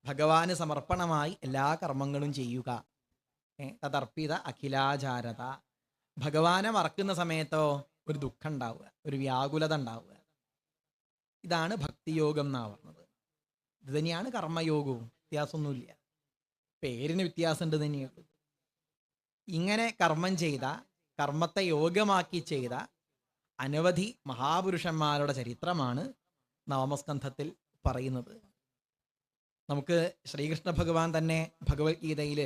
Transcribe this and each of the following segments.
ഭഗവാന് സമർപ്പണമായി എല്ലാ കർമ്മങ്ങളും ചെയ്യുക. തദർപ്പിത അഖിലാചാരത. ഭഗവാനെ മറക്കുന്ന സമയത്തോ ഒരു ദുഃഖം ഉണ്ടാവുക, ഒരു വ്യാകുലത ഉണ്ടാവുക. ഇതാണ് ഭക്തിയോഗം എന്നാ പറഞ്ഞത്. ഇത് തന്നെയാണ് കർമ്മയോഗവും, വ്യത്യാസമൊന്നുമില്ല, പേരിന് വ്യത്യാസമുണ്ട് തന്നെയുള്ളൂ. ഇങ്ങനെ കർമ്മം ചെയ്ത, കർമ്മത്തെ യോഗമാക്കി ചെയ്ത അനവധി മഹാപുരുഷന്മാരുടെ ചരിത്രമാണ് നവമസ്കന്ധത്തിൽ പറയുന്നത്. നമുക്ക് ശ്രീകൃഷ്ണ ഭഗവാൻ തന്നെ ഭഗവത്ഗീതയിൽ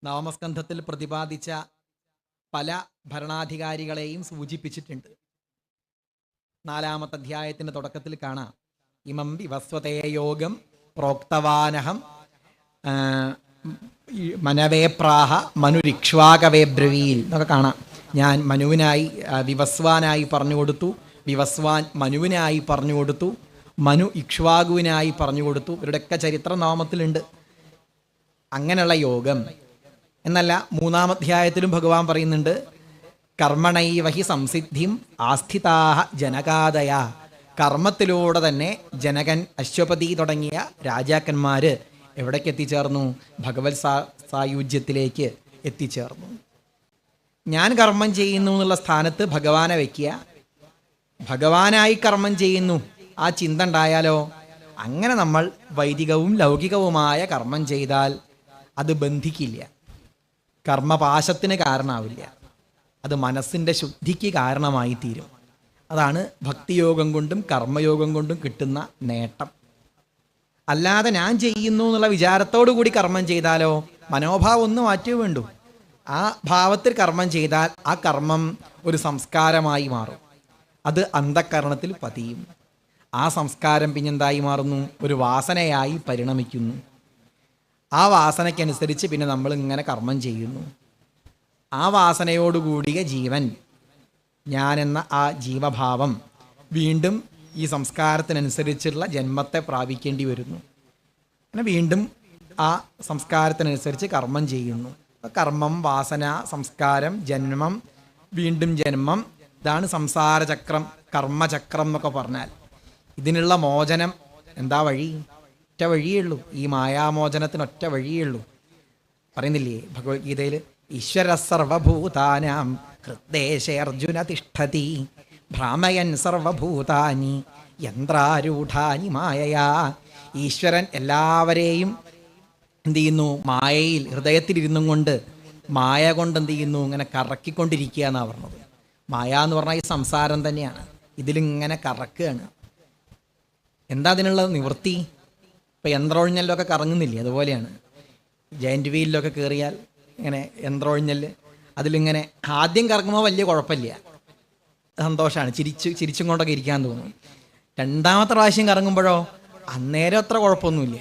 നവമസ്കന്ധത്തിൽ പ്രതിപാദിച്ച പല ഭരണാധികാരികളെയും സൂചിപ്പിച്ചിട്ടുണ്ട്. 4-ാമത്തെ അധ്യായത്തിന്റെ തുടക്കത്തിൽ കാണാം, ഇമം വിവസ്വതേ യോഗം പ്രോക്തവാനഹം മനവേ പ്രാഹ മനുരിക്ഷ്വാകവേ ബ്രവീൽ എന്നൊക്കെ കാണാം. ഞാൻ മനുവിനായി വിവസ്വാനായി പറഞ്ഞു കൊടുത്തു, വിവസ്വാൻ മനുവിനായി പറഞ്ഞു കൊടുത്തു, മനു ഇക്ഷ്വാകുവിനായി പറഞ്ഞു കൊടുത്തു. ഇവരുടെയൊക്കെ ചരിത്രം നാമത്തിലുണ്ട്. അങ്ങനെയുള്ള യോഗം എന്നല്ല, 3-ാം അധ്യായത്തിലും ഭഗവാൻ പറയുന്നുണ്ട്, കർമ്മണൈവഹി സംസിദ്ധിം ആസ്ഥിതാഹ ജനകാദയ. കർമ്മത്തിലൂടെ തന്നെ ജനകൻ, അശ്വപതി തുടങ്ങിയ രാജാക്കന്മാര് എവിടേക്ക് എത്തിച്ചേർന്നു? ഭഗവത് സായുജ്യത്തിലേക്ക് എത്തിച്ചേർന്നു. ഞാൻ കർമ്മം ചെയ്യുന്നു എന്നുള്ള സ്ഥാനത്ത് ഭഗവാനെ വയ്ക്കുക, ഭഗവാനായി കർമ്മം ചെയ്യുന്നു ആ ചിന്ത ഉണ്ടായാലോ, അങ്ങനെ നമ്മൾ വൈദികവും ലൗകികവുമായ കർമ്മം ചെയ്താൽ അത് ബന്ധിക്കില്ല, കർമ്മപാശത്തിന് കാരണമാവില്ല, അത് മനസ്സിൻ്റെ ശുദ്ധിക്ക് കാരണമായി തീരും. അതാണ് ഭക്തിയോഗം കൊണ്ടും കർമ്മയോഗം കൊണ്ടും കിട്ടുന്ന നേട്ടം. അല്ലാതെ ഞാൻ ചെയ്യുന്നു എന്നുള്ള വിചാരത്തോടു കൂടി കർമ്മം ചെയ്താലോ, മനോഭാവം ഒന്ന് മാറ്റി വേണ്ടു. ആ ഭാവത്തിൽ കർമ്മം ചെയ്താൽ ആ കർമ്മം ഒരു സംസ്കാരമായി മാറും, അത് അന്ധക്കരണത്തിൽ പതിയും. ആ സംസ്കാരം പിന്നെന്തായി മാറുന്നു? ഒരു വാസനയായി പരിണമിക്കുന്നു. ആ വാസനയ്ക്കനുസരിച്ച് പിന്നെ നമ്മൾ ഇങ്ങനെ കർമ്മം ചെയ്യുന്നു. ആ വാസനയോടുകൂടിയ ജീവൻ, ഞാനെന്ന ആ ജീവഭാവം വീണ്ടും ഈ സംസ്കാരത്തിനനുസരിച്ചുള്ള ജന്മത്തെ പ്രാപിക്കേണ്ടി വരുന്നു. അങ്ങനെ വീണ്ടും ആ സംസ്കാരത്തിനനുസരിച്ച് കർമ്മം ചെയ്യുന്നു. കർമ്മം, വാസന, സംസ്കാരം, ജന്മം, വീണ്ടും ജന്മം. ഇതാണ് സംസാരചക്രം, കർമ്മചക്രം എന്നൊക്കെ പറഞ്ഞാൽ. ഇതിനുള്ള മോചനം എന്താ വഴി? ഒറ്റ വഴിയേ ഉള്ളൂ. ഈ മായാമോചനത്തിന് ഒറ്റ വഴിയേ ഉള്ളൂ. പറയുന്നില്ലേ ഭഗവത്ഗീതയിൽ, ഈശ്വര സർവഭൂതാനാം ഹൃദ്ദേശേ അർജുന തിഷ്ഠതി ഭ്രാമയൻ സർവഭൂതാനി യന്ത്രാരൂഢാനി മായയാ. ഈശ്വരൻ എല്ലാവരെയും എന്ത് ചെയ്യുന്നു? മായയിൽ, ഹൃദയത്തിലിരുന്നും കൊണ്ട്, മായ കൊണ്ട് എന്ത് ചെയ്യുന്നു? ഇങ്ങനെ കറക്കിക്കൊണ്ടിരിക്കുക എന്നാണ് പറഞ്ഞത്. മായ എന്ന് പറഞ്ഞാൽ ഈ സംസാരം തന്നെയാണ്. ഇതിലിങ്ങനെ കറക്കുകയാണ്. എന്താ അതിനുള്ള നിവൃത്തി? ഇപ്പം യന്ത്രോഴിഞ്ഞലിലൊക്കെ കറങ്ങുന്നില്ലേ, അതുപോലെയാണ്. ജയൻറ്റ് വീലിലൊക്കെ കയറിയാൽ ഇങ്ങനെ യന്ത്രോഴിഞ്ഞൽ, അതിലിങ്ങനെ ആദ്യം കറങ്ങുമ്പോൾ വലിയ കുഴപ്പമില്ല, സന്തോഷമാണ്, ചിരിച്ചും കൊണ്ടൊക്കെ ഇരിക്കാൻ തോന്നും. 2-ാമത്തെ പ്രാവശ്യം കറങ്ങുമ്പോഴോ അന്നേരം അത്ര കുഴപ്പമൊന്നുമില്ല.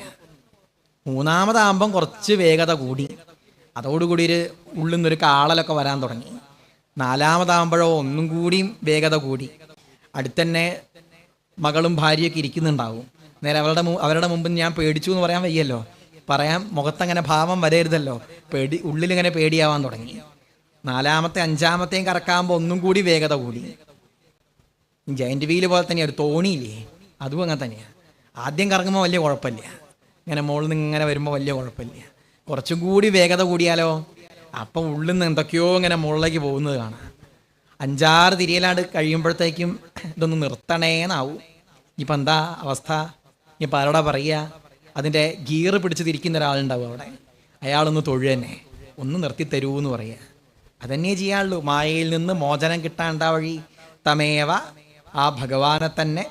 3-ാമതാകുമ്പം കുറച്ച് വേഗത കൂടി, അതോടുകൂടി ഉള്ളിൽ നിന്നൊരു കാളലൊക്കെ വരാൻ തുടങ്ങി. 4-ാമതാകുമ്പോഴോ ഒന്നും കൂടിയും വേഗത കൂടി. അടുത്തന്നെ മകളും ഭാര്യയൊക്കെ ഇരിക്കുന്നുണ്ടാവും. നേരെ അവരുടെ മുമ്പിൽ ഞാൻ പേടിച്ചു എന്ന് പറയാൻ വയ്യല്ലോ, പറയാൻ മുഖത്തങ്ങനെ ഭാവം വരരുതല്ലോ, ഉള്ളിലിങ്ങനെ പേടിയാവാൻ തുടങ്ങി. 4-ാമത്തെ 5-ാമത്തെയും കറക്കാകുമ്പോൾ ഒന്നും കൂടി വേഗത കൂടി. ജയൻറ്റ് വീല് പോലെ തന്നെയാണ്, തോണിയില്ലേ, അതും അങ്ങനെ തന്നെയാണ്. ആദ്യം കറങ്ങുമ്പോൾ വലിയ കുഴപ്പമില്ല, ഇങ്ങനെ മുകളിൽ നിന്ന് ഇങ്ങനെ വരുമ്പോൾ വലിയ കുഴപ്പമില്ല. കുറച്ചും കൂടി വേഗത കൂടിയാലോ അപ്പം ഉള്ളിൽ നിന്ന് എന്തൊക്കെയോ ഇങ്ങനെ മുകളിലേക്ക് പോകുന്നത് കാണാം. 5-6 തിരിയലാണ്ട് കഴിയുമ്പോഴത്തേക്കും ഇതൊന്ന് നിർത്തണേന്നാവും. ഇപ്പം എന്താ അവസ്ഥ? ഇപ്പം ആരോടാ പറയുക? അതിൻ്റെ ഗിയർ പിടിച്ച് തിരിക്കുന്ന ഒരാളുണ്ടാവും അവിടെ, അയാളൊന്ന് തൊഴു തന്നെ, ഒന്ന് നിർത്തി തരൂ എന്ന് പറയുക. അതന്നെ ചെയ്യാനുള്ളൂ. മായയിൽ നിന്ന് മോചനം കിട്ടാൻ എന്താ വഴി? തമേവ, ആ ഭഗവാനെ തന്നെ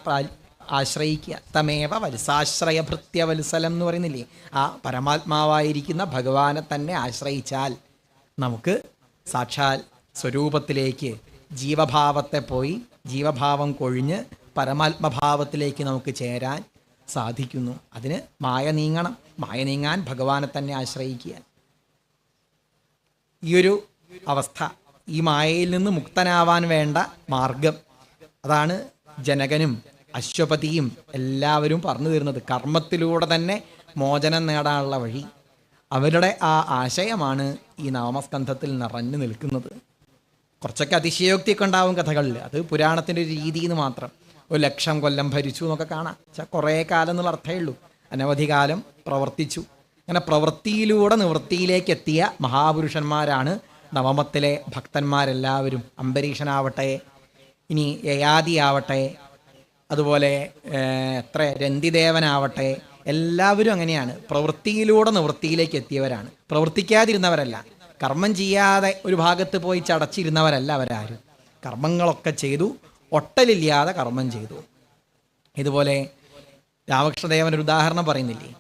ആശ്രയിക്കുക. തമേവ വത്സാശ്രയ ഭൃത്യവത്സലം എന്ന് പറയുന്നില്ലേ, ആ പരമാത്മാവായിരിക്കുന്ന ഭഗവാനെ തന്നെ ആശ്രയിച്ചാൽ നമുക്ക് സാക്ഷാൽ സ്വരൂപത്തിലേക്ക്, ജീവഭാവത്തെ പോയി ജീവഭാവം കൊഴിഞ്ഞ് പരമാത്മഭാവത്തിലേക്ക് നമുക്ക് ചേരാൻ സാധിക്കുന്നു. അതിന് മായ നീങ്ങണം. മായ നീങ്ങാൻ ഭഗവാനെ തന്നെ ആശ്രയിക്കുക. ഈയൊരു അവസ്ഥ, ഈ മായയിൽ നിന്ന് മുക്തനാവാൻ വേണ്ട മാർഗം, അതാണ് ജനകനും അശ്വപതിയും എല്ലാവരും പറഞ്ഞു തരുന്നത്. കർമ്മത്തിലൂടെ തന്നെ മോചനം നേടാനുള്ള വഴി, അവരുടെ ആ ആശയമാണ് ഈ നവമസ്കന്ധത്തിൽ നിറഞ്ഞു നിൽക്കുന്നത്. കുറച്ചൊക്കെ അതിശയോക്തിയൊക്കെ ഉണ്ടാവും കഥകളിൽ, അത് പുരാണത്തിൻ്റെ ഒരു രീതി എന്ന് മാത്രം. 1,00,000 കൊല്ലം ഭരിച്ചു എന്നൊക്കെ കാണാം. കുറേ കാലം എന്നുള്ള അർത്ഥമേ ഉള്ളൂ. അനവധി കാലം പ്രവർത്തിച്ചു. അങ്ങനെ പ്രവൃത്തിയിലൂടെ നിവൃത്തിയിലേക്ക് എത്തിയ മഹാപുരുഷന്മാരാണ് നവമത്തിലെ ഭക്തന്മാരെല്ലാവരും. അംബരീഷനാവട്ടെ, ഇനി യയാതിയാവട്ടെ, അതുപോലെ രന്തിദേവനാവട്ടെ, എല്ലാവരും അങ്ങനെയാണ്. പ്രവൃത്തിയിലൂടെ നിവൃത്തിയിലേക്ക് എത്തിയവരാണ്, പ്രവർത്തിക്കാതിരുന്നവരല്ല. കർമ്മം ചെയ്യാതെ ഒരു ഭാഗത്ത് പോയി ചടച്ചിരുന്നവരല്ല അവരാരും. കർമ്മങ്ങളൊക്കെ ചെയ്തു, ഒട്ടലില്ലാതെ കർമ്മം ചെയ്തു. ഇതുപോലെ രാമകൃഷ്ണദേവൻ ഒരു ഉദാഹരണം പറയുന്നില്ലേ,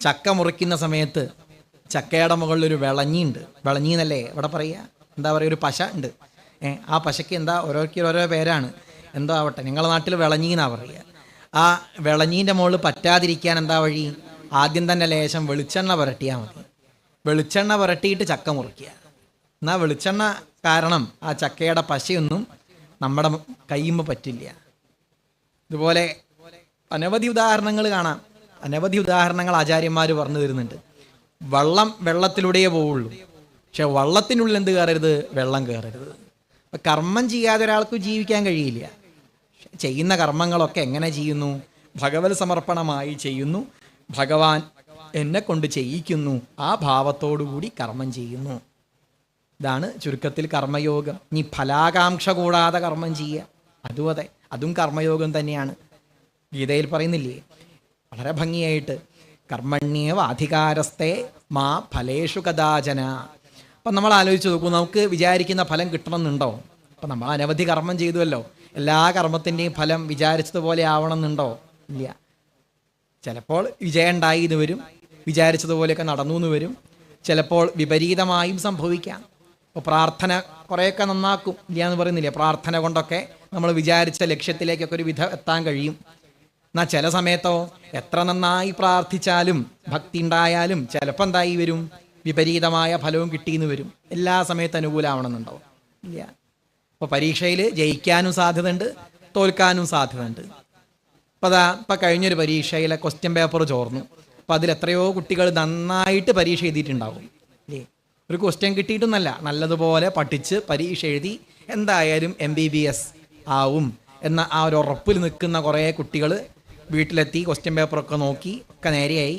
ചക്ക മുറിക്കുന്ന സമയത്ത് ചക്കയുടെ മുകളിലൊരു വിളഞ്ഞിയുണ്ട്. വിളഞ്ഞി എന്നല്ലേ ഇവിടെ പറയുക, എന്താ പറയുക, ഒരു പശ ഉണ്ട്. ആ പശയ്ക്ക് എന്താ ഓരോരുത്തർ ഓരോ പേരാണ്, എന്തോ ആവട്ടെ, നിങ്ങളുടെ നാട്ടിൽ വിളഞ്ഞി എന്നാണ് പറയുക. ആ വിളഞ്ഞീൻ്റെ മുകളിൽ പറ്റാതിരിക്കാൻ എന്താ വഴി? ആദ്യം തന്നെ ലേശം വെളിച്ചെണ്ണ പുരട്ടിയാൽ മതി. വെളിച്ചെണ്ണ പുരട്ടിയിട്ട് ചക്ക മുറിക്കുക. എന്നാൽ വെളിച്ചെണ്ണ കാരണം ആ ചക്കയുടെ പശയൊന്നും നമ്മുടെ കയ്യുമ്പോൾ പറ്റില്ല. ഇതുപോലെ അനവധി ഉദാഹരണങ്ങൾ കാണാം. അനവധി ഉദാഹരണങ്ങൾ ആചാര്യന്മാർ പറഞ്ഞു തരുന്നുണ്ട്. വെള്ളം വെള്ളത്തിലൂടെയേ പോവുള്ളൂ, പക്ഷെ വള്ളത്തിനുള്ളിൽ എന്ത് കയറരുത്? വെള്ളം കയറരുത്. അപ്പം കർമ്മം ചെയ്യാതെ ഒരാൾക്ക് ജീവിക്കാൻ കഴിയില്ല. ചെയ്യുന്ന കർമ്മങ്ങളൊക്കെ എങ്ങനെ ചെയ്യുന്നു? ഭഗവത് സമർപ്പണമായി ചെയ്യുന്നു. ഭഗവാൻ എന്നെ കൊണ്ട് ചെയ്യിക്കുന്നു, ആ ഭാവത്തോടുകൂടി കർമ്മം ചെയ്യുന്നു. ഇതാണ് ചുരുക്കത്തിൽ കർമ്മയോഗം. ഇനി ഫലാകാംക്ഷ കൂടാതെ കർമ്മം ചെയ്യുക, അതും അതെ, അതും കർമ്മയോഗം തന്നെയാണ്. ഗീതയിൽ പറയുന്നില്ലേ വളരെ ഭംഗിയായിട്ട്, കർമ്മണ്യേവ അധികാരസ്ഥേ മാ ഫലേഷു കഥാചന. അപ്പം നമ്മൾ ആലോചിച്ച് നോക്കൂ, നമുക്ക് വിചാരിക്കുന്ന ഫലം കിട്ടണമെന്നുണ്ടോ? അപ്പം നമ്മൾ അനവധി കർമ്മം ചെയ്തുവല്ലോ, എല്ലാ കർമ്മത്തിൻ്റെയും ഫലം വിചാരിച്ചതുപോലെ ആവണമെന്നുണ്ടോ? ഇല്ല. ചിലപ്പോൾ വിജയം ഉണ്ടായി എന്ന് വരും, വിചാരിച്ചതുപോലെയൊക്കെ നടന്നു എന്ന് വരും. ചിലപ്പോൾ വിപരീതമായും സംഭവിക്കാം. അപ്പോൾ പ്രാർത്ഥന കുറേയൊക്കെ നന്നാക്കും, ഇല്ല എന്ന് പറയുന്നില്ല. പ്രാർത്ഥന കൊണ്ടൊക്കെ നമ്മൾ വിചാരിച്ച ലക്ഷ്യത്തിലേക്കൊക്കെ ഒരു വിധം എത്താൻ കഴിയും. എന്നാൽ ചില സമയത്തോ എത്ര നന്നായി പ്രാർത്ഥിച്ചാലും ഭക്തി ഉണ്ടായാലും ചിലപ്പോൾ എന്തായി വരും? വിപരീതമായ ഫലവും കിട്ടിയെന്ന് വരും. എല്ലാ സമയത്തും അനുകൂലമാവണമെന്നുണ്ടോ? ഇല്ല. അപ്പോൾ പരീക്ഷയിൽ ജയിക്കാനും സാധ്യതയുണ്ട്, തോൽക്കാനും സാധ്യതയുണ്ട്. ഇപ്പം കഴിഞ്ഞൊരു പരീക്ഷയിലെ ക്വസ്റ്റ്യൻ പേപ്പർ ചോർന്നു. അപ്പോൾ അതിൽ എത്രയോ കുട്ടികൾ നന്നായിട്ട് പരീക്ഷ എഴുതിയിട്ടുണ്ടാവും അല്ലേ? ഒരു ക്വസ്റ്റ്യൻ കിട്ടിയിട്ടൊന്നല്ല, നല്ലതുപോലെ പഠിച്ച് പരീക്ഷ എഴുതി എന്തായാലും MBBS ആവും എന്ന ആ ഒരു ഉറപ്പിൽ നിൽക്കുന്ന കുറേ കുട്ടികൾ വീട്ടിലെത്തി ക്വസ്റ്റ്യൻ പേപ്പറൊക്കെ നോക്കി ഒക്കെ നേരെയായി,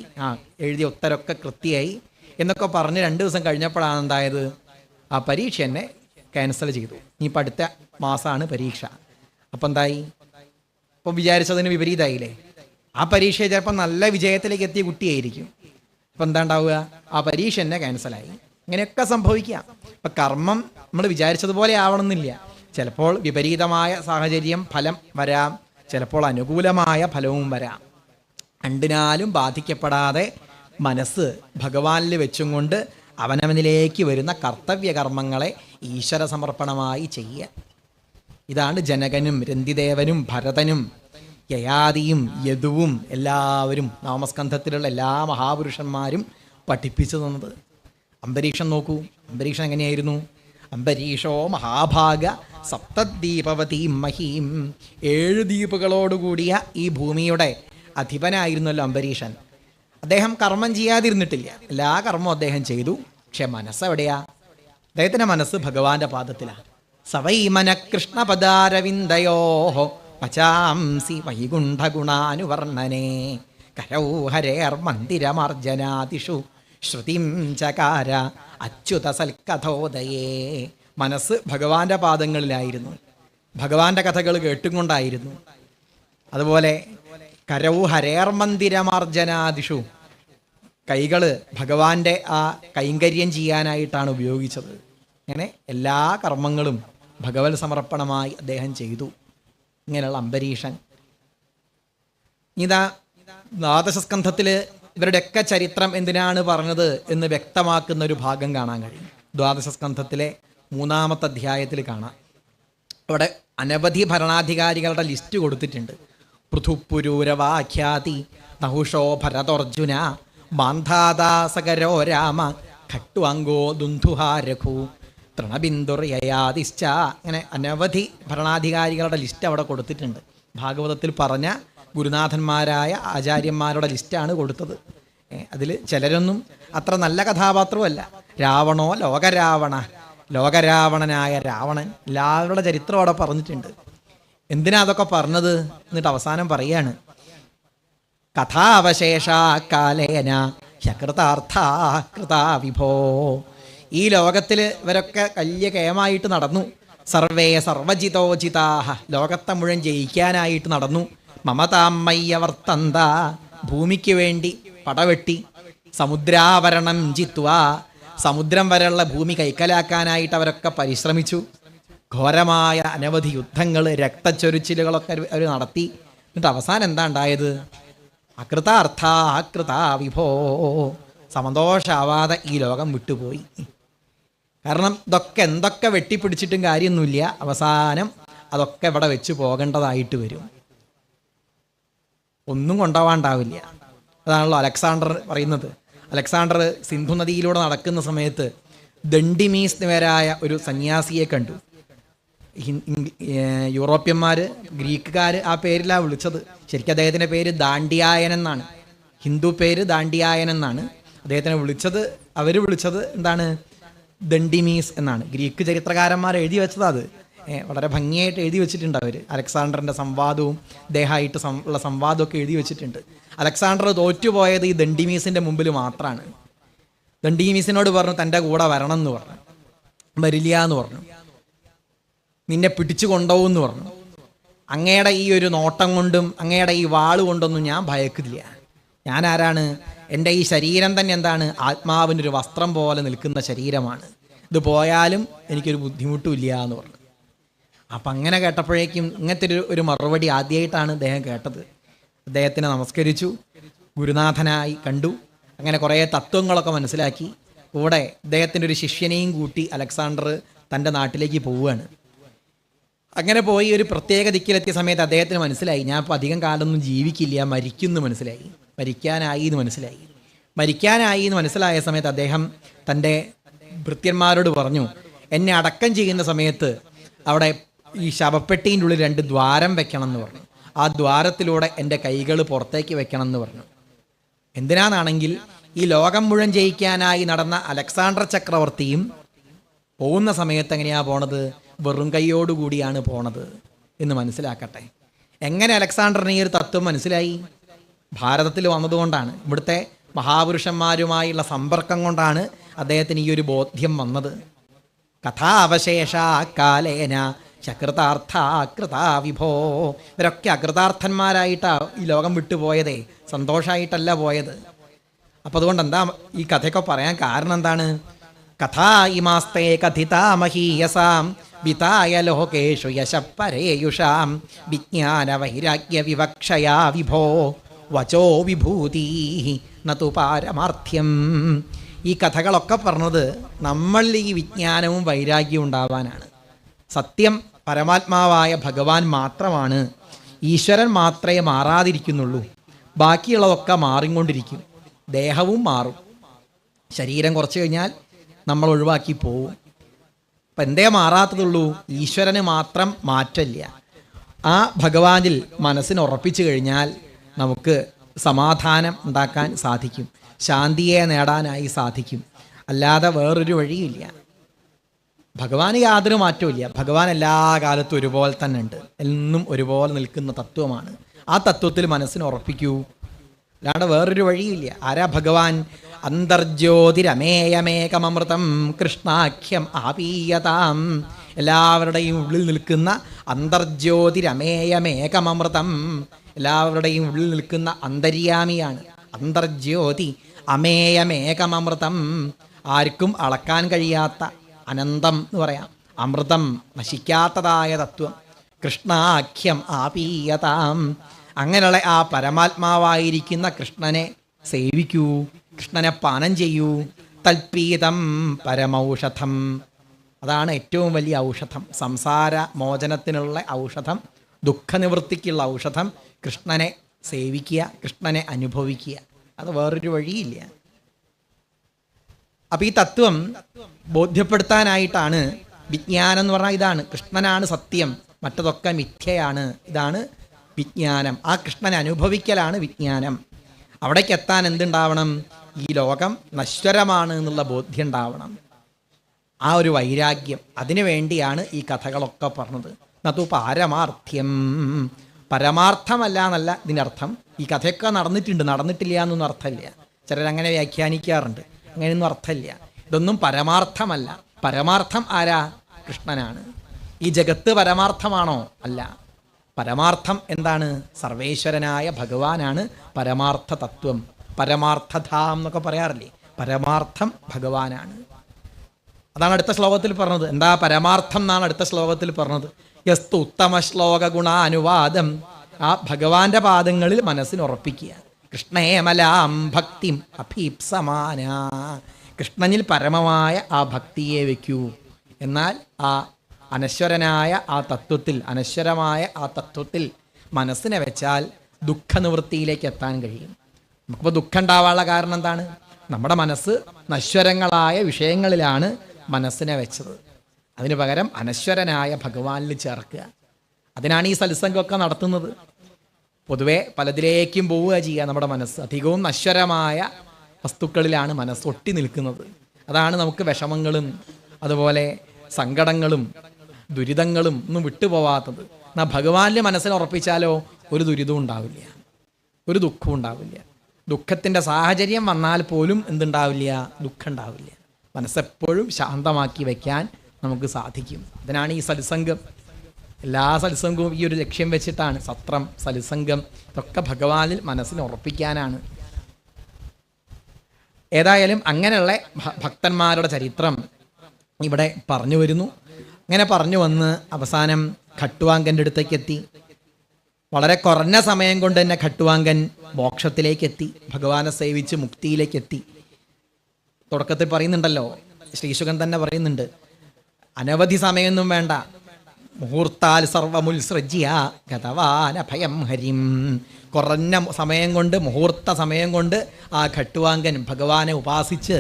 എഴുതിയ ഉത്തരമൊക്കെ കൃത്യമായി എന്നൊക്കെ പറഞ്ഞ് 2 ദിവസം കഴിഞ്ഞപ്പോഴാണ് എന്തായത്? ആ പരീക്ഷ എന്നെ ക്യാൻസൽ ചെയ്തു. ഇനിയിപ്പോൾ അടുത്ത മാസമാണ് പരീക്ഷ. അപ്പം എന്തായി? അപ്പോൾ വിചാരിച്ചതിന് വിപരീതമായില്ലേ? ആ പരീക്ഷ ചിലപ്പോൾ നല്ല വിജയത്തിലേക്ക് എത്തിയ കുട്ടിയായിരിക്കും. അപ്പം എന്താ ഉണ്ടാവുക? ആ പരീക്ഷ എന്നെ ക്യാൻസലായി. ഇങ്ങനെയൊക്കെ സംഭവിക്കാം. ഇപ്പം കർമ്മം നമ്മൾ വിചാരിച്ചതുപോലെ ആവണമെന്നില്ല. ചിലപ്പോൾ വിപരീതമായ സാഹചര്യം ഫലം വരാം, ചിലപ്പോൾ അനുകൂലമായ ഫലവും വരാം. രണ്ടിനാലും ബാധിക്കപ്പെടാതെ മനസ്സ് ഭഗവാനിൽ വെച്ചും കൊണ്ട് അവനവനിലേക്ക് വരുന്ന കർത്തവ്യകർമ്മങ്ങളെ ഈശ്വര സമർപ്പണമായി ചെയ്യുക. ഇതാണ് ജനകനും രന്തിദേവനും ഭരതനും യയാതിയും യദുവും എല്ലാവരും നവമസ്കന്ധത്തിലുള്ള എല്ലാ മഹാപുരുഷന്മാരും പഠിപ്പിച്ചു തന്നത്. അംബരീഷൻ നോക്കൂ, അംബരീഷൻ എങ്ങനെയായിരുന്നു? അംബരീഷോ മഹാഭാഗ സപ്തദ്വീപവതീം മഹീം. 7 ദ്വീപുകളോടുകൂടിയ ഈ ഭൂമിയുടെ അധിപനായിരുന്നല്ലോ അംബരീഷൻ. അദ്ദേഹം കർമ്മം ചെയ്യാതിരുന്നിട്ടില്ല, എല്ലാ കർമ്മവും അദ്ദേഹം ചെയ്തു. പക്ഷെ മനസ്സെവിടെയാ? അദ്ദേഹത്തിൻ്റെ മനസ്സ് ഭഗവാന്റെ പാദത്തിലാണ്. സവൈമന കൃഷ്ണപദാരവിന്ദയോ പചാംസി വൈകുണ്ഠഗുണാനുവർണ്ണനേ കരൗ ഹരേർ മന്ദിരമർജനാദിഷു ശ്രുതിം ചകാര അച്യുത സൽക്കഥോദയേ. മനസ്സ് ഭഗവാന്റെ പാദങ്ങളിലായിരുന്നു, ഭഗവാന്റെ കഥകൾ കേട്ടുകൊണ്ടായിരുന്നു. അതുപോലെ കരൗ ഹരേർ മന്ദിരമാർജനാദിഷു, കൈകൾ ഭഗവാന്റെ ആ കൈങ്കര്യം ചെയ്യാനായിട്ടാണ് ഉപയോഗിച്ചത്. അങ്ങനെ എല്ലാ കർമ്മങ്ങളും ഭഗവത് സമർപ്പണമായി അദ്ദേഹം ചെയ്തു. ഇങ്ങനെയുള്ള അംബരീഷൻ. ഇതാ ദ്വാദശസ്കന്ധത്തിൽ ഇവരുടെയൊക്കെ ചരിത്രം എന്തിനാണ് പറഞ്ഞത് എന്ന് വ്യക്തമാക്കുന്ന ഒരു ഭാഗം കാണാൻ കഴിയും. ദ്വാദശസ്കന്ധത്തിലെ 3-ാമത്തെ അധ്യായത്തിൽ കാണാം. അവിടെ അനവധി ഭരണാധികാരികളുടെ ലിസ്റ്റ് കൊടുത്തിട്ടുണ്ട്. പൃഥുപുരൂരവാഖ്യാതി നഹുഷോ ഭരതോർജുന മാന്ധാദാസകരോ രാമ ഖട്വാംഗോ ദുന്ധുഹാരഘു തൃണബിന്ദുർയയാദിശ്ച. അങ്ങനെ അനവധി ഭരണാധികാരികളുടെ ലിസ്റ്റ് അവിടെ കൊടുത്തിട്ടുണ്ട്. ഭാഗവതത്തിൽ പറഞ്ഞ ഗുരുനാഥന്മാരായ ആചാര്യന്മാരുടെ ലിസ്റ്റാണ് കൊടുത്തത്. അതിൽ ചിലരൊന്നും അത്ര നല്ല കഥാപാത്രമല്ല. രാവണോ ലോകരാവണ, ലോകരാവണനായ രാവണൻ, എല്ലാവരുടെ ചരിത്രം അവിടെ പറഞ്ഞിട്ടുണ്ട്. എന്തിനാ അതൊക്കെ പറഞ്ഞത്? എന്നിട്ട് അവസാനം പറയാണ്, കഥാവശേഷാ കാലേന ഹ്യകൃതാർത്ഥാ കൃതാ വിഭോ. ഈ ലോകത്തിൽ ഇവരൊക്കെ വലിയ കേമായിട്ട് നടന്നു. സർവേ സർവജിതോജിതാഹ, ലോകത്തെ മുഴുവൻ ജയിക്കാനായിട്ട് നടന്നു. മമതാമ്മയ്യ വർത്തന്ത, ഭൂമിക്ക് വേണ്ടി പടവെട്ടി. സമുദ്രാവരണം ജിത്വ, സമുദ്രം വരെയുള്ള ഭൂമി കൈക്കലാക്കാനായിട്ട് അവരൊക്കെ പരിശ്രമിച്ചു. ഘോരമായ അനവധി യുദ്ധങ്ങൾ, രക്തച്ചൊരിച്ചിലുകളൊക്കെ അവർ നടത്തി. എന്നിട്ട് അവസാനം എന്താ ഉണ്ടായത്? അകൃതാർത്ഥ അകൃതാ വിഭോ, സന്തോഷാവാതെ ഈ ലോകം വിട്ടുപോയി. കാരണം ഇതൊക്കെ എന്തൊക്കെ വെട്ടിപ്പിടിച്ചിട്ടും കാര്യമൊന്നുമില്ല, അവസാനം അതൊക്കെ ഇവിടെ വെച്ച് പോകേണ്ടതായിട്ട് വരും. ഒന്നും കൊണ്ടുപോകാണ്ടാവില്ല. അതാണല്ലോ അലക്സാണ്ടർ പറയുന്നത്. അലക്സാണ്ടർ സിന്ധു നദിയിലൂടെ നടക്കുന്ന സമയത്ത് ദണ്ഡിമീസ് പേരായ ഒരു സന്യാസിയെ കണ്ടു. യൂറോപ്യന്മാർ, ഗ്രീക്കുകാർ ആ പേരിലാണ് വിളിച്ചത്. ശരിക്കും അദ്ദേഹത്തിൻ്റെ പേര് ദാണ്ഡിയായൻ എന്നാണ്. ഹിന്ദു പേര് ദാണ്ഡിയായൻ എന്നാണ്. അദ്ദേഹത്തിനെ അവർ വിളിച്ചത് എന്താണ്? ദണ്ഡിമീസ് എന്നാണ്. ഗ്രീക്ക് ചരിത്രകാരന്മാർ എഴുതി വെച്ചത് അത് വളരെ ഭംഗിയായിട്ട് എഴുതി വെച്ചിട്ടുണ്ട് അവർ. അലക്സാണ്ടറിൻ്റെ സംവാദവും ഇദ്ദേഹമായിട്ട് ഉള്ള സംവാദമൊക്കെ എഴുതി വെച്ചിട്ടുണ്ട്. അലക്സാണ്ടർ തോറ്റുപോയത് ഈ ദണ്ഡിമീസിൻ്റെ മുമ്പിൽ മാത്രമാണ്. ദണ്ഡിമീസിനോട് പറഞ്ഞു തൻ്റെ കൂടെ വരണം എന്ന് പറഞ്ഞു. വരില്ല എന്ന് പറഞ്ഞു. നിന്നെ പിടിച്ചു കൊണ്ടുപോകുമെന്ന് പറഞ്ഞു. അങ്ങയുടെ ഈ ഒരു നോട്ടം കൊണ്ടും അങ്ങയുടെ ഈ വാള് കൊണ്ടൊന്നും ഞാൻ ഭയക്കില്ല. ഞാൻ ആരാണ്? എൻ്റെ ഈ ശരീരം തന്നെ എന്താണ്? ആത്മാവിനൊരു വസ്ത്രം പോലെ നിൽക്കുന്ന ശരീരമാണ്. ഇത് പോയാലും എനിക്കൊരു ബുദ്ധിമുട്ടുമില്ല എന്ന് പറഞ്ഞു. അപ്പം അങ്ങനെ കേട്ടപ്പോഴേക്കും ഇങ്ങനത്തെ ഒരു മറുപടി ആദ്യമായിട്ടാണ് അദ്ദേഹം കേട്ടത്. അദ്ദേഹത്തിനെ നമസ്കരിച്ചു, ഗുരുനാഥനായി കണ്ടു. അങ്ങനെ കുറേ തത്വങ്ങളൊക്കെ മനസ്സിലാക്കി. കൂടെ അദ്ദേഹത്തിൻ്റെ ഒരു ശിഷ്യനെയും കൂട്ടി അലക്സാണ്ടർ തൻ്റെ നാട്ടിലേക്ക് പോവുകയാണ്. അങ്ങനെ പോയി ഒരു പ്രത്യേക ദിക്കിലെത്തിയ സമയത്ത് അദ്ദേഹത്തിന് മനസ്സിലായി, ഞാൻ ഇപ്പോൾ അധികം കാലമൊന്നും ജീവിക്കില്ല, മരിക്കുമെന്ന് മനസ്സിലായി. മരിക്കാനായി എന്ന് മനസ്സിലായ സമയത്ത് അദ്ദേഹം തൻ്റെ ഭൃത്യന്മാരോട് പറഞ്ഞു, എന്നെ അടക്കം ചെയ്യുന്ന സമയത്ത് അവിടെ ഈ ശവപ്പെട്ടീൻ്റെ ഉള്ളിൽ 2 ദ്വാരം വെക്കണം എന്ന് പറഞ്ഞു. ആ ദ്വാരത്തിലൂടെ എൻ്റെ കൈകൾ പുറത്തേക്ക് വെക്കണം എന്ന് പറഞ്ഞു. എന്തിനാണെണെങ്കിൽ ഈ ലോകം മുഴുവൻ ജയിക്കാനായി നടന്ന അലക്സാണ്ടർ ചക്രവർത്തിയും പോകുന്ന സമയത്ത് എങ്ങനെയാണ് പോണത്? വെറും കൈയോടുകൂടിയാണ് പോണത് എന്ന് മനസ്സിലാക്കട്ടെ. എങ്ങനെ അലക്സാണ്ടറിന് ഈ ഒരു തത്വം മനസ്സിലായി? ഭാരതത്തിൽ വന്നതുകൊണ്ടാണ്. ഇവിടുത്തെ മഹാപുരുഷന്മാരുമായുള്ള സമ്പർക്കം കൊണ്ടാണ് അദ്ദേഹത്തിന് ഈ ഒരു ബോധ്യം വന്നത്. കഥാവശേഷ കാലേന ചകൃതാർത്ഥ കൃതാ വിഭോ. ഇവരൊക്കെ അകൃതാർത്ഥന്മാരായിട്ടാണ് ഈ ലോകം വിട്ടുപോയതേ, സന്തോഷമായിട്ടല്ല പോയത്. അപ്പോൾ അതുകൊണ്ട് എന്താ ഈ കഥയൊക്കെ പറയാൻ കാരണം എന്താണ്? കഥാ ഇമാസ്തേ കഥിതാ മഹീയസാം വിതായ ലോകേഷു യശപ്പരേയുഷാം വിജ്ഞാന വൈരാഗ്യ വിവക്ഷയാ വിഭോ വചോ വിഭൂതി നതു പാരമാർത്ഥ്യം. ഈ കഥകളൊക്കെ പറഞ്ഞത് നമ്മളിൽ ഈ വിജ്ഞാനവും വൈരാഗ്യവും ഉണ്ടാവാനാണ്. സത്യം പരമാത്മാവായ ഭഗവാൻ മാത്രമാണ്. ഈശ്വരൻ മാത്രമേ മാറാതിരിക്കുന്നുള്ളൂ. ബാക്കിയുള്ളതൊക്കെ മാറിക്കൊണ്ടിരിക്കും. ദേഹവും മാറും. ശരീരം കുറച്ച് കഴിഞ്ഞാൽ നമ്മൾ ഒഴിവാക്കി പോവും. അപ്പം എന്തേ മാറാത്തതുള്ളൂ? ഈശ്വരന് മാത്രം മാറ്റമില്ല. ആ ഭഗവാനിൽ മനസ്സിന് ഉറപ്പിച്ചു കഴിഞ്ഞാൽ നമുക്ക് സമാധാനം ഉണ്ടാക്കാൻ സാധിക്കും, ശാന്തിയെ നേടാനായി സാധിക്കും. അല്ലാതെ വേറൊരു വഴിയില്ല. ഭഗവാന് യാതൊരു മാറ്റവും. ഭഗവാൻ എല്ലാ കാലത്തും ഒരുപോലെ തന്നെ ഉണ്ട്. എന്നും ഒരുപോലെ നിൽക്കുന്ന തത്വമാണ്. ആ തത്വത്തിൽ മനസ്സിന് ഉറപ്പിക്കൂ. അല്ലാണ്ട് വേറൊരു വഴിയില്ല. ആരാ ഭഗവാൻ? അന്തർജ്യോതിരമേയമേകമൃതം കൃഷ്ണാഖ്യം ആപീയതാം. എല്ലാവരുടെയും ഉള്ളിൽ നിൽക്കുന്ന അന്തർജ്യോതിരമേയമേകമൃതം, എല്ലാവരുടെയും ഉള്ളിൽ നിൽക്കുന്ന അന്തര്യാമിയാണ്. അന്തർജ്യോതി അമേയമേകമൃതം, ആർക്കും അളക്കാൻ കഴിയാത്ത അനന്തം എന്ന് പറയാം. അമൃതം, നശിക്കാത്തതായ തത്വം. കൃഷ്ണാഖ്യം ആപീയതാം. അങ്ങനെയുള്ള ആ പരമാത്മാവായിരിക്കുന്ന കൃഷ്ണനെ സേവിക്കൂ, കൃഷ്ണനെ പാനം ചെയ്യൂ. തൽപീതം പരമൗഷധം, അതാണ് ഏറ്റവും വലിയ ഔഷധം. സംസാര മോചനത്തിനുള്ള ഔഷധം, ദുഃഖനിവൃത്തിക്കുള്ള ഔഷധം. കൃഷ്ണനെ സേവിക്കുക, കൃഷ്ണനെ അനുഭവിക്കുക. അത് വേറൊരു വഴിയില്ല. അപ്പം ഈ തത്വം ബോധ്യപ്പെടുത്താനായിട്ടാണ് വിജ്ഞാനം എന്ന് പറഞ്ഞാൽ ഇതാണ്. കൃഷ്ണനാണ് സത്യം, മറ്റതൊക്കെ മിഥ്യയാണ്. ഇതാണ് വിജ്ഞാനം. ആ കൃഷ്ണനെ അനുഭവിക്കലാണ് വിജ്ഞാനം. അവിടേക്ക് എത്താൻ എന്തുണ്ടാവണം? ഈ ലോകം നശ്വരമാണ് എന്നുള്ള ബോധ്യം ഉണ്ടാവണം. ആ ഒരു വൈരാഗ്യം, അതിനു വേണ്ടിയാണ് ഈ കഥകളൊക്കെ പറഞ്ഞത്. നതു പാരമാർത്ഥ്യം, പരമാർത്ഥമല്ല എന്നല്ല ഇതിൻ്റെ അർത്ഥം. ഈ കഥയൊക്കെ നടന്നിട്ടില്ല എന്നൊന്നും അർത്ഥമില്ല. ചിലരങ്ങനെ വ്യാഖ്യാനിക്കാറുണ്ട്. അങ്ങനെയൊന്നും അർത്ഥമില്ല. ഇതൊന്നും പരമാർത്ഥമല്ല. പരമാർത്ഥം ആരാ? കൃഷ്ണനാണ്. ഈ ജഗത്ത് പരമാർത്ഥമാണോ? അല്ല. പരമാർത്ഥം എന്താണ്? സർവേശ്വരനായ ഭഗവാനാണ് പരമാർത്ഥ തത്വം. പരമാർത്ഥധാം എന്നൊക്കെ പറയാറില്ലേ? പരമാർത്ഥം ഭഗവാനാണ്. അതാണ് അടുത്ത ശ്ലോകത്തിൽ പറഞ്ഞത്. എന്താ പരമാർത്ഥം എന്നാണ് അടുത്ത ശ്ലോകത്തിൽ പറഞ്ഞത്. യസ്തു ഉത്തമ ശ്ലോക ഗുണാനുവാദം. ആ ഭഗവാന്റെ പാദങ്ങളിൽ മനസ്സിന് ഉറപ്പിക്കുക. കൃഷ്ണേമലാം ഭക്തിം അഭീപ്സമാന. കൃഷ്ണനിൽ പരമമായ ആ ഭക്തിയെ വയ്ക്കൂ. എന്നാൽ ആ അനശ്വരനായ ആ തത്വത്തിൽ, അനശ്വരമായ ആ തത്വത്തിൽ മനസ്സിനെ വെച്ചാൽ ദുഃഖനിവൃത്തിയിലേക്ക് എത്താൻ കഴിയും. നമുക്കിപ്പോൾ ദുഃഖം ഉണ്ടാവാനുള്ള കാരണം എന്താണ്? നമ്മുടെ മനസ്സ് നശ്വരങ്ങളായ വിഷയങ്ങളിലാണ് മനസ്സിനെ വെച്ചത്. അതിന് പകരം അനശ്വരനായ ഭഗവാനിൽ ചേർക്കുക. അതിനാണ് ഈ സത്സംഗമൊക്കെ നടത്തുന്നത്. പൊതുവെ പലതിലേക്കും പോവുക ചെയ്യുക നമ്മുടെ മനസ്സ്. അധികവും നശ്വരമായ വസ്തുക്കളിലാണ് മനസ്സ് ഒട്ടി നിൽക്കുന്നത്. അതാണ് നമുക്ക് വിഷമങ്ങളും അതുപോലെ സങ്കടങ്ങളും ദുരിതങ്ങളും ഒന്നും വിട്ടുപോവാത്തത്. എന്നാൽ ഭഗവാനിൽ മനസ്സിനെ ഉറപ്പിച്ചാലോ ഒരു ദുരിതവും ഉണ്ടാവില്ല, ഒരു ദുഃഖവും ഉണ്ടാവില്ല. ദുഃഖത്തിൻ്റെ സാഹചര്യം വന്നാൽ പോലും എന്തുണ്ടാവില്ല? ദുഃഖം ഉണ്ടാവില്ല. മനസ്സെപ്പോഴും ശാന്തമാക്കി വയ്ക്കാൻ നമുക്ക് സാധിക്കും. അതിനാണ് ഈ സത്സംഗം. എല്ലാ സത്സംഗവും ഈ ഒരു ലക്ഷ്യം വെച്ചിട്ടാണ്. സത്രം, സത്സംഗം ഇതൊക്കെ ഭഗവാനിൽ മനസ്സിനെ ഉറപ്പിക്കാനാണ്. ഏതായാലും അങ്ങനെയുള്ള ഭക്തന്മാരുടെ ചരിത്രം ഇവിടെ പറഞ്ഞു വരുന്നു. അങ്ങനെ പറഞ്ഞു വന്ന് അവസാനം ഖട്ടുവാങ്കൻ്റെ അടുത്തേക്ക് എത്തി. വളരെ കുറഞ്ഞ സമയം കൊണ്ട് തന്നെ ഖട്ടുവാങ്കൻ മോക്ഷത്തിലേക്ക് എത്തി, ഭഗവാനെ സേവിച്ച് മുക്തിയിലേക്ക് എത്തി. തുടക്കത്തിൽ പറയുന്നുണ്ടല്ലോ, ശ്രീശുകൻ തന്നെ പറയുന്നുണ്ട്, അനവധി സമയമൊന്നും വേണ്ട. മുഹൂർത്താൽ സർവമുത്സൃജ്യ ഗതവാന ഭയം ഹരിം. കുറഞ്ഞ സമയം കൊണ്ട്, മുഹൂർത്ത സമയം കൊണ്ട് ആ ഖട്ടുവാങ്കൻ ഭഗവാനെ ഉപാസിച്ച്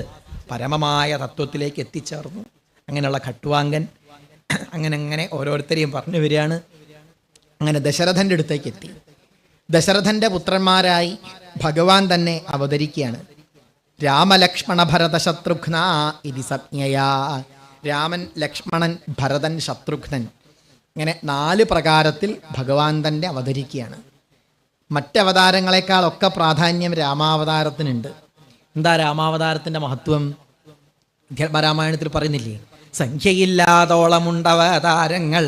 പരമമായ തത്വത്തിലേക്ക് എത്തിച്ചേർന്നു. അങ്ങനെയുള്ള ഖട്ടുവാങ്കൻ അങ്ങനെ ഓരോരുത്തരെയും പറഞ്ഞു വരികയാണ്. അങ്ങനെ ദശരഥൻ്റെ അടുത്തേക്ക് എത്തി. ദശരഥൻ്റെ പുത്രന്മാരായി ഭഗവാൻ തന്നെ അവതരിക്കുകയാണ്. രാമലക്ഷ്മണ ഭരത ശത്രുഘ്ന ഇതി സംജ്ഞയാ. രാമൻ, ലക്ഷ്മണൻ, ഭരതൻ, ശത്രുഘ്നൻ, ഇങ്ങനെ 4 പ്രകാരത്തിൽ ഭഗവാൻ തന്നെ അവതരിക്കുകയാണ്. മറ്റവതാരങ്ങളെക്കാളൊക്കെ പ്രാധാന്യം രാമാവതാരത്തിനുണ്ട്. എന്താ രാമാവതാരത്തിൻ്റെ മഹത്വം? രാമായണത്തിൽ പറയുന്നില്ലേ, സംഖ്യയില്ലാതോളമുണ്ടവതാരങ്ങൾ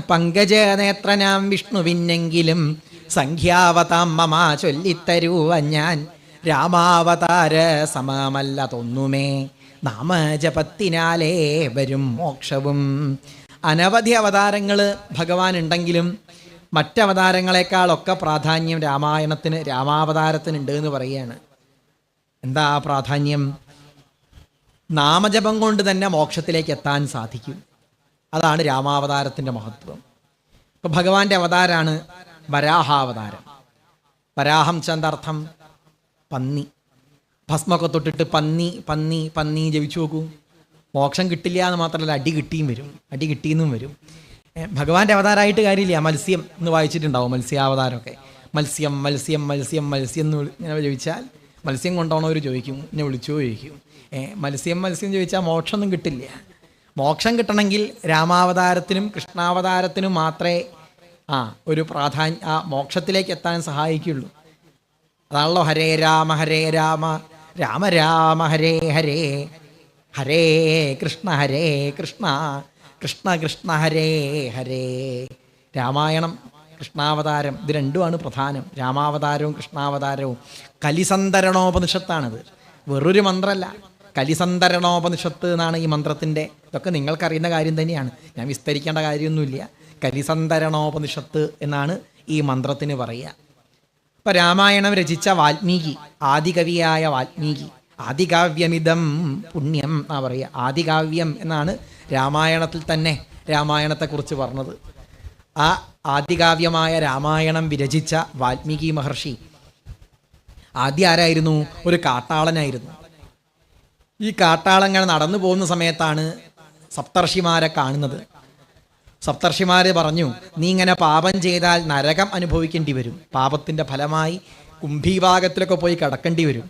പങ്കജനേത്രനാം വിഷ്ണുവിനെങ്കിലും സംഖ്യാവതാം മമ ചൊല്ലിത്തരുവ ഞാൻ. രാമാവതാര സമമല്ല തൊന്നുമേ, നാമജപത്തിനാലേ വരും മോക്ഷവും. അനവധി അവതാരങ്ങൾ ഭഗവാൻ ഉണ്ടെങ്കിലും മറ്റവതാരങ്ങളെക്കാളൊക്കെ പ്രാധാന്യം രാമായണത്തിന്, രാമാവതാരത്തിനുണ്ട് എന്ന് പറയുകയാണ്. എന്താ ആ പ്രാധാന്യം? നാമജപം കൊണ്ട് തന്നെ മോക്ഷത്തിലേക്ക് എത്താൻ സാധിക്കും. അതാണ് രാമാവതാരത്തിൻ്റെ മഹത്വം. ഇപ്പം ഭഗവാന്റെ അവതാരമാണ് വരാഹാവതാരം. വരാഹം ചെന്തർത്ഥം പന്നി. ഭസ്മൊക്കെ തൊട്ടിട്ട് പന്നി പന്നി പന്നി ജപിച്ചു നോക്കൂ. മോക്ഷം കിട്ടില്ല എന്ന് മാത്രമല്ല, അടി കിട്ടിയും വരും, അടി കിട്ടിയെന്നും വരും. ഭഗവാന്റെ അവതാരമായിട്ട് കാര്യമില്ല. മത്സ്യം എന്ന് വായിച്ചിട്ടുണ്ടാവും, മത്സ്യാവതാരമൊക്കെ. മത്സ്യം മത്സ്യം മത്സ്യം മത്സ്യം എന്ന് ഇങ്ങനെ ചോദിച്ചാൽ മത്സ്യം കൊണ്ടുപോകണവർ ചോദിക്കും, എന്നെ വിളിച്ചോ ചോദിക്കും. മത്സ്യം മത്സ്യം ചോദിച്ചാൽ മോക്ഷമൊന്നും കിട്ടില്ല. മോക്ഷം കിട്ടണമെങ്കിൽ രാമാവതാരത്തിനും കൃഷ്ണാവതാരത്തിനും മാത്രമേ ഒരു പ്രാധാന്യം, ആ മോക്ഷത്തിലേക്ക് എത്താൻ സഹായിക്കുള്ളൂ. അതാണല്ലോ ഹരേ രാമ രാമ രാമ ഹരേ ഹരേ, ഹരേ കൃഷ്ണ കൃഷ്ണ കൃഷ്ണ ഹരേ ഹരേ. രാമായണം, കൃഷ്ണാവതാരം, ഇത് രണ്ടുമാണ് പ്രധാനം. രാമാവതാരവും കൃഷ്ണാവതാരവും. കലിസന്തരണോപനിഷത്താണിത്, വേറൊരു മന്ത്രമല്ല. കലിസന്തരണോപനിഷത്ത് എന്നാണ് ഈ മന്ത്രത്തിൻ്റെ. ഇതൊക്കെ നിങ്ങൾക്കറിയുന്ന കാര്യം തന്നെയാണ്, ഞാൻ വിസ്തരിക്കേണ്ട കാര്യമൊന്നുമില്ല. കലിസന്തരണോപനിഷത്ത് എന്നാണ് ഈ മന്ത്രത്തിന് പറയുക. ഇപ്പം രാമായണം രചിച്ച വാൽമീകി, ആദികവിയായ വാൽമീകി, ആദികാവ്യമിതം പുണ്യം എന്നാ പറയുക. ആദികാവ്യം എന്നാണ് രാമായണത്തിൽ തന്നെ രാമായണത്തെക്കുറിച്ച് പറഞ്ഞത്. ആ ആദികാവ്യമായ രാമായണം വിരചിച്ച വാൽമീകി മഹർഷി ആദ്യം ആരായിരുന്നു? ഒരു കാട്ടാളനായിരുന്നു. ഈ കാട്ടാളങ്ങൾ നടന്നു പോകുന്ന സമയത്താണ് സപ്തർഷിമാരെ കാണുന്നത്. സപ്തർഷിമാർ പറഞ്ഞു, നീ ഇങ്ങനെ പാപം ചെയ്താൽ നരകം അനുഭവിക്കേണ്ടി വരും. പാപത്തിൻ്റെ ഫലമായി കുംഭീഭാഗത്തിലൊക്കെ പോയി കിടക്കേണ്ടി വരും.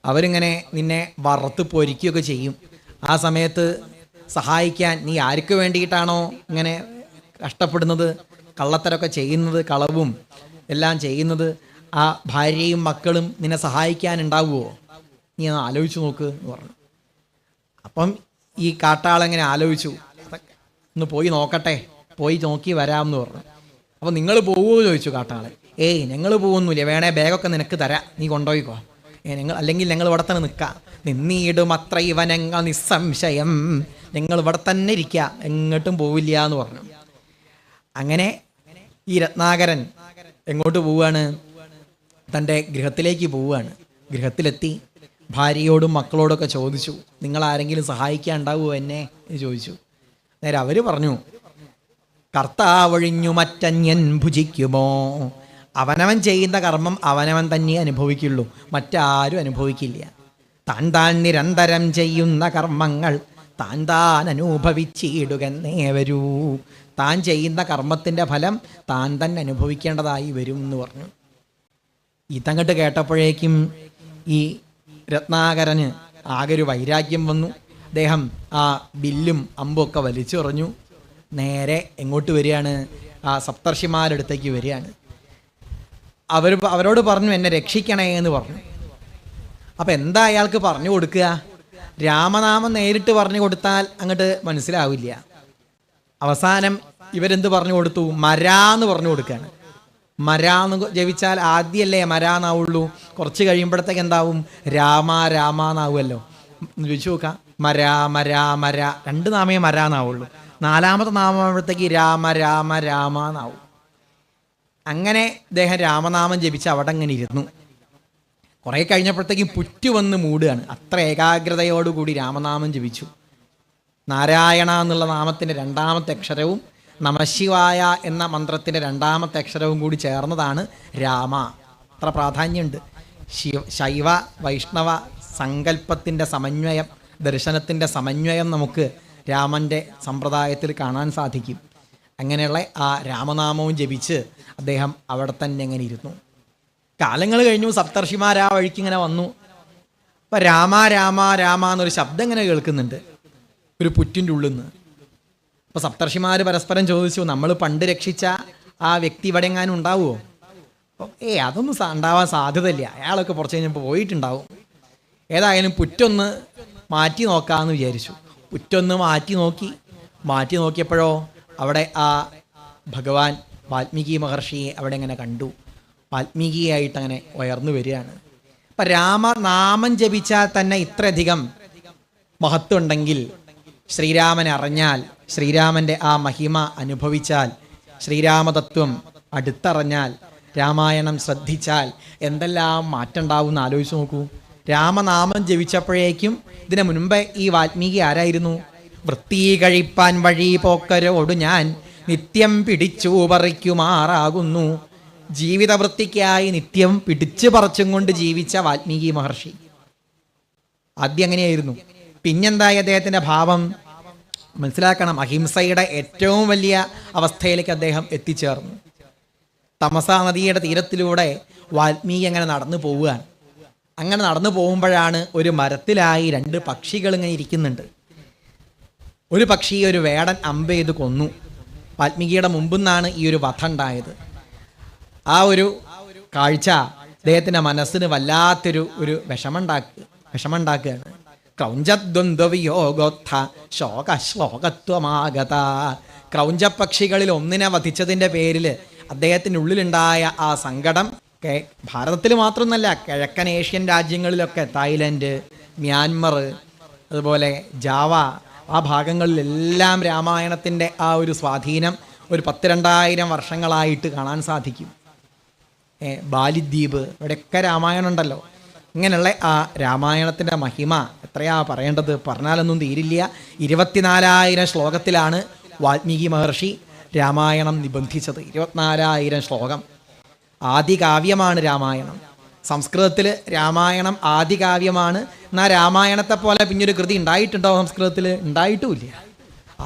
അവരിങ്ങനെ നിന്നെ വറുത്ത് പൊരിക്കുകയൊക്കെ ചെയ്യും. ആ സമയത്ത് സഹായിക്കാൻ നീ ആർക്ക് വേണ്ടിയിട്ടാണോ ഇങ്ങനെ കഷ്ടപ്പെടുന്നത്, കള്ളത്തരമൊക്കെ ചെയ്യുന്നത്, കളവും എല്ലാം ചെയ്യുന്നത് ആ ഭാര്യയും മക്കളും നിന്നെ സഹായിക്കാനുണ്ടാവുമോ? നീ ഒന്ന് ആലോചിച്ച് നോക്ക് എന്ന് പറഞ്ഞു. അപ്പം ഈ കാട്ടാളെങ്ങനെ ആലോചിച്ചു, ഒന്ന് പോയി നോക്കട്ടെ, പോയി നോക്കി വരാമെന്ന് പറഞ്ഞു. അപ്പോൾ നിങ്ങൾ പോവുമോ ചോദിച്ചു കാട്ടാളെ. ഏയ് ഞങ്ങൾ പോകുന്നില്ല, വേണേ ബാഗൊക്കെ നിനക്ക് തരാം, നീ കൊണ്ടുപോയിക്കോ, അല്ലെങ്കിൽ ഞങ്ങൾ ഇവിടെ തന്നെ നിൽക്കാം. നിന്നീടും അത്ര ഇവനങ്ങൾ നിസ്സംശയം, ഞങ്ങൾ ഇവിടെ തന്നെ ഇരിക്കുക, എങ്ങോട്ടും പോവില്ല എന്ന് പറഞ്ഞു. അങ്ങനെ ഈ രത്നാകരൻ എങ്ങോട്ട് പോവുകയാണ്? തൻ്റെ ഗൃഹത്തിലേക്ക് പോവുകയാണ്. ഗൃഹത്തിലെത്തി ഭാര്യയോടും മക്കളോടൊക്കെ ചോദിച്ചു, നിങ്ങൾ ആരെങ്കിലും സഹായിക്കാൻ ഉണ്ടാവുമോ എന്നെ എന്ന് ചോദിച്ചു. നേരെ അവർ പറഞ്ഞു, കർത്താവൊഴിഞ്ഞു മറ്റന്യൻ ഭുജിക്കുമോ? അവനവൻ ചെയ്യുന്ന കർമ്മം അവനവൻ തന്നെ അനുഭവിക്കുള്ളൂ, മറ്റാരും അനുഭവിക്കില്ല. താൻ താൻ നിരന്തരം ചെയ്യുന്ന കർമ്മങ്ങൾ താൻ താൻ അനുഭവിച്ചിടുകന്നേ വരൂ. താൻ ചെയ്യുന്ന കർമ്മത്തിൻ്റെ ഫലം താൻ തന്നെ അനുഭവിക്കേണ്ടതായി വരും എന്ന് പറഞ്ഞു. ഇതങ്ങോട്ട് കേട്ടപ്പോഴേക്കും ഈ രത്നാകരന് ആകെ ഒരു വൈരാഗ്യം വന്നു. അദ്ദേഹം ആ ബില്ലും അമ്പൊക്കെ വലിച്ചെറിഞ്ഞു. നേരെ എങ്ങോട്ട് വരികയാണ്? ആ സപ്തർഷിമാരുടെ അടുത്തേക്ക് വരികയാണ്. അവരോട് പറഞ്ഞു, എന്നെ രക്ഷിക്കണേ എന്ന് പറഞ്ഞു. അപ്പം എന്താ അയാൾക്ക് പറഞ്ഞു കൊടുക്കുക? രാമനാമം നേരിട്ട് പറഞ്ഞു കൊടുത്താൽ അങ്ങോട്ട് മനസ്സിലാവില്ല. അവസാനം ഇവരെന്ത് പറഞ്ഞു കൊടുത്തു? മരാന്ന് പറഞ്ഞു കൊടുക്കുകയാണ്. മരാന്ന് ജപിച്ചാൽ ആദ്യമല്ലേ മരാന്നാവുള്ളൂ, കുറച്ച് കഴിയുമ്പോഴത്തേക്ക് എന്താവും? രാമ രാമ എന്നാവുമല്ലോ. ചോദിച്ചു നോക്കാം, മരാ മരാ മര, 2 നാമേ മരാന്നാവുള്ളൂ. 4ാമത്തെ നാമാകുമ്പോഴത്തേക്ക് രാമ രാമ രാമ എന്നാവും. അങ്ങനെ അദ്ദേഹം രാമനാമം ജപിച്ച് അവിടെ അങ്ങനെ ഇരുന്നു. കുറേ കഴിഞ്ഞപ്പോഴത്തേക്കും പുറ്റു വന്ന് മൂടുകയാണ്. അത്ര ഏകാഗ്രതയോടുകൂടി രാമനാമം ജപിച്ചു. നാരായണ എന്നുള്ള നാമത്തിൻ്റെ 2ാമത്തെ അക്ഷരവും നമശിവായ എന്ന മന്ത്രത്തിൻ്റെ 2ാമത്തെ അക്ഷരവും കൂടി ചേർന്നതാണ് രാമ. അത്ര പ്രാധാന്യമുണ്ട്. ശൈവ വൈഷ്ണവ സങ്കല്പത്തിൻ്റെ സമന്വയം, ദർശനത്തിൻ്റെ സമന്വയം നമുക്ക് രാമൻ്റെ സമ്പ്രദായത്തിൽ കാണാൻ സാധിക്കും. അങ്ങനെയുള്ള ആ രാമനാമവും ജപിച്ച് അദ്ദേഹം അവിടെ തന്നെ അങ്ങനെ ഇരുന്നു. കാലങ്ങൾ കഴിഞ്ഞു. സപ്തർഷിമാർ ആ വഴിക്ക് ഇങ്ങനെ വന്നു. അപ്പം രാമ രാമ രാമ എന്നൊരു ശബ്ദം ഇങ്ങനെ കേൾക്കുന്നുണ്ട് ഒരു പുറ്റിൻ്റെ ഉള്ളിൽ നിന്ന്. അപ്പോൾ സപ്തർഷിമാർ പരസ്പരം ചോദിച്ചു, നമ്മൾ പണ്ട് രക്ഷിച്ച ആ വ്യക്തി ഇവിടെ എങ്ങാനും ഉണ്ടാവുമോ? അപ്പോൾ അതൊന്നും ഉണ്ടാവാൻ സാധ്യതയില്ല, അയാളൊക്കെ കുറച്ച് കഴിഞ്ഞപ്പോൾ പോയിട്ടുണ്ടാവും. ഏതായാലും പുറ്റൊന്ന് മാറ്റി നോക്കാമെന്ന് വിചാരിച്ചു. പുറ്റൊന്ന് മാറ്റി നോക്കിയപ്പോഴോ അവിടെ ആ ഭഗവാൻ വാൽമീകി മഹർഷിയെ അവിടെ ഇങ്ങനെ കണ്ടു. വാൽമീകിയായിട്ട് അങ്ങനെ ഉയർന്നു വരികയാണ്. അപ്പം രാമനാമം ജപിച്ചാൽ തന്നെ ഇത്രയധികം മഹത്വം ഉണ്ടെങ്കിൽ, ശ്രീരാമനെ അറിഞ്ഞാൽ, ശ്രീരാമൻ്റെ ആ മഹിമ അനുഭവിച്ചാൽ, ശ്രീരാമതത്വം അടുത്തറിഞ്ഞാൽ, രാമായണം ശ്രദ്ധിച്ചാൽ എന്തെല്ലാം മാറ്റം ഉണ്ടാവും എന്ന് ആലോചിച്ച് നോക്കൂ. രാമനാമം ജപിച്ചപ്പോഴേക്കും ഇതിനു മുൻപേ ഈ വാൽമീകി ആരായിരുന്നു? വൃത്തി കഴിപ്പാൻ വഴി പോക്കരോട് ഞാൻ നിത്യം പിടിച്ചു പറിക്കുമാറാകുന്നു. ജീവിതവൃത്തിക്കായി നിത്യം പിടിച്ചു പറിച്ചും കൊണ്ട് ജീവിച്ച വാൽമീകി മഹർഷി ആദ്യം അങ്ങനെയായിരുന്നു. പിന്നെന്തായി അദ്ദേഹത്തിൻ്റെ ഭാവം? മനസ്സിലാക്കണം, അഹിംസയുടെ ഏറ്റവും വലിയ അവസ്ഥയിലേക്ക് അദ്ദേഹം എത്തിച്ചേർന്നു. തമസാ നദിയുടെ തീരത്തിലൂടെ വാൽമീകി അങ്ങനെ നടന്നു പോവുകയാണ്. അങ്ങനെ നടന്നു പോകുമ്പോഴാണ് ഒരു മരത്തിലായി 2 പക്ഷികൾ ഇങ്ങനെ ഇരിക്കുന്നുണ്ട്. ഒരു പക്ഷി ഒരു വേടൻ അമ്പ് ചെയ്ത് കൊന്നു. വാൽമീകിയുടെ മുമ്പിൽ നിന്നാണ് ഈ ഒരു വധ ഉണ്ടായത്. ആ ഒരു കാഴ്ച അദ്ദേഹത്തിൻ്റെ മനസ്സിന് വല്ലാത്തൊരു വിഷമുണ്ടാക്കുകയാണ്. ക്രൗഞ്ചദ്വന്ദ്വവിയോഗോത്ഥ ശോകശ്ലോകത്വമാഗത. ക്രൗഞ്ചപക്ഷികളിൽ ഒന്നിനെ വധിച്ചതിൻ്റെ പേരിൽ അദ്ദേഹത്തിൻ്റെ ഉള്ളിലുണ്ടായ ആ സങ്കടം ഭാരതത്തിൽ മാത്രമൊന്നല്ല, കിഴക്കൻ ഏഷ്യൻ രാജ്യങ്ങളിലൊക്കെ, തായ്ലൻഡ്, മ്യാൻമർ, അതുപോലെ ജാവ, ആ ഭാഗങ്ങളിലെല്ലാം രാമായണത്തിൻ്റെ ആ ഒരു സ്വാധീനം ഒരു 10,000-2000 വർഷങ്ങളായിട്ട് കാണാൻ സാധിക്കും. ബാലിദ്വീപ്, ഇവിടെയൊക്കെ രാമായണം ഉണ്ടല്ലോ. ഇങ്ങനെയുള്ള ആ രാമായണത്തിൻ്റെ മഹിമ എത്രയാ പറയേണ്ടത്, പറഞ്ഞാലൊന്നും തീരില്ല. 24,000 ശ്ലോകത്തിലാണ് വാൽമീകി മഹർഷി രാമായണം നിബന്ധിച്ചത്. 24,000 ശ്ലോകം. ആദികാവ്യമാണ് രാമായണം. സംസ്കൃതത്തിൽ രാമായണം ആദികാവ്യമാണ്. എന്നാൽ രാമായണത്തെ പോലെ പിന്നൊരു കൃതി ഉണ്ടായിട്ടുണ്ടോ സംസ്കൃതത്തിൽ? ഉണ്ടായിട്ടുമില്ല.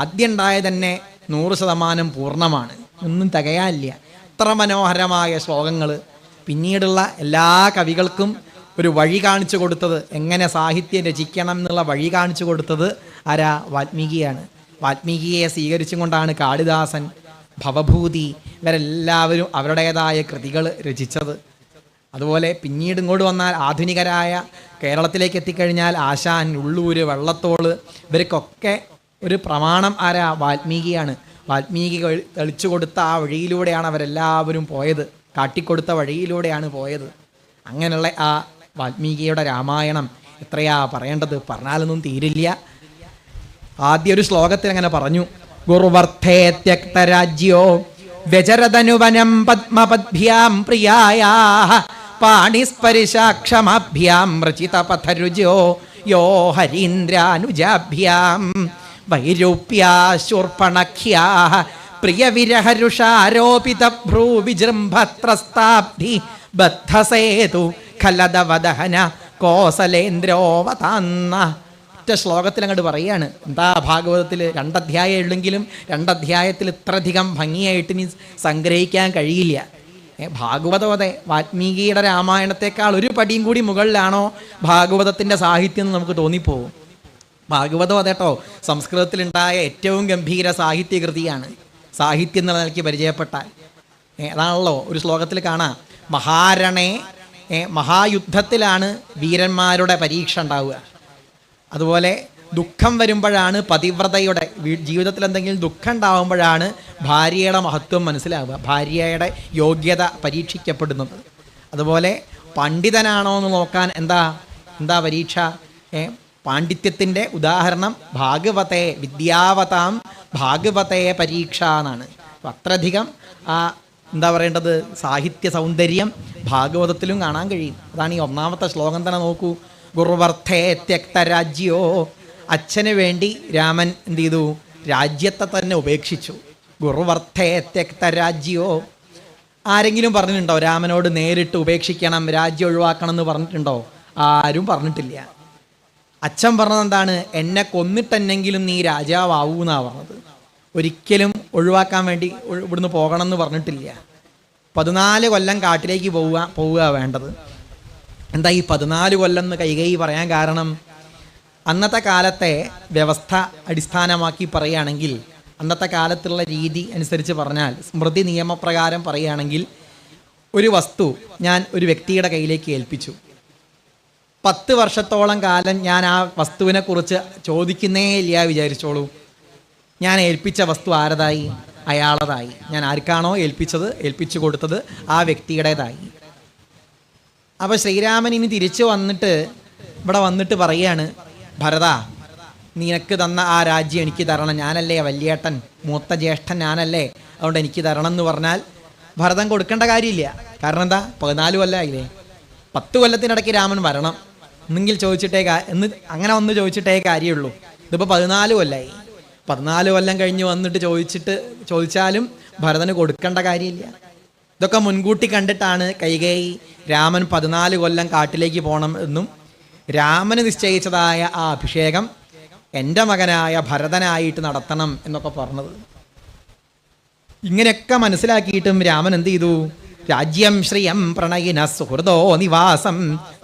ആദ്യം ഉണ്ടായ തന്നെ 100% പൂർണ്ണമാണ്, ഒന്നും തികയാനില്ല. അത്ര മനോഹരമായ ശ്ലോകങ്ങൾ. പിന്നീടുള്ള എല്ലാ കവികൾക്കും ഒരു വഴി കാണിച്ചു കൊടുത്തത്, എങ്ങനെ സാഹിത്യം രചിക്കണം എന്നുള്ള വഴി കാണിച്ചു കൊടുത്തത് ആരാ? വാൽമീകിയാണ്. വാൽമീകിയെ സ്വീകരിച്ചും കൊണ്ടാണ് കാളിദാസൻ ഭവഭൂതി ഇവരെല്ലാവരും അവരുടേതായ കൃതികൾ രചിച്ചത്. അതുപോലെ പിന്നീട് ഇങ്ങോട്ട് വന്നാൽ ആധുനികരായ കേരളത്തിലേക്ക് എത്തിക്കഴിഞ്ഞാൽ ആശാൻ, ഉള്ളൂര്, വള്ളത്തോള് ഇവർക്കൊക്കെ ഒരു പ്രമാണം ആരാ? വാൽമീകിയാണ്. വാൽമീകി തെളിച്ചു കൊടുത്ത ആ വഴിയിലൂടെയാണ് അവരെല്ലാവരും പോയത്, കാട്ടിക്കൊടുത്ത വഴിയിലൂടെയാണ് പോയത്. അങ്ങനെയുള്ള ആ വാൽമീകിയുടെ രാമായണം എത്രയാ പറയേണ്ടത്, പറഞ്ഞാലൊന്നും തീരില്ല. ആദ്യ ഒരു ശ്ലോകത്തിൽ അങ്ങനെ പറഞ്ഞു: ഗുർവർത്ഥേ ത്യക്തരാജ്യോ വ്യചരതനുവനം പത്മപദ്ഭ്യാം പ്രിയായാഃ പാണിസ്പരിശാക്ഷമാഭ്യാം രചിതപഥരുജോ യോ ഹരീന്ദ്രാനുജാഭ്യാം വൈരൂപ്യാശൂർപ്പണഖ്യാഃ പ്രിയവിരഹരുഷാരോപിതഭ്രൂവിജൃംഭത്രസ്താബ്ധി ബദ്ധസേതു ഖലദവദഹന കോസലേന്ദ്രോവതാന്ന. ഒറ്റ ശ്ലോകത്തിൽ അങ്ങോട്ട് പറയാണ്. എന്താ ഭാഗവതത്തിൽ 2 അധ്യായം ഉള്ളെങ്കിലും 2 അധ്യായത്തിൽ ഇത്രയധികം ഭംഗിയായിട്ട് ഇനി സംഗ്രഹിക്കാൻ കഴിയില്ല. ഭാഗവതം അതെ വാൽമീകിയുടെ രാമായണത്തെക്കാൾ ഒരു പടിയും കൂടി മുകളിലാണോ ഭാഗവതത്തിൻ്റെ സാഹിത്യം എന്ന് നമുക്ക് തോന്നിപ്പോവും. ഭാഗവതം അതേട്ടോ സംസ്കൃതത്തിലുണ്ടായ ഏറ്റവും ഗംഭീര സാഹിത്യകൃതിയാണ്. സാഹിത്യം എന്നുള്ള നിലയ്ക്ക് പരിചയപ്പെട്ടാൽ അതാണല്ലോ ഒരു ശ്ലോകത്തിൽ കാണാം, മഹാരണേ മഹായുദ്ധത്തിലാണ് വീരന്മാരുടെ പരീക്ഷ ഉണ്ടാവുക. അതുപോലെ ദുഃഖം വരുമ്പോഴാണ് പതിവ്രതയുടെ ജീവിതത്തിൽ എന്തെങ്കിലും ദുഃഖം ഉണ്ടാകുമ്പോഴാണ് ഭാര്യയുടെ മഹത്വം മനസ്സിലാവുക, ഭാര്യയുടെ യോഗ്യത പരീക്ഷിക്കപ്പെടുന്നത്. അതുപോലെ പണ്ഡിതനാണോ എന്ന് നോക്കാൻ എന്താ പരീക്ഷ? പാണ്ഡിത്യത്തിൻ്റെ ഉദാഹരണം ഭാഗവതേ വിദ്യാവതാം ഭാഗവതേ പരീക്ഷ എന്നാണ്. അത്രയധികം എന്താ പറയേണ്ടത് സാഹിത്യ സൗന്ദര്യം ഭാഗവതത്തിലും കാണാൻ കഴിയും. അതാണ് ഈ 1-ാമത്തെ ശ്ലോകം തന്നെ നോക്കൂ. ഗുർവർത്ഥേ ത്യക്തരാജ്യോ, അച്ഛന് വേണ്ടി രാമൻ എന്ത് ചെയ്തു? രാജ്യത്തെ തന്നെ ഉപേക്ഷിച്ചു. ഗുർവർത്ഥേ ത്യക്തരാജ്യോ. ആരെങ്കിലും പറഞ്ഞിട്ടുണ്ടോ രാമനോട് നേരിട്ട് ഉപേക്ഷിക്കണം, രാജ്യം ഒഴിവാക്കണം എന്ന് പറഞ്ഞിട്ടുണ്ടോ? ആരും പറഞ്ഞിട്ടില്ല. അച്ഛൻ പറഞ്ഞത് എന്താണ്? എന്നെ കൊന്നിട്ടെന്നെങ്കിലും നീ രാജാവൂ എന്നാണ് പറഞ്ഞത്. ഒരിക്കലും ഒഴിവാക്കാൻ വേണ്ടി ഇവിടുന്ന് പോകണം എന്ന് പറഞ്ഞിട്ടില്ല. 14 കൊല്ലം കാട്ടിലേക്ക് പോവുക വേണ്ടത്. എന്താ ഈ 14 കൊല്ലം എന്ന് കൈകൈ പറയാൻ കാരണം? അന്നത്തെ കാലത്തെ വ്യവസ്ഥ അടിസ്ഥാനമാക്കി പറയുകയാണെങ്കിൽ, അന്നത്തെ കാലത്തുള്ള രീതി അനുസരിച്ച് പറഞ്ഞാൽ, സ്മൃതി നിയമപ്രകാരം പറയുകയാണെങ്കിൽ, ഒരു വസ്തു ഞാൻ ഒരു വ്യക്തിയുടെ കയ്യിലേക്ക് ഏൽപ്പിച്ചു. 10 വർഷത്തോളം കാലം ഞാൻ ആ വസ്തുവിനെ കുറിച്ച് ചോദിക്കുന്നേ ഇല്ല വിചാരിച്ചോളൂ. ഞാൻ ഏൽപ്പിച്ച വസ്തു ആരതായി? അയാളതായി. ഞാൻ ആർക്കാണോ ഏൽപ്പിച്ചു കൊടുത്തത് ആ വ്യക്തിയുടേതായി. അപ്പോൾ ശ്രീരാമൻ ഇനി തിരിച്ചു വന്നിട്ട് ഇവിടെ വന്നിട്ട് പറയാണ്, ഭരതാ, നിനക്ക് തന്ന ആ രാജ്യം എനിക്ക് തരണം, ഞാനല്ലേ വലിയേട്ടൻ, മൂത്ത ജ്യേഷ്ഠൻ ഞാനല്ലേ, അതുകൊണ്ട് എനിക്ക് തരണം എന്ന് പറഞ്ഞാൽ ഭരതൻ കൊടുക്കേണ്ട കാര്യമില്ല. കാരണം എന്താ? 14 കൊല്ലമായില്ലേ. 10 കൊല്ലത്തിനിടയ്ക്ക് രാമൻ വരണം എന്നെങ്കിൽ അങ്ങനെ ഒന്ന് ചോദിച്ചിട്ടേ കാര്യമുള്ളൂ. ഇതിപ്പോൾ 14 കൊല്ലമായി. 14 കൊല്ലം കഴിഞ്ഞ് വന്നിട്ട് ചോദിച്ചാലും ഭരതന് കൊടുക്കേണ്ട കാര്യമില്ല. ഇതൊക്കെ മുൻകൂട്ടി കണ്ടിട്ടാണ് കൈകേയി രാമൻ 14 കൊല്ലം കാട്ടിലേക്ക് പോകണം എന്നും രാമന് നിശ്ചയിച്ചതായ ആ അഭിഷേകം എൻ്റെ മകനായ ഭരതനായിട്ട് നടത്തണം എന്നൊക്കെ പറഞ്ഞത്. ഇങ്ങനെയൊക്കെ മനസ്സിലാക്കിയിട്ടും രാമൻ എന്ത് ചെയ്തു? രാജ്യം ശ്രിയം പ്രണയിന സുഹൃദോ നിവാസം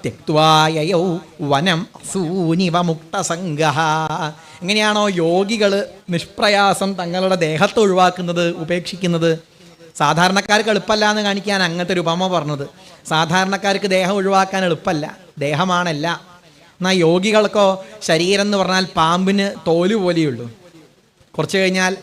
തെക്വായയൗ വനം അസൂനിവ മുക്തസംഗഃ. എങ്ങനെയാണോ യോഗികൾ നിഷ്പ്രയാസം തങ്ങളുടെ ദേഹത്തെ ഒഴിവാക്കുന്നത്, ഉപേക്ഷിക്കുന്നത്, സാധാരണക്കാർക്ക് എളുപ്പമല്ല എന്ന് കാണിക്കാൻ അങ്ങനത്തെ ഒരു ഉപമ പറഞ്ഞത്. സാധാരണക്കാർക്ക് ദേഹം ഒഴിവാക്കാൻ എളുപ്പമല്ല, ദേഹമാണല്ല. എന്നാൽ യോഗികൾക്കോ ശരീരം എന്ന് പറഞ്ഞാൽ പാമ്പിന് തോല് പോലെയുള്ളൂ. കുറച്ച് കഴിഞ്ഞാൽ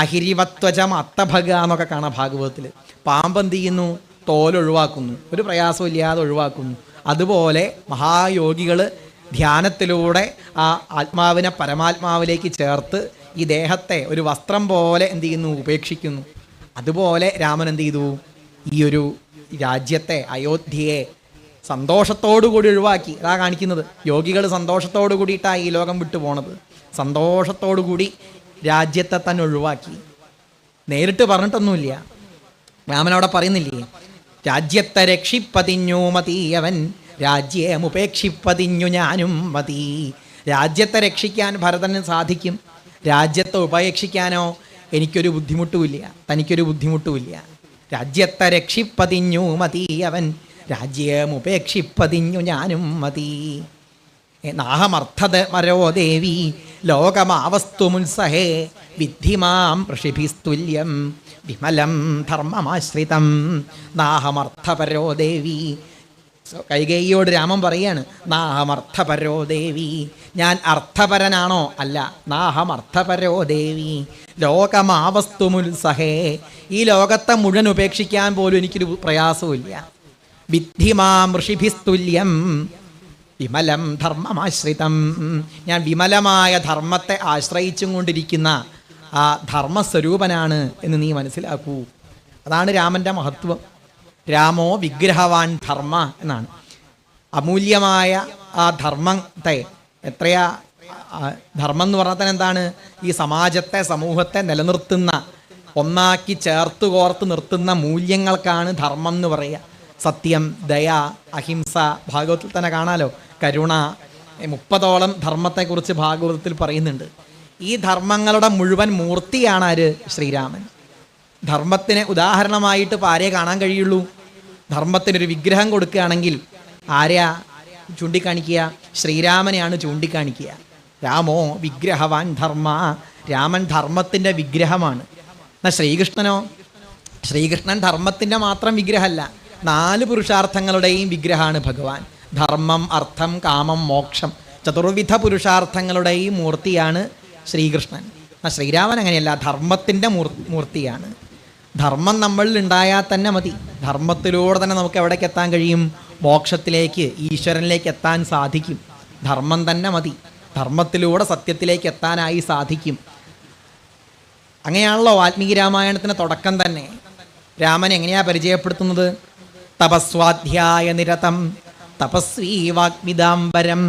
അഹിരിവത്വജം അത്തഭഗ എന്നൊക്കെ കാണാം ഭാഗവതത്തിൽ. പാമ്പ് എന്ത് ചെയ്യുന്നു? തോലൊഴിവാക്കുന്നു, ഒരു പ്രയാസവും ഇല്ലാതെ ഒഴിവാക്കുന്നു. അതുപോലെ മഹായോഗികൾ ധ്യാനത്തിലൂടെ ആ ആത്മാവിനെ പരമാത്മാവിലേക്ക് ചേർത്ത് ഈ ദേഹത്തെ ഒരു വസ്ത്രം പോലെ എന്ത് ചെയ്യുന്നു? ഉപേക്ഷിക്കുന്നു. അതുപോലെ രാമൻ എന്ത് ചെയ്തു? ഈ ഒരു രാജ്യത്തെ, അയോധ്യയെ സന്തോഷത്തോടു കൂടി ഒഴിവാക്കി. അതാ കാണിക്കുന്നത്. യോഗികൾ സന്തോഷത്തോടു കൂടിയിട്ടാണ് ഈ ലോകം വിട്ടു പോണത്. സന്തോഷത്തോടു കൂടി രാജ്യത്തെ തന്നെ ഒഴിവാക്കി. നേരിട്ട് പറഞ്ഞിട്ടൊന്നുമില്ല. രാമൻ അവിടെ പറയുന്നില്ലേ, രാജ്യത്തെ രക്ഷിപ്പതിഞ്ഞു മതീയവൻ രാജ്യമുപേക്ഷിപ്പതിഞ്ഞു ഞാനും മതി. രാജ്യത്തെ രക്ഷിക്കാൻ ഭരതന് സാധിക്കും, രാജ്യത്തെ ഉപേക്ഷിക്കാനോ എനിക്കൊരു ബുദ്ധിമുട്ടുമില്ല, തനിക്കൊരു ബുദ്ധിമുട്ടുമില്ല. രാജ്യത്തെ രക്ഷിപ്പതിഞ്ഞു മതീയവൻ രാജ്യമുപേക്ഷിപ്പതിഞ്ഞു ഞാനും മതി. നാഹമർത്ഥത മരോ ദേവി ലോകമാവസ്തുമുത്സഹേ വിദ്ധിമാം ഋഷിഭിസ്തുല്യം വിമലം ധർമ്മമാശ്രിതം നാഹമർത്ഥപരോ ദേവി. കൈകേയിയോട് രാമൻ പറയാണ്, നാഹമർത്ഥപരോ ദേവി, ഞാൻ അർത്ഥപരനാണോ? അല്ല, നാഹമർത്ഥപരോ ദേവി. ലോകമാവസ്തുമുത്സഹേ, ഈ ലോകത്തെ മുഴുവൻ ഉപേക്ഷിക്കാൻ പോലും എനിക്കൊരു പ്രയാസവുമില്ല. വിദ്ധിമാം ഋഷിഭിസ്തുല്യം വിമലം ധർമ്മമാശ്രിതം, ഞാൻ വിമലമായ ധർമ്മത്തെ ആശ്രയിച്ചും കൊണ്ടിരിക്കുന്ന ആ ധർമ്മസ്വരൂപനാണ് എന്ന് നീ മനസ്സിലാക്കൂ. അതാണ് രാമൻ്റെ മഹത്വം. രാമോ വിഗ്രഹവാൻ ധർമ്മ എന്നാണ്. അമൂല്യമായ ആ ധർമ്മത്തെ, എത്രയാ ധർമ്മം എന്ന് പറഞ്ഞാൽ തന്നെ എന്താണ്? ഈ സമാജത്തെ, സമൂഹത്തെ നിലനിർത്തുന്ന, ഒന്നാക്കി ചേർത്ത് കോർത്ത് നിർത്തുന്ന മൂല്യങ്ങൾക്കാണ് ധർമ്മം എന്ന് പറയുക. സത്യം, ദയ, അഹിംസ, ഭാഗവതത്തിൽ തന്നെ കാണാലോ. കരുണ, 30ഓളം ധർമ്മത്തെക്കുറിച്ച് ഭാഗവതത്തിൽ പറയുന്നുണ്ട്. ഈ ധർമ്മങ്ങളുടെ മുഴുവൻ മൂർത്തിയാണ് ആര്? ശ്രീരാമൻ. ധർമ്മത്തിന് ഉദാഹരണമായിട്ട് ഇപ്പോൾ ആരെയെ കാണാൻ കഴിയുള്ളൂ? ധർമ്മത്തിനൊരു വിഗ്രഹം കൊടുക്കുകയാണെങ്കിൽ ആരെയാ ചൂണ്ടിക്കാണിക്കുക? ശ്രീരാമനെയാണ് ചൂണ്ടിക്കാണിക്കുക. രാമോ വിഗ്രഹവാൻ ധർമ്മ, രാമൻ ധർമ്മത്തിൻ്റെ വിഗ്രഹമാണ്. എന്നാൽ ശ്രീകൃഷ്ണനോ? ശ്രീകൃഷ്ണൻ ധർമ്മത്തിൻ്റെ മാത്രം വിഗ്രഹമല്ല, 4 പുരുഷാർത്ഥങ്ങളുടെയും വിഗ്രഹമാണ് ഭഗവാൻ. ധർമ്മം, അർത്ഥം, കാമം, മോക്ഷം, ചതുർവിധ പുരുഷാർത്ഥങ്ങളുടെയും മൂർത്തിയാണ് ശ്രീകൃഷ്ണൻ. ശ്രീരാമൻ അങ്ങനെയല്ല, ധർമ്മത്തിൻ്റെ മൂർത്തിയാണ്. ധർമ്മം നമ്മളിൽ ഉണ്ടായാൽ തന്നെ മതി. ധർമ്മത്തിലൂടെ തന്നെ നമുക്ക് എവിടേക്ക് എത്താൻ കഴിയും? മോക്ഷത്തിലേക്ക്, ഈശ്വരനിലേക്ക് എത്താൻ സാധിക്കും. ധർമ്മം തന്നെ മതി. ധർമ്മത്തിലൂടെ സത്യത്തിലേക്ക് എത്താനായി സാധിക്കും. അങ്ങനെയാണല്ലോ വാൽമീകി രാമായണത്തിൻ്റെ തുടക്കം തന്നെ. രാമൻ എങ്ങനെയാണ് പരിചയപ്പെടുത്തുന്നത്? തപസ്വാധ്യായ നിരതം തപസ്വീ വാഗ്മിദാംബരം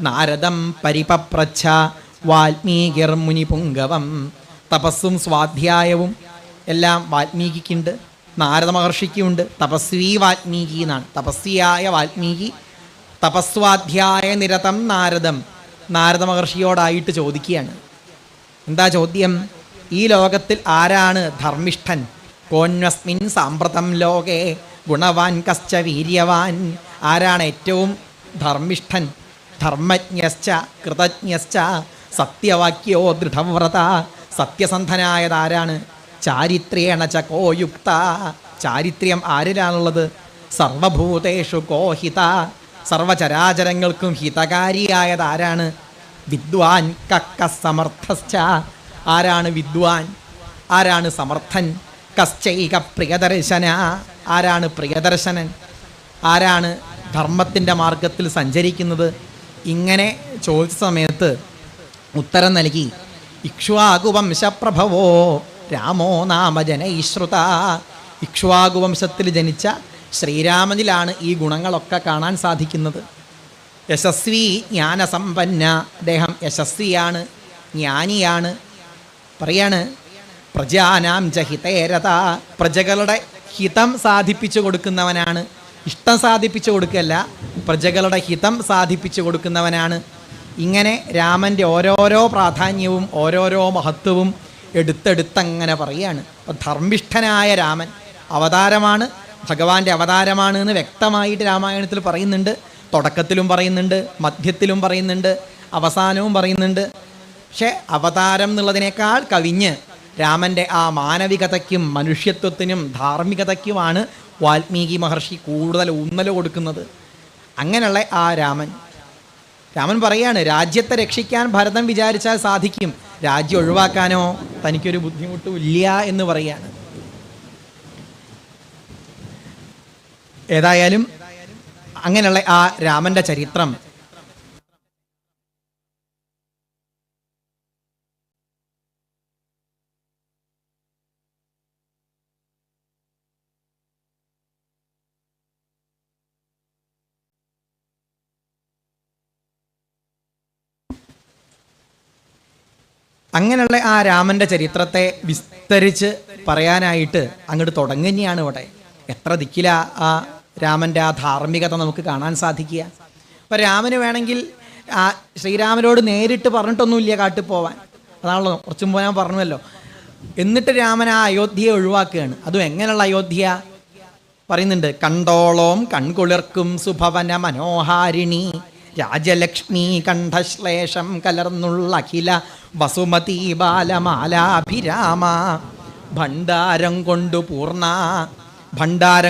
നാരദം പരിപപ്രച്ഛ വാൽമീകിർ മുനിപുംഗവം. തപസ്സും സ്വാധ്യായവും എല്ലാം വാൽമീകിക്കുണ്ട്, നാരദ മഹർഷിക്കുമുണ്ട്. തപസ്വീ വാൽമീകി എന്നാണ്, തപസ്വിയായ വാൽമീകി. തപസ്വാധ്യായ നിരതം നാരദം, നാരദ മഹർഷിയോടായിട്ട് ചോദിക്കുകയാണ്. എന്താ ചോദ്യം? ഈ ലോകത്തിൽ ആരാണ് ധർമ്മിഷ്ഠൻ? കോന്വസ്മിൻ സാമ്പ്രതം ലോകേ ഗുണവാൻ കശ്ച വീര്യവാൻ, ആരാണ് ഏറ്റവും ധർമ്മിഷ്ഠൻ? ധർമ്മജ്ഞശ്ച കൃതജ്ഞശ്ച സത്യവാക്യോ ദൃഢവ്രത, സത്യസന്ധനായതാരാണ്? ചാരിത്രേണ ച കോയുക്ത, ചാരിത്ര്യം ആരിലാണുള്ളത്? സർവഭൂതേഷു കോഹിത, സർവചരാചരങ്ങൾക്കും ഹിതകാരിയായതാരാണ്? വിദ്വാൻ കക്ക സമർത്ഥശ്ച, ആരാണ് വിദ്വാൻ? ആരാണ് സമർത്ഥൻ? കശ്ചൈക പ്രിയദർശന, ആരാണ് പ്രിയദർശനൻ? ആരാണ് ധർമ്മത്തിൻ്റെ മാർഗത്തിൽ സഞ്ചരിക്കുന്നത്? ഇങ്ങനെ ചോദിച്ച സമയത്ത് ഉത്തരം നൽകി. ഇക്ഷ്വാകുവംശപ്രഭവോ രാമോ നാമജനൈശ്രുത, ഇക്ഷ്വാകുവംശത്തിൽ ജനിച്ച ശ്രീരാമനിലാണ് ഈ ഗുണങ്ങളൊക്കെ കാണാൻ സാധിക്കുന്നത്. യശസ്വി ജ്ഞാനസമ്പന്ന, അദ്ദേഹം യശസ്വിയാണ്, ജ്ഞാനിയാണ്. പറയാണ് പ്രജാനാം ജഹിതേരത, പ്രജകളുടെ ഹിതം സാധിപ്പിച്ചു കൊടുക്കുന്നവനാണ്. ഇഷ്ടം സാധിപ്പിച്ചു കൊടുക്കല്ല, പ്രജകളുടെ ഹിതം സാധിപ്പിച്ചു കൊടുക്കുന്നവനാണ്. ഇങ്ങനെ രാമൻ്റെ ഓരോരോ പ്രാധാന്യവും ഓരോരോ മഹത്വവും എടുത്തെടുത്തങ്ങനെ പറയുകയാണ്. അപ്പോൾ ധർമ്മിഷ്ഠനായ രാമൻ അവതാരമാണ്, ഭഗവാന്റെ അവതാരമാണ് എന്ന് വ്യക്തമായിട്ട് രാമായണത്തിൽ പറയുന്നുണ്ട്. തുടക്കത്തിലും പറയുന്നുണ്ട്, മധ്യത്തിലും പറയുന്നുണ്ട്, അവസാനവും പറയുന്നുണ്ട്. പക്ഷേ അവതാരം എന്നുള്ളതിനേക്കാൾ കവിഞ്ഞ് രാമൻ്റെ ആ മാനവികതയ്ക്കും മനുഷ്യത്വത്തിനും ധാർമ്മികതയ്ക്കുമാണ് വാൽമീകി മഹർഷി കൂടുതൽ ഊന്നൽ കൊടുക്കുന്നത്. അങ്ങനെയുള്ള ആ രാമൻ പറയാണ്, രാജ്യത്തെ രക്ഷിക്കാൻ ഭരതൻ വിചാരിച്ചാൽ സാധിക്കും, രാജ്യം ഒഴിവാക്കാനോ തനിക്കൊരു ബുദ്ധിമുട്ടും ഇല്ല എന്ന് പറയാണ്. ഏതായാലും അങ്ങനെയുള്ള ആ രാമൻ്റെ ചരിത്രം അങ്ങനെയുള്ള ആ രാമൻ്റെ ചരിത്രത്തെ വിസ്തരിച്ച് പറയാനായിട്ട് അങ്ങോട്ട് തുടങ്ങുകയാണ് ഇവിടെ. എത്ര ദിക്കില ആ രാമൻ്റെ ആ ധാർമ്മികത നമുക്ക് കാണാൻ സാധിക്കുക. അപ്പം രാമന് വേണമെങ്കിൽ ആ ശ്രീരാമനോട് നേരിട്ട് പറഞ്ഞിട്ടൊന്നുമില്ല കാട്ടിൽ പോവാൻ, അതാണല്ലോ കുറച്ചു മുമ്പ് ഞാൻ പറഞ്ഞല്ലോ. എന്നിട്ട് രാമൻ ആ അയോധ്യയെ ഒഴിവാക്കുകയാണ്. അതും എങ്ങനെയുള്ള അയോധ്യ പറയുന്നുണ്ട്. കണ്ടോളോം കൺകുളിർക്കും സുഭവന മനോഹാരിണി, രാജലക്ഷ്മി കണ്ഠശ്ലേഷം കലർന്നുള്ള അഖില വസുമതി ബാലമാലാഭിരാമ. ഭണ്ഡാരം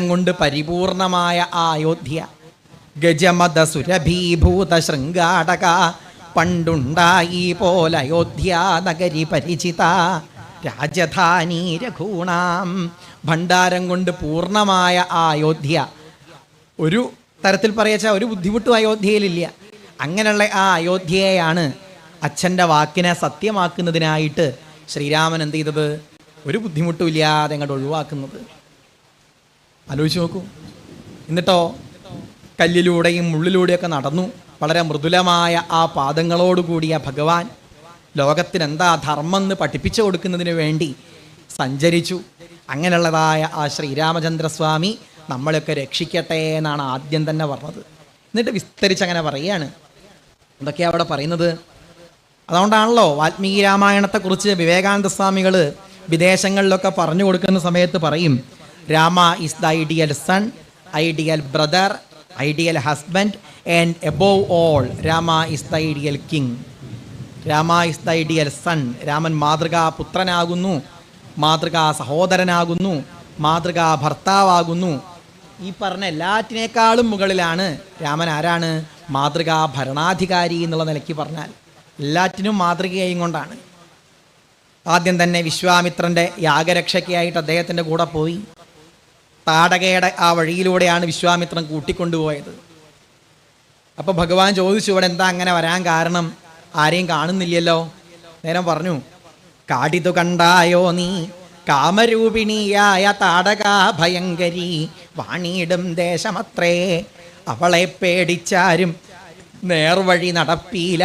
കൊണ്ട് പരിപൂർണമായ അയോധ്യ. ഗജമത സുരഭീഭൂത ശൃംഗാടക പണ്ടുണ്ടായി പോലയോധ്യ നഗരി പരിചിത. രാജധാനി രഘൂണാം. ഭണ്ഡാരം കൊണ്ട് പൂർണ്ണമായ അയോധ്യ. ഒരു തരത്തിൽ പറയാച്ചാൽ ഒരു ബുദ്ധിമുട്ടും അയോധ്യയിലില്ല. അങ്ങനെയുള്ള ആ അയോധ്യയെയാണ് അച്ഛൻ്റെ വാക്കിനെ സത്യമാക്കുന്നതിനായിട്ട് ശ്രീരാമൻ എന്ത് ചെയ്തത്? ഒരു ബുദ്ധിമുട്ടും ഇല്ലാതെ അങ്ങോട്ട് ഒഴിവാക്കുന്നത്. ആലോചിച്ച് നോക്കൂ. എന്നിട്ടോ കല്ലിലൂടെയും മുള്ളിലൂടെയൊക്കെ നടന്നു. വളരെ മൃദുലമായ ആ പാദങ്ങളോടുകൂടിയ ഭഗവാൻ ലോകത്തിന് എന്താ ധർമ്മം എന്ന് പഠിപ്പിച്ചു കൊടുക്കുന്നതിന് വേണ്ടി സഞ്ചരിച്ചു. അങ്ങനെയുള്ളതായ ആ ശ്രീരാമചന്ദ്രസ്വാമി നമ്മളെയൊക്കെ രക്ഷിക്കട്ടെ എന്നാണ് ആദ്യം തന്നെ പറഞ്ഞത്. എന്നിട്ട് വിസ്തരിച്ചങ്ങനെ പറയുകയാണ്. എന്തൊക്കെയാണ് അവിടെ പറയുന്നത്? അതുകൊണ്ടാണല്ലോ വാൽമീകി രാമായണത്തെക്കുറിച്ച് വിവേകാനന്ദ സ്വാമികൾ വിദേശങ്ങളിലൊക്കെ പറഞ്ഞു കൊടുക്കുന്ന സമയത്ത് പറയും, Rama is the ideal son, ideal brother, ideal husband and above all Rama is the ideal king. Rama is the ideal son. Raman മാതൃകാ പുത്രനാകുന്നു, മാതൃകാ സഹോദരനാകുന്നു, മാതൃകാ ഭർത്താവാകുന്നു. ഈ പറഞ്ഞ എല്ലാറ്റിനേക്കാളും മുകളിലാണ് രാമൻ. ആരാണ്? മാതൃകാ ഭരണാധികാരി എന്നുള്ള നിലയ്ക്ക് പറഞ്ഞാൽ എല്ലാറ്റിനും മാതൃകയും കൊണ്ടാണ്. ആദ്യം തന്നെ വിശ്വാമിത്രൻ്റെ യാഗരക്ഷയ്ക്കായിട്ട് അദ്ദേഹത്തിൻ്റെ കൂടെ പോയി. താടകയുടെ ആ വഴിയിലൂടെയാണ് വിശ്വാമിത്രൻ കൂട്ടിക്കൊണ്ടുപോയത്. അപ്പോൾ ഭഗവാൻ ചോദിച്ചു, ഇവിടെ എന്താ അങ്ങനെ വരാൻ കാരണം? ആരെയും കാണുന്നില്ലല്ലോ. നേരം പറഞ്ഞു, കാടിതു കണ്ടായോ നീ കാമരൂപിണിയായ താടകാ ഭയങ്കരി, വാണിയിടും ദേശമത്രേ അവളെ പേടിച്ചാരും നേർവഴി നടപ്പീല,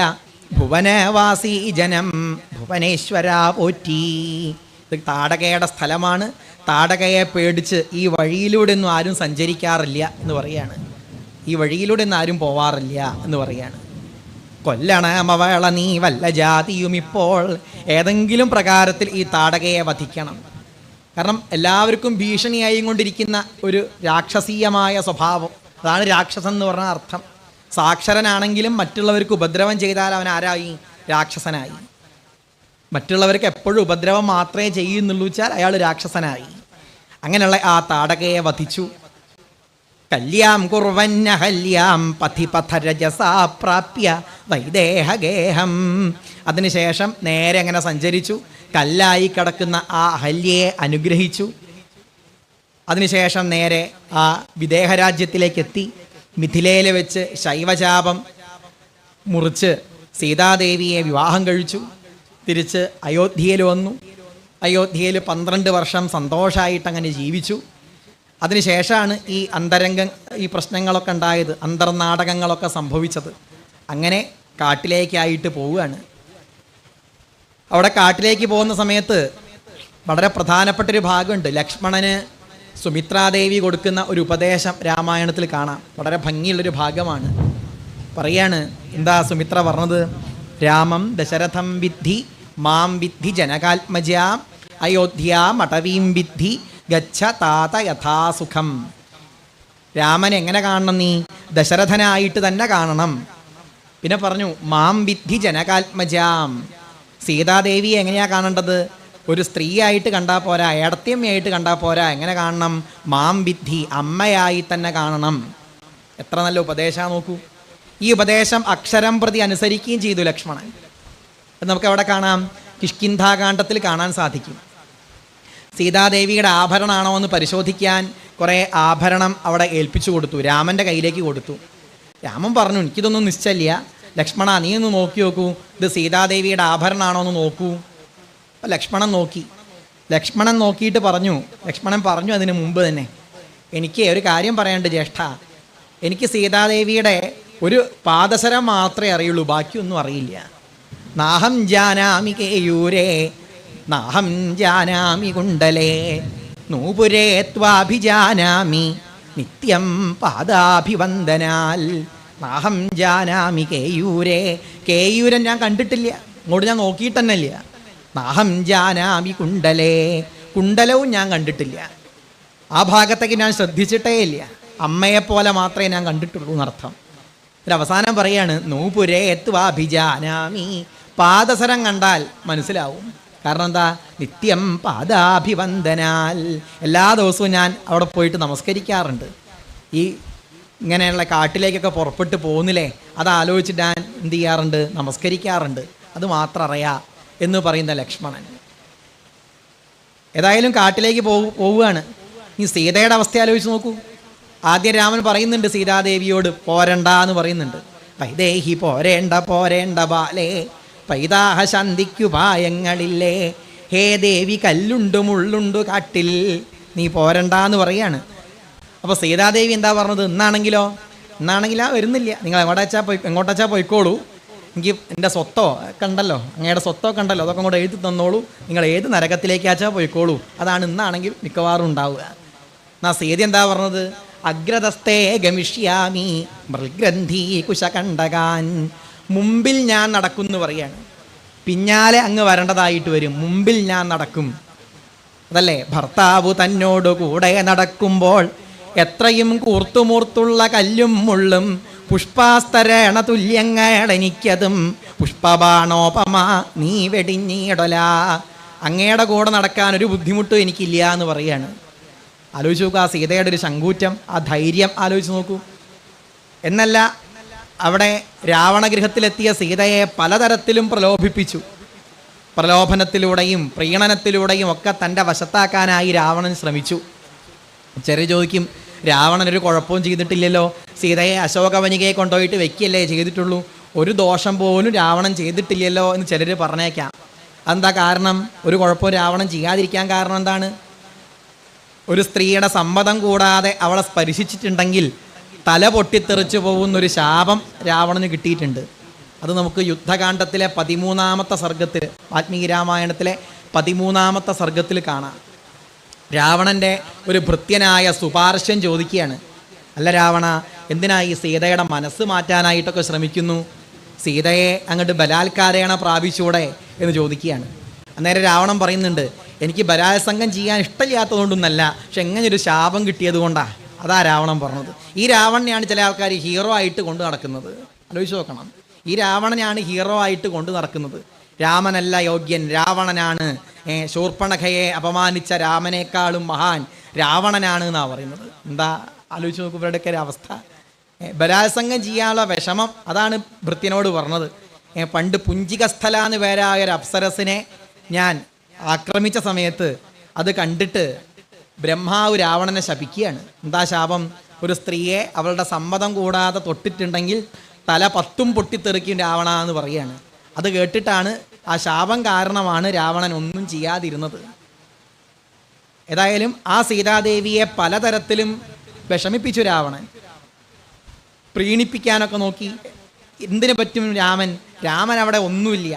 ഭുവനവാസി ജനം ഭുവനേശ്വര പോറ്റി. ഇത് താടകയുടെ സ്ഥലമാണ്. താടകയെ പേടിച്ച് ഈ വഴിയിലൂടെ ഒന്നും ആരും സഞ്ചരിക്കാറില്ല എന്ന് പറയാണ്. ഈ വഴിയിലൂടെ ഒന്നും ആരും പോവാറില്ല എന്ന് പറയാണ്. കൊല്ലണമവള നീ വല്ല ജാതിയും ഇപ്പോൾ. ഏതെങ്കിലും പ്രകാരത്തിൽ ഈ താടകയെ വധിക്കണം. കാരണം എല്ലാവർക്കും ഭീഷണിയായി കൊണ്ടിരിക്കുന്ന ഒരു രാക്ഷസീയമായ സ്വഭാവം. അതാണ് രാക്ഷസൻ എന്ന് പറഞ്ഞ അർത്ഥം. സാക്ഷരനാണെങ്കിലും മറ്റുള്ളവർക്ക് ഉപദ്രവം ചെയ്താൽ അവൻ ആരായി? രാക്ഷസനായി. മറ്റുള്ളവർക്ക് എപ്പോഴും ഉപദ്രവം മാത്രമേ ചെയ്യുന്നുള്ളൂ വെച്ചാൽ അയാൾ രാക്ഷസനായി. അങ്ങനെയുള്ള ആ താടകയെ വധിച്ചു. കല്യാം കുർവന്നഹല്യാം പഥിപഥരജസാപ്രാപ്യ വൈദേഹഗേഹം. അതിനുശേഷം നേരെ അങ്ങനെ സഞ്ചരിച്ചു. കല്ലായി കിടക്കുന്ന ആ അഹല്യയെ അനുഗ്രഹിച്ചു. അതിനുശേഷം നേരെ ആ വിദേഹരാജ്യത്തിലേക്കെത്തി. മിഥിലയിൽ വെച്ച് ശൈവചാപം മുറിച്ച് സീതാദേവിയെ വിവാഹം കഴിച്ചു. തിരിച്ച് അയോധ്യയിൽ വന്നു. അയോധ്യയിൽ 12 വർഷം സന്തോഷമായിട്ട് അങ്ങനെ ജീവിച്ചു. അതിനുശേഷമാണ് ഈ ഈ പ്രശ്നങ്ങളൊക്കെ ഉണ്ടായത്, അന്തർനാടകങ്ങളൊക്കെ സംഭവിച്ചത്. അങ്ങനെ കാട്ടിലേക്കായിട്ട് പോവുകയാണ്. അവിടെ കാട്ടിലേക്ക് പോകുന്ന സമയത്ത് വളരെ പ്രധാനപ്പെട്ടൊരു ഭാഗമുണ്ട്. ലക്ഷ്മണന് സുമിത്രാദേവി കൊടുക്കുന്ന ഒരു ഉപദേശം രാമായണത്തിൽ കാണാം. വളരെ ഭംഗിയുള്ളൊരു ഭാഗമാണ്. പറയാണ്, എന്താ സുമിത്ര പറഞ്ഞത്? രാമം ദശരഥം വിദ്ധി മാം വിദ്ധി ജനകാത്മജാം അയോധ്യാം അടവീം വിദ്ധി ഗച്ഛ താത യഥാസുഖം. രാമൻ എങ്ങനെ കാണണം? നീ ദശരഥനായിട്ട് തന്നെ കാണണം. പിന്നെ പറഞ്ഞു, മാം വിദ്ധി ജനകാത്മജാം. സീതാദേവിയെ എങ്ങനെയാ കാണേണ്ടത്? ഒരു സ്ത്രീയായിട്ട് കണ്ടാൽ പോരാ, ഏടത്തിയമ്മയായിട്ട് കണ്ടാൽ പോരാ. എങ്ങനെ കാണണം? മാം വിദ്ധി, അമ്മയായി തന്നെ കാണണം. എത്ര നല്ല ഉപദേശം നോക്കൂ. ഈ ഉപദേശം അക്ഷരം പ്രതി അനുസരിക്കുകയും ചെയ്തു ലക്ഷ്മണൻ. നമുക്ക് അവിടെ കാണാം, കിഷ്കിന്ധാകാന്ഡത്തിൽ കാണാൻ സാധിക്കും. സീതാദേവിയുടെ ആഭരണമാണോ എന്ന് പരിശോധിക്കാൻ കുറേ ആഭരണം അവിടെ ഏൽപ്പിച്ചു കൊടുത്തു, രാമൻ്റെ കയ്യിലേക്ക് കൊടുത്തു. രാമൻ പറഞ്ഞു, എനിക്കിതൊന്നും നിശ്ചയില്ല. ലക്ഷ്മണ, നീ ഒന്ന് നോക്കി നോക്കൂ, ഇത് സീതാദേവിയുടെ ആഭരണമാണോ എന്ന് നോക്കൂ. അപ്പം ലക്ഷ്മണൻ നോക്കി. ലക്ഷ്മണൻ നോക്കിയിട്ട് പറഞ്ഞു, ലക്ഷ്മണൻ പറഞ്ഞു അതിന് മുമ്പ് തന്നെ, എനിക്ക് ഒരു കാര്യം പറയാനുണ്ട് ജ്യേഷ്ഠ. എനിക്ക് സീതാദേവിയുടെ ഒരു പാദസരം മാത്രമേ അറിയുള്ളൂ, ബാക്കിയൊന്നും അറിയില്ല. നാഹം ജാനാമി കേയൂരേ നാഹം ജാനാമി കുണ്ടലേ നൂപുരേ ത്വാഭിജാനാമി നിത്യം പാദാഭിവന്ദനാൽ. നാഹം ജാനാമി കേയൂരേ. കേയൂരൻ ഞാൻ കണ്ടിട്ടില്ല, അങ്ങോട്ട് ഞാൻ നോക്കിയിട്ട് തന്നെ ഇല്ല. നാഹം ജാനാമി കുണ്ടലേ. കുണ്ടലവും ഞാൻ കണ്ടിട്ടില്ല. ആ ഭാഗത്തേക്ക് ഞാൻ ശ്രദ്ധിച്ചിട്ടേ ഇല്ല. അമ്മയെപ്പോലെ മാത്രമേ ഞാൻ കണ്ടിട്ടുള്ളൂ എന്നർത്ഥം. അവസാനം പറയാണ് നൂപുരേത്വാഭിജാനാമി, പാദസരം കണ്ടാൽ മനസ്സിലാവും. കാരണം എന്താ? നിത്യം പാദാഭിവന്ദനാൽ, എല്ലാ ദിവസവും ഞാൻ അവിടെ പോയിട്ട് നമസ്കരിക്കാറുണ്ട്. ഈ ഇങ്ങനെയുള്ള കാട്ടിലേക്കൊക്കെ പുറപ്പെട്ട് പോകുന്നില്ലേ, അതാലോചിച്ചിട്ട് ഞാൻ എന്ത് ചെയ്യാറുണ്ട്? നമസ്കരിക്കാറുണ്ട്. അത് മാത്രം അറിയാം എന്ന് പറയുന്ന ലക്ഷ്മണൻ ഏതായാലും കാട്ടിലേക്ക് പോവുകയാണ്. ഈ സീതയുടെ അവസ്ഥ ആലോചിച്ച് നോക്കൂ. ആദ്യം രാമൻ പറയുന്നുണ്ട് സീതാദേവിയോട് പോരണ്ട എന്ന് പറയുന്നുണ്ട്. വൈദേഹി പോരേണ്ട പോരേണ്ട ബാലേ, പൈതാഹ ശാന്തിക്കു പായങ്ങളില്ലേ, ഹേ ദേവി കല്ലുണ്ടു മുള്ളുണ്ടു കാട്ടിൽ, നീ പോരണ്ടെന്ന് പറയാണ്. അപ്പോൾ സീതാദേവി എന്താ പറഞ്ഞത്? ഇന്നാണെങ്കിലോ വരുന്നില്ല, നിങ്ങൾ എങ്ങോട്ടാച്ചാ പോയിക്കോളൂ, എനിക്ക് എൻ്റെ സ്വത്തോ ഒക്കെ ഉണ്ടല്ലോ, അങ്ങയുടെ സ്വത്തൊക്കെ ഉണ്ടല്ലോ, അതൊക്കെ അങ്ങോട്ട് എഴുതി തന്നോളൂ, നിങ്ങൾ ഏത് നരകത്തിലേക്കാച്ചാ പോയിക്കോളൂ, അതാണ് ഇന്നാണെങ്കിൽ മിക്കവാറും ഉണ്ടാവുക. എന്നാ സീത എന്താ പറഞ്ഞത്? അഗ്രതസ്തേ ഗമിഷ്യാമി മൃഗ്രന്ഥി കുശകണ്ടകാൻ, മുമ്പിൽ ഞാൻ നടക്കുമെന്ന് പറയാണ്. പിന്നാലെ അങ്ങ് വരേണ്ടതായിട്ട് വരും, മുമ്പിൽ ഞാൻ നടക്കും. അതല്ലേ ഭർത്താവ് തന്നോട് കൂടെ നടക്കുമ്പോൾ എത്രയും കൂർത്തുമൂർത്തുള്ള കല്ലും മുള്ളും പുഷ്പാസ്തരണ തുല്യങ്ങളെനിക്കതും പുഷ്പബാണോപമ നീ വെടിഞ്ഞിടല, അങ്ങയുടെ കൂടെ നടക്കാൻ ഒരു ബുദ്ധിമുട്ടും എനിക്കില്ല എന്ന് പറയാണ്. ആലോചിച്ച് നോക്കൂ ആ സീതയുടെ ഒരു ശങ്കൂറ്റം, ആ ധൈര്യം ആലോചിച്ച് നോക്കൂ. എന്നല്ല, അവിടെ രാവണഗൃഹത്തിലെത്തിയ സീതയെ പലതരത്തിലും പ്രലോഭിപ്പിച്ചു. പ്രലോഭനത്തിലൂടെയും പ്രീണനത്തിലൂടെയും ഒക്കെ തൻ്റെ വശത്താക്കാനായി രാവണൻ ശ്രമിച്ചു. ചെറിയ ചോദിക്കും, രാവണൻ ഒരു കുഴപ്പവും ചെയ്തിട്ടില്ലല്ലോ, സീതയെ അശോകവനികയെ കൊണ്ടുപോയിട്ട് വെക്കുകയല്ലേ ചെയ്തിട്ടുള്ളൂ, ഒരു ദോഷം പോലും രാവണൻ ചെയ്തിട്ടില്ലല്ലോ എന്ന് ചിലർ പറഞ്ഞേക്കാം. അതെന്താ കാരണം? ഒരു കുഴപ്പവും രാവണൻ ചെയ്യാതിരിക്കാൻ കാരണം എന്താണ്? ഒരു സ്ത്രീയുടെ സമ്മതം കൂടാതെ അവളെ സ്പർശിച്ചിട്ടുണ്ടെങ്കിൽ തല പൊട്ടിത്തെറിച്ചു പോകുന്നൊരു ശാപം രാവണന് കിട്ടിയിട്ടുണ്ട്. അത് നമുക്ക് യുദ്ധകാണ്ഡത്തിലെ 13-ാമത്തെ സർഗത്തിൽ, വാൽമീകി രാമായണത്തിലെ 13-ാമത്തെ സർഗത്തിൽ കാണാം. രാവണൻ്റെ ഒരു ഭൃത്യനായ സുപാർശ്വൻ ചോദിക്കുകയാണ്, അല്ല രാവണ, എന്തിനാ ഈ സീതയുടെ മനസ്സ് മാറ്റാനായിട്ടൊക്കെ ശ്രമിക്കുന്നു? സീതയെ അങ്ങോട്ട് ബലാത്കാരേണ പ്രാപിച്ചൂടെ എന്ന് ചോദിക്കുകയാണ്. അന്നേരം രാവണൻ പറയുന്നുണ്ട്, എനിക്ക് ബലാത്സംഗം ചെയ്യാൻ ഇഷ്ടമില്ലാത്തതുകൊണ്ടൊന്നല്ല, പക്ഷെ എങ്ങനെ ഒരു ശാപം കിട്ടിയത് കൊണ്ടാണ്. അതാ രാവണൻ പറഞ്ഞത്. ഈ രാവണനെയാണ് ചില ആൾക്കാർ ഹീറോ ആയിട്ട് കൊണ്ട് നടക്കുന്നത്. ആലോചിച്ച് നോക്കണം, ഈ രാവണനെയാണ് ഹീറോ ആയിട്ട് കൊണ്ട് നടക്കുന്നത്. രാമനല്ല യോഗ്യൻ, രാവണനാണ്. ശൂർപ്പണഖയെ അപമാനിച്ച രാമനേക്കാളും മഹാൻ രാവണനാണ് എന്നാണ് പറയുന്നത്. എന്താ ആലോചിച്ച് നോക്കും ഇവരുടെയൊക്കെ ഒരു അവസ്ഥ. ബലാത്സംഗം ചെയ്യാനുള്ള വിഷമം അതാണ് ഭൃത്യനോട് പറഞ്ഞത്. പണ്ട് പുഞ്ചികസ്ഥല എന്ന് പേരായ ഒരു അപ്സരസിനെ ഞാൻ ആക്രമിച്ച സമയത്ത് അത് കണ്ടിട്ട് ബ്രഹ്മാവ് രാവണനെ ശപിക്കുകയാണ്. എന്താ ശാപം? ഒരു സ്ത്രീയെ അവളുടെ സമ്മതം കൂടാതെ തൊട്ടിട്ടുണ്ടെങ്കിൽ തല 10 പൊട്ടിത്തെറിക്കും രാവണ എന്ന് പറയുകയാണ്. അത് കേട്ടിട്ടാണ്, ആ ശാപം കാരണമാണ് രാവണൻ ഒന്നും ചെയ്യാതിരുന്നത്. ഏതായാലും ആ സീതാദേവിയെ പലതരത്തിലും വിഷമിപ്പിച്ചു രാവണൻ. പ്രീണിപ്പിക്കാനൊക്കെ നോക്കി. എന്തിനു പറ്റും രാമൻ അവിടെ ഒന്നുമില്ല,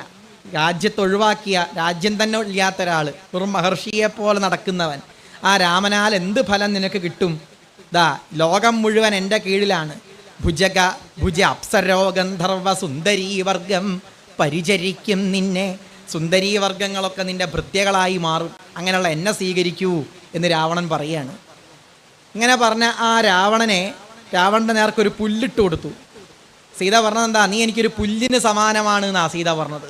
രാജ്യത്തൊഴിവാക്കിയ, രാജ്യം തന്നെ ഇല്ലാത്ത ഒരാൾ, വെറും മഹർഷിയെ പോലെ നടക്കുന്നവൻ. ആ രാമനാൽ എന്ത് ഫലം നിനക്ക് കിട്ടും? ലോകം മുഴുവൻ എൻ്റെ കീഴിലാണ്. ഭുജ അപ്സരോ ഗന്ധർവ സുന്ദരീ വർഗം പരിചരിക്കും നിന്നെ, സുന്ദരീ വർഗങ്ങളൊക്കെ നിന്റെ ഭൃത്യകളായി മാറും, അങ്ങനെയുള്ള എന്നെ സ്വീകരിക്കൂ എന്ന് രാവണൻ പറയാണ്. ഇങ്ങനെ പറഞ്ഞ ആ രാവണൻ്റെ നേർക്കൊരു പുല്ലിട്ട് കൊടുത്തു. സീത പറഞ്ഞത് എന്താ? നീ എനിക്കൊരു പുല്ലിന് സമാനമാണ് എന്നാ സീത പറഞ്ഞത്.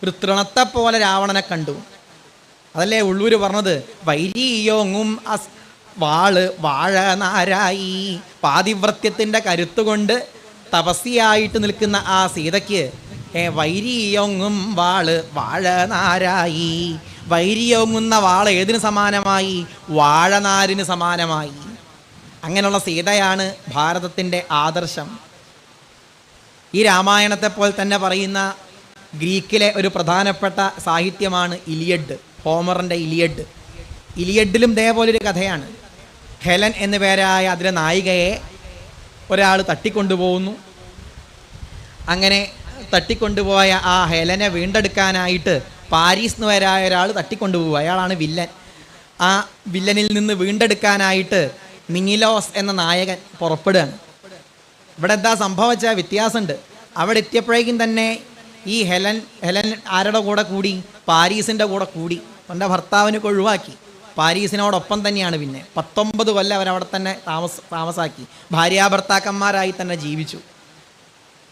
ഒരു തൃണത്തെപ്പോലെ രാവണനെ കണ്ടു. അതല്ലേ ഉള്ളൂര് പറഞ്ഞത്, വൈരിയോങ്ങും വാള് വാഴ നാരായി. പാതിവ്രത്യത്തിൻ്റെ കരുത്തുകൊണ്ട് തപസ്യായിട്ട് നിൽക്കുന്ന ആ സീതയ്ക്ക് വൈരിയോങ്ങും വാള് വാഴ നാരായി. വൈരിയോങ്ങുന്ന വാള് ഏതിന് സമാനമായി? വാഴനാരിന് സമാനമായി. അങ്ങനെയുള്ള സീതയാണ് ഭാരതത്തിൻ്റെ ആദർശം. ഈ രാമായണത്തെപ്പോലെ തന്നെ പറയുന്ന ഗ്രീക്കിലെ ഒരു പ്രധാനപ്പെട്ട സാഹിത്യമാണ് ഇലിയഡ്, ഹോമറിൻ്റെ ഇലിയഡ്. ഇലിയഡിലും ഇതേപോലൊരു കഥയാണ്. ഹെലൻ എന്നു പേരായ അതിലെ നായികയെ ഒരാൾ തട്ടിക്കൊണ്ടുപോകുന്നു. അങ്ങനെ തട്ടിക്കൊണ്ടുപോയ ആ ഹെലനെ വീണ്ടെടുക്കാനായിട്ട് പാരീസ് എന്ന് പേരായ ഒരാൾ തട്ടിക്കൊണ്ടുപോവുക. അയാളാണ് വില്ലൻ. ആ വില്ലനിൽ നിന്ന് വീണ്ടെടുക്കാനായിട്ട് നിങ്ങിലോസ് എന്ന നായകൻ പുറപ്പെടുകയാണ്. ഇവിടെ എന്താ സംഭവിച്ച വ്യത്യാസമുണ്ട്. അവിടെ എത്തിയപ്പോഴേക്കും തന്നെ ഈ ഹെലൻ ആരുടെ കൂടെ കൂടി? പാരീസിൻ്റെ കൂടെ കൂടി. തൻ്റെ ഭർത്താവിനൊക്കെ ഒഴിവാക്കി പാരീസിനോടൊപ്പം തന്നെയാണ്. പിന്നെ 19 കൊല്ലം അവരവിടെ തന്നെ താമസാക്കി. ഭാര്യാഭർത്താക്കന്മാരായി തന്നെ ജീവിച്ചു.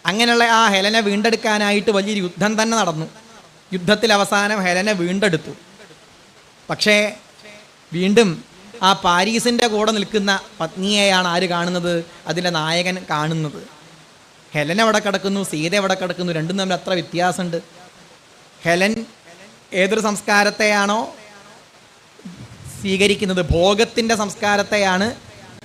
അങ്ങനെയുള്ള ആ ഹെലനെ വീണ്ടെടുക്കാനായിട്ട് വലിയൊരു യുദ്ധം തന്നെ നടന്നു. യുദ്ധത്തിൽ അവസാനം ഹെലനെ വീണ്ടെടുത്തു. പക്ഷേ വീണ്ടും ആ പാരീസിൻ്റെ കൂടെ നിൽക്കുന്ന പത്നിയെയാണ് ആര് കാണുന്നത്? അതിൻ്റെ നായകൻ കാണുന്നത്. ഹെലൻ എവിടെ കിടക്കുന്നു, സീത എവിടെ കിടക്കുന്നു, രണ്ടും തമ്മിൽ അത്ര വ്യത്യാസമുണ്ട്. ഹെലൻ ഏതൊരു സംസ്കാരത്തെയാണോ സ്വീകരിക്കുന്നത്, ഭോഗത്തിൻ്റെ സംസ്കാരത്തെയാണ്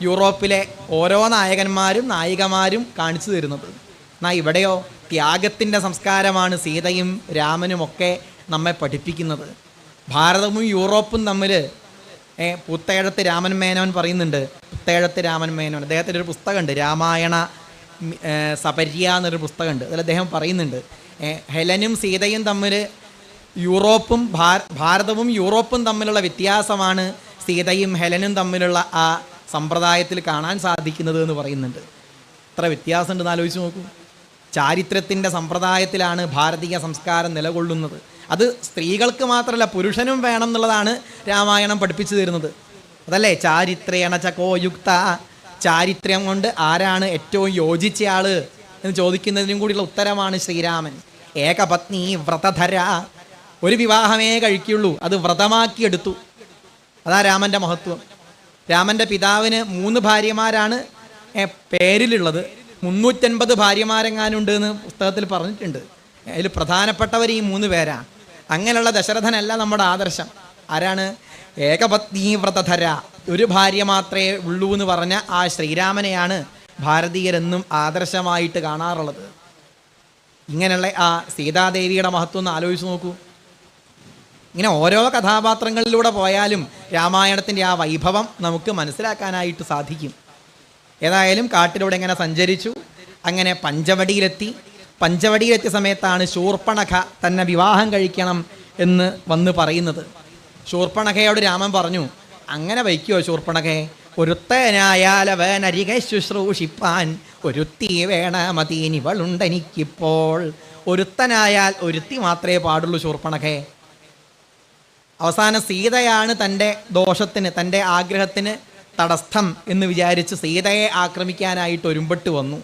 യൂറോപ്പിലെ ഓരോ നായകന്മാരും നായികമാരും കാണിച്ചു തരുന്നത്. എന്നാൽ ഇവിടെയോ ത്യാഗത്തിൻ്റെ സംസ്കാരമാണ് സീതയും രാമനുമൊക്കെ നമ്മെ പഠിപ്പിക്കുന്നത്. ഭാരതവും യൂറോപ്പും തമ്മിൽ പുത്തേഴത്ത് രാമൻ മേനോൻ പറയുന്നുണ്ട്. പുത്തേഴത്ത് രാമൻ മേനോൻ, അദ്ദേഹത്തിൻ്റെ ഒരു പുസ്തകമുണ്ട്, രാമായണ സപര്യ എന്നൊരു പുസ്തകമുണ്ട്. അതിൽ അദ്ദേഹം പറയുന്നുണ്ട് ഹെലനും സീതയും തമ്മിൽ ഭാരതവും യൂറോപ്പും തമ്മിലുള്ള വ്യത്യാസമാണ് സീതയും ഹെലനും തമ്മിലുള്ള ആ സമ്പ്രദായത്തിൽ കാണാൻ സാധിക്കുന്നത് എന്ന് പറയുന്നുണ്ട്. എത്ര വ്യത്യാസമുണ്ടെന്ന് ആലോചിച്ച് നോക്കൂ. ചാരിത്രത്തിൻ്റെ സമ്പ്രദായത്തിലാണ് ഭാരതീയ സംസ്കാരം നിലകൊള്ളുന്നത്. അത് സ്ത്രീകൾക്ക് മാത്രമല്ല പുരുഷനും വേണം എന്നുള്ളതാണ് രാമായണം പഠിപ്പിച്ചു തരുന്നത്. അതല്ലേ ചാരിത്രേണ ചകോയുക്ത, ചാരിത്രം കൊണ്ട് ആരാണ് ഏറ്റവും യോജിച്ച ആള് എന്ന് ചോദിക്കുന്നതിനും കൂടിയുള്ള ഉത്തരമാണ് ശ്രീരാമൻ. ഏകപത്നി വ്രതധര, ഒരു വിവാഹമേ കഴിക്കുള്ളൂ, അത് വ്രതമാക്കിയെടുത്തു. അതാ രാമൻ്റെ മഹത്വം. രാമൻ്റെ പിതാവിന് 3 ഭാര്യമാരാണ് പേരിലുള്ളത്. 350 ഭാര്യമാരെങ്ങാനുണ്ട് എന്ന് പുസ്തകത്തിൽ പറഞ്ഞിട്ടുണ്ട്. അതിൽ പ്രധാനപ്പെട്ടവർ ഈ 3 പേരാണ്. അങ്ങനെയുള്ള ദശരഥനല്ല നമ്മുടെ ആദർശം. ആരാണ്? ഏകപത്നി വ്രതധര, ഒരു ഭാര്യ മാത്രമേ ഉള്ളൂ എന്ന് പറഞ്ഞ ആ ശ്രീരാമനെയാണ് ഭാരതീയരെന്നും ആദർശമായിട്ട് കാണാറുള്ളത്. ഇങ്ങനെയുള്ള ആ സീതാദേവിയുടെ മഹത്വം ഒന്ന് ആലോചിച്ച് നോക്കൂ. ഇങ്ങനെ ഓരോ കഥാപാത്രങ്ങളിലൂടെ പോയാലും രാമായണത്തിൻ്റെ ആ വൈഭവം നമുക്ക് മനസ്സിലാക്കാനായിട്ട് സാധിക്കും. ഏതായാലും കാട്ടിലൂടെ ഇങ്ങനെ സഞ്ചരിച്ചു. അങ്ങനെ പഞ്ചവടിയിലെത്തിയ സമയത്താണ് ശൂർപ്പണഖ തന്നെ വിവാഹം കഴിക്കണം എന്ന് വന്ന് പറയുന്നത്. ശൂർപ്പണഖയോട് രാമൻ പറഞ്ഞു, അങ്ങനെ വയ്ക്കുമോ ശൂർപ്പണഖയെ? ഒരുത്തനായാലവനരികെ ശുശ്രൂഷിപ്പാൻ ഒരുത്തി വേണമതീനിവളുണ്ടെനിക്കിപ്പോൾ. ഒരുത്തനായാൽ ഒരുത്തി മാത്രമേ പാടുള്ളൂ ശൂർപ്പണഖയെ. അവസാനം സീതയാണ് തൻ്റെ ദോഷത്തിന്, തൻ്റെ ആഗ്രഹത്തിന് തടസ്ഥം എന്ന് വിചാരിച്ച് സീതയെ ആക്രമിക്കാനായിട്ട് ഒരുമ്പെട്ട് വന്നു.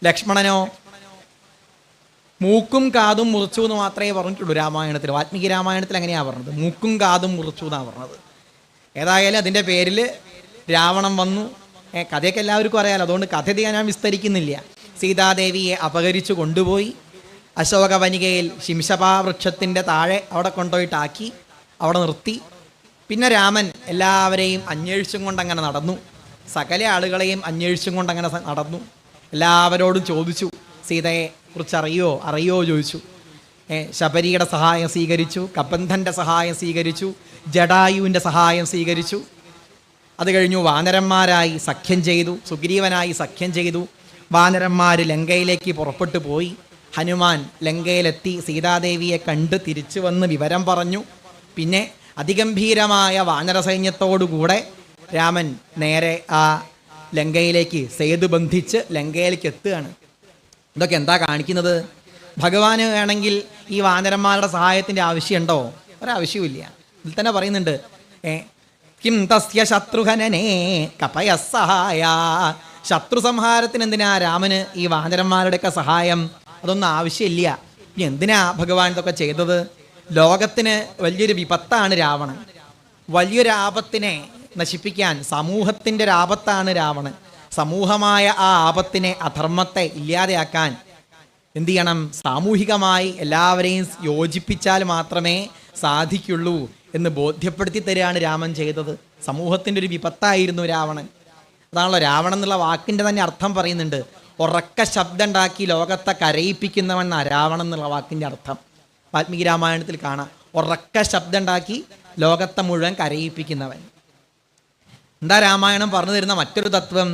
ലക്ഷ്മണനോ മൂക്കും കാതും മുറിച്ചു എന്ന് മാത്രമേ പറഞ്ഞിട്ടുള്ളൂ രാമായണത്തിൽ. വാൽമീകി രാമായണത്തിൽ അങ്ങനെയാണ് പറഞ്ഞത്, മൂക്കും കാതും മുറിച്ചു എന്നാണ് പറഞ്ഞത്. ഏതായാലും അതിൻ്റെ പേരിൽ രാവണൻ വന്നു. കഥയൊക്കെ എല്ലാവർക്കും അറിയാലോ, അതുകൊണ്ട് കഥ ഞാൻ വിസ്തരിക്കുന്നില്ല. സീതാദേവിയെ അപഹരിച്ചു കൊണ്ടുപോയി അശോകവനികയിൽ ശിംശപാവൃക്ഷത്തിൻ്റെ താഴെ അവിടെ കൊണ്ടുപോയിട്ടാക്കി, അവിടെ നിർത്തി. പിന്നെ രാമൻ എല്ലാവരെയും അന്വേഷിച്ചും കൊണ്ടങ്ങനെ നടന്നു. സകല ആളുകളെയും അന്വേഷിച്ചും കൊണ്ടങ്ങനെ നടന്നു. എല്ലാവരോടും ചോദിച്ചു, സീതയെ കുറിച്ച് അറിയോ ചോദിച്ചു. ശബരിയുടെ സഹായം സ്വീകരിച്ചു, കബന്ധൻ്റെ സഹായം സ്വീകരിച്ചു, ജടായുവിൻ്റെ സഹായം സ്വീകരിച്ചു. അത് കഴിഞ്ഞു വാനരന്മാരായി സഖ്യം ചെയ്തു, സുഗ്രീവനായി സഖ്യം ചെയ്തു. വാനരന്മാർ ലങ്കയിലേക്ക് പുറപ്പെട്ടു പോയി. ഹനുമാൻ ലങ്കയിലെത്തി സീതാദേവിയെ കണ്ട് തിരിച്ചു വന്ന് വിവരം പറഞ്ഞു. പിന്നെ അതിഗംഭീരമായ വാനര സൈന്യത്തോടുകൂടെ രാമൻ നേരെ ആ ലങ്കയിലേക്ക് സേതു ബന്ധിച്ച് ലങ്കയിലേക്ക് എത്തുകയാണ്. ഇതൊക്കെ എന്താ കാണിക്കുന്നത്? ഭഗവാന് വേണമെങ്കിൽ ഈ വാനരന്മാരുടെ സഹായത്തിൻ്റെ ആവശ്യമുണ്ടോ? ഒരാവശ്യവുമില്ല. ഇതിൽ തന്നെ പറയുന്നുണ്ട്, കിം തസ്യ ശത്രുഹനനേ കപയസഹായ. ശത്രു സംഹാരത്തിന് എന്തിനാ രാമന് ഈ വാനരന്മാരുടെയൊക്കെ സഹായം? അതൊന്നും ആവശ്യമില്ല. ഇനി എന്തിനാ ഭഗവാൻ ഇതൊക്കെ ചെയ്തത്? ലോകത്തിന് വലിയൊരു വിപത്താണ് രാവണൻ. വലിയൊരു ആപത്തിനെ നശിപ്പിക്കാൻ, സമൂഹത്തിൻ്റെ ഒരു ആപത്താണ് രാവണൻ. സമൂഹമായ ആ ആപത്തിനെ, അധർമ്മത്തെ ഇല്ലാതെയാക്കാൻ എന്തു ചെയ്യണം? സാമൂഹികമായി എല്ലാവരെയും യോജിപ്പിച്ചാൽ മാത്രമേ സാധിക്കുള്ളൂ എന്ന് ബോധ്യപ്പെടുത്തി തരികയാണ് രാമൻ ചെയ്തത്. സമൂഹത്തിൻ്റെ ഒരു വിപത്തായിരുന്നു രാവണൻ. അതാണല്ലോ രാവണൻ എന്നുള്ള വാക്കിൻ്റെ തന്നെ അർത്ഥം പറയുന്നുണ്ട്. ഉറക്ക ശബ്ദം ഉണ്ടാക്കി ലോകത്തെ കരയിപ്പിക്കുന്നവൻ രാവണൻ എന്നുള്ള വാക്കിൻ്റെ അർത്ഥം വാൽമീകി രാമായണത്തിൽ കാണാം. ഉറക്ക ശബ്ദം ഉണ്ടാക്കി ലോകത്തെ മുഴുവൻ കരയിപ്പിക്കുന്നവൻ. എന്താ രാമായണം പറഞ്ഞു തരുന്ന മറ്റൊരു തത്വം?